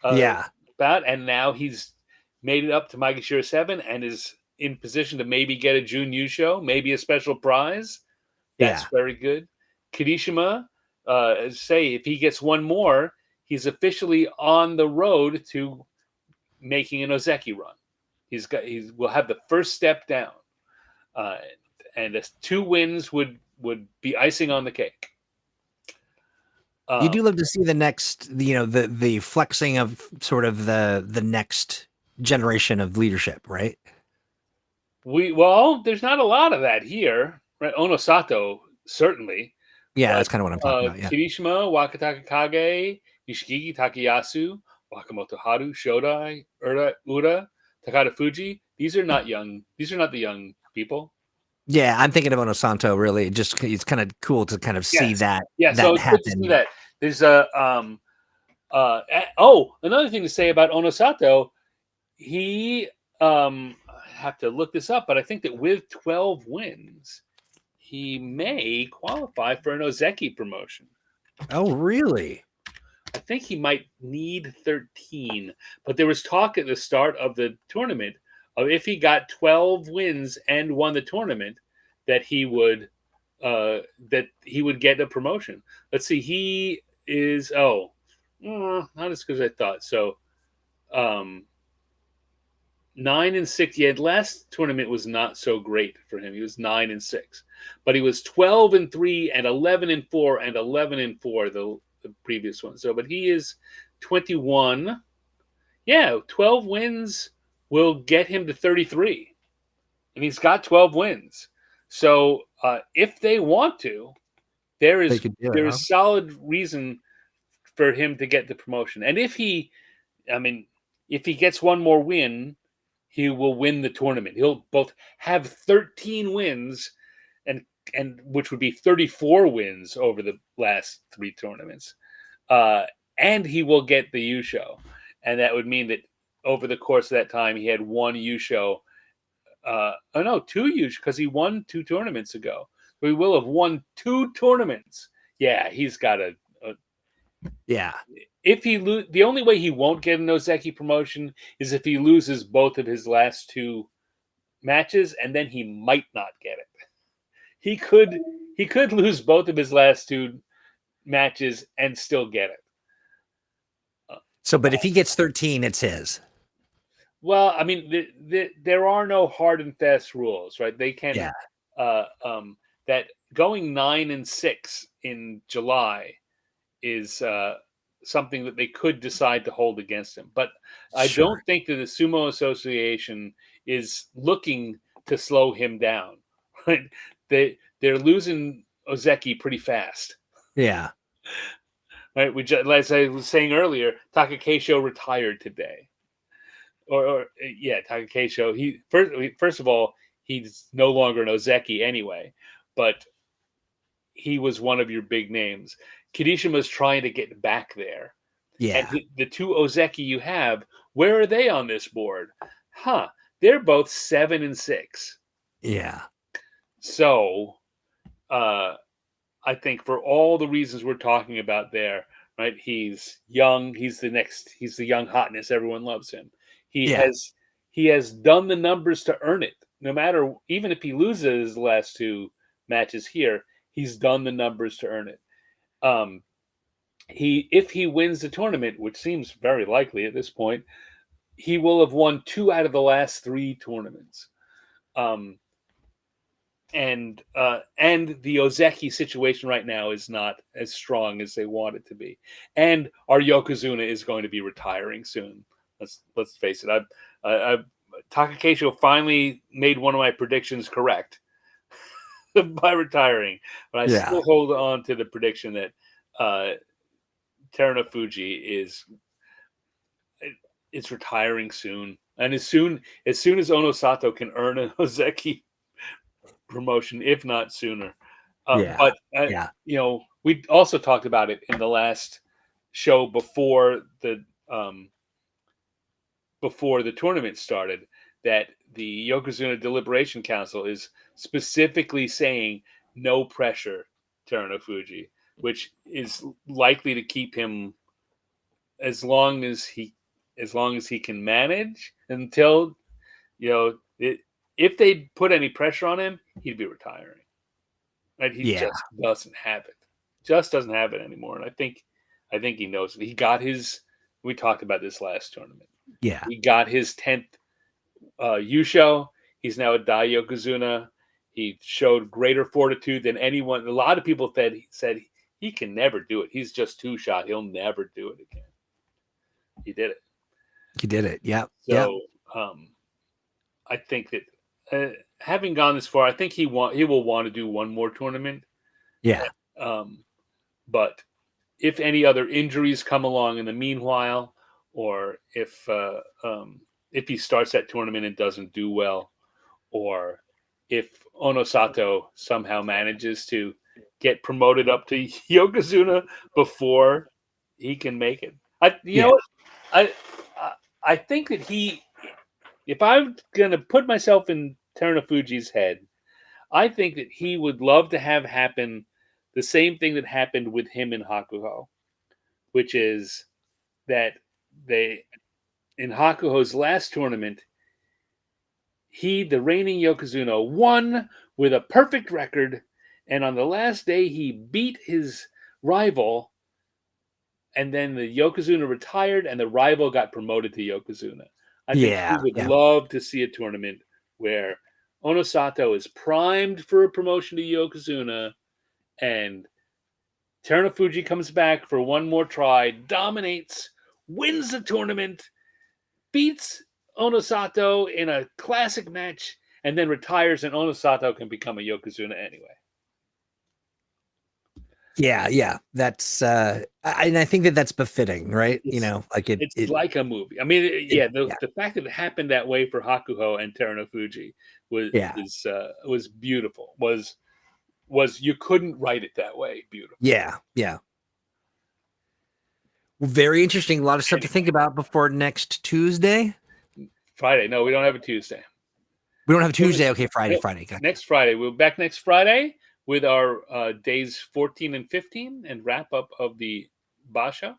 uh, Yeah. bout, and now he's made it up to Maegashira 7 and is in position to maybe get a Jun show, maybe a special prize. That's Yeah. very good. Kirishima, say if he gets one more, he's officially on the road to making an Ozeki run. He will have the first step down, uh, and two wins would be icing on the cake. You do love to see the next, the flexing of sort of the next generation of leadership, right? There's not a lot of that here, right? Onosato certainly, Yeah, but that's kind of what I'm talking about. Yeah. Kirishima, Wakataka Kage, Nishikigi Takayasu, Wakamoto Haru, Shodai, Ura, Takada Fuji. These are not young. These are not the young people. Yeah, I'm thinking of Onosanto. Really, just it's kind of cool to kind of see Yes. that Yeah. So it's good to see happen. that. There's another thing to say about Onosato. He I have to look this up, but I think that with 12 wins, he may qualify for an Ozeki promotion. Oh, really? I think he might need 13, but there was talk at the start of the tournament of if he got 12 wins and won the tournament, that he would get a promotion. Let's see, he is not as good as I thought. So, um, 9-6. Yeah, last tournament was not so great for him. He was 9-6, but he was 12-3 and 11-4 and 11-4 the previous one. So, but he is 21. Yeah, 12 wins will get him to 33, and he's got 12 wins. So, if they want to, there They is could do it, there huh? is solid reason for him to get the promotion. And I mean, if he gets one more win, he will win the tournament. He'll both have 13 wins and which would be 34 wins over the last three tournaments. Uh, and he will get the U show. And that would mean that over the course of that time, he had one U show. Oh no, two U because he won two tournaments ago. So he will have won two tournaments. Yeah, he's got a Yeah. if he the only way he won't get an Ozeki promotion is if he loses both of his last two matches, and then he might not get it. He could lose both of his last two matches and still get it. So, but if he gets 13, it's his. Well, I mean, there are no hard and fast rules, right? They can Yeah. that going 9-6 in July is something that they could decide to hold against him. But I Sure. don't think that the Sumo Association is looking to slow him down. Right? They're losing Ozeki pretty fast. Yeah. Right? As I was saying earlier, Takakeisho retired today. Or yeah, Takakeisho. First of all, he's no longer an Ozeki anyway, but he was one of your big names. Kirishima's trying to get back there. And Yeah. the two Ozeki you have, where are they on this board? Huh. They're both 7-6. Yeah. So I think for all the reasons we're talking about there, right? He's young, he's the young hotness, everyone loves him. He Yeah. has done the numbers to earn it. No matter even if he loses his last two matches here, he's done the numbers to earn it. If he wins the tournament, which seems very likely at this point, he will have won two out of the last three tournaments. And the Ozeki situation right now is not as strong as they want it to be. And our Yokozuna is going to be retiring soon. Let's face it. I Takakeisho finally made one of my predictions correct by retiring, but I Yeah. still hold on to the prediction that Terunofuji is retiring soon. And as soon as Onosato can earn an Ozeki promotion, if not sooner. Yeah. But Yeah. we also talked about it in the last show before the tournament started, that the Yokozuna Deliberation Council is specifically saying no pressure, Terunofuji, which is likely to keep him as long as he can manage until if they put any pressure on him, he'd be retiring. Right? He Yeah. just doesn't have it. Just doesn't have it anymore. And I think he knows it. He got his. We talked about this last tournament. Yeah. He got his 10th Yusho. He's now a Dai Yokozuna. He showed greater fortitude than anyone. A lot of people said he can never do it. He's just two shot. He'll never do it again. He did it. He did it. Yeah. Yeah. So I think that having gone this far, I think he will want to do one more tournament. Yeah. But if any other injuries come along in the meanwhile, or if he starts that tournament and doesn't do well, or if Onosato somehow manages to get promoted up to Yokozuna before he can make it, you know what? I think that if I'm gonna put myself in Terunofuji's head, I think that he would love to have happen the same thing that happened with him in Hakuho, which is that in Hakuho's last tournament, the reigning Yokozuna, won with a perfect record, and on the last day he beat his rival, and then the Yokozuna retired and the rival got promoted to Yokozuna. I think he would love to see a tournament where Onosato is primed for a promotion to Yokozuna, and Terunofuji comes back for one more try, dominates, wins the tournament, beats Onosato in a classic match, and then retires, and Onosato can become a Yokozuna anyway. Yeah. That's and I think that's befitting, right? It's like a movie. I mean, the fact that it happened that way for Hakuho and Terunofuji was beautiful. Was you couldn't write it that way? Beautiful. Yeah. Very interesting. A lot of stuff to think about before next Tuesday. Friday. No, we don't have a Tuesday. We don't have a Tuesday. Okay, Friday. Gotcha. Next Friday. We'll be back next Friday with our days 14 and 15 and wrap up of the Basho.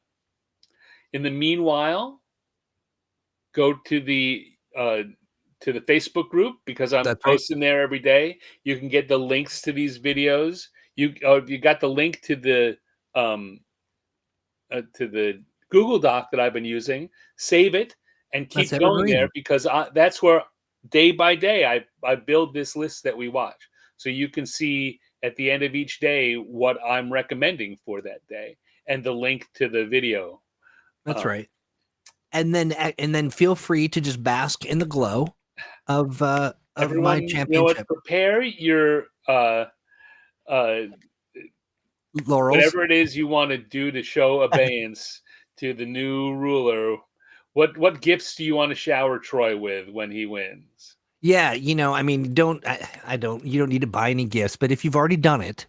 In the meanwhile, go to the Facebook group, because I'm posting there every day. You can get the links to these videos. You got the link to the Google Doc that I've been using. Save it and keep going there, because that's where day by day I build this list that we watch, so you can see at the end of each day what I'm recommending for that day and the link to the video. That's right. And then feel free to just bask in the glow of my championship. You know what? Prepare your laurels. Whatever it is you want to do to show abeyance to the new ruler. What gifts do you want to shower Troy with when he wins? Yeah, I mean, you don't need to buy any gifts, but if you've already done it,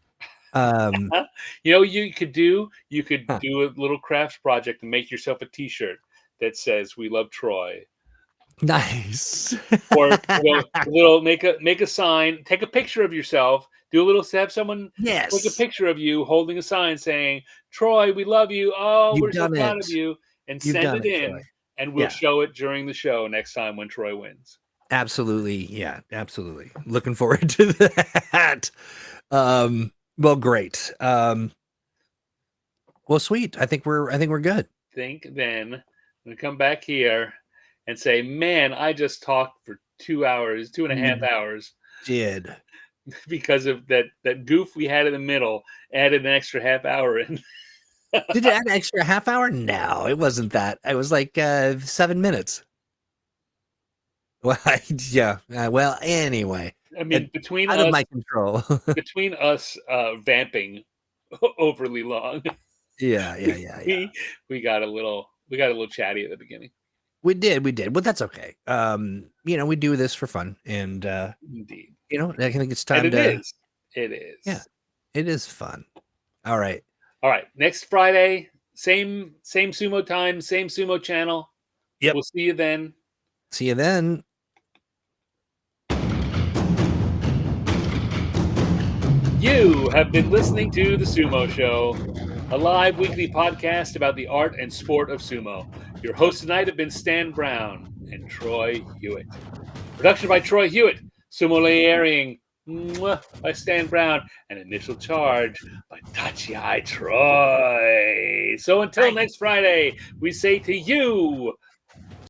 you could do a little crafts project and make yourself a T-shirt that says "We love Troy." Nice. Or make a sign. Take a picture of yourself. Have someone take a picture of you holding a sign saying, "Troy, we love you. Oh, we're so proud of you," and send it in, Troy. And we'll show it during the show next time when Troy wins. Absolutely, yeah, absolutely. Looking forward to that. Well, great. Well, sweet. I think we're good. Then I'm gonna come back here and say, man, I just talked for 2 hours, 2.5 hours. Did. Because of that goof we had in the middle, added an extra half hour in. Did it add an extra half hour? No, it wasn't that. It was like 7 minutes. Well, yeah. Well, anyway. I mean, between out of my control. Between us vamping overly long. Yeah. We got a little chatty at the beginning. We did, but that's okay. We do this for fun, and indeed, I think it's time It is. Yeah, it is fun. All right. Next Friday, same sumo time, same sumo channel. Yep. We'll see you then. You have been listening to The Sumo Show, a live weekly podcast about the art and sport of sumo. Your hosts tonight have been Stan Brown and Troy Hewitt. Production by Troy Hewitt, sumo layering by Stan Brown, and initial charge by Tachi Troy. So until next Friday, we say to you,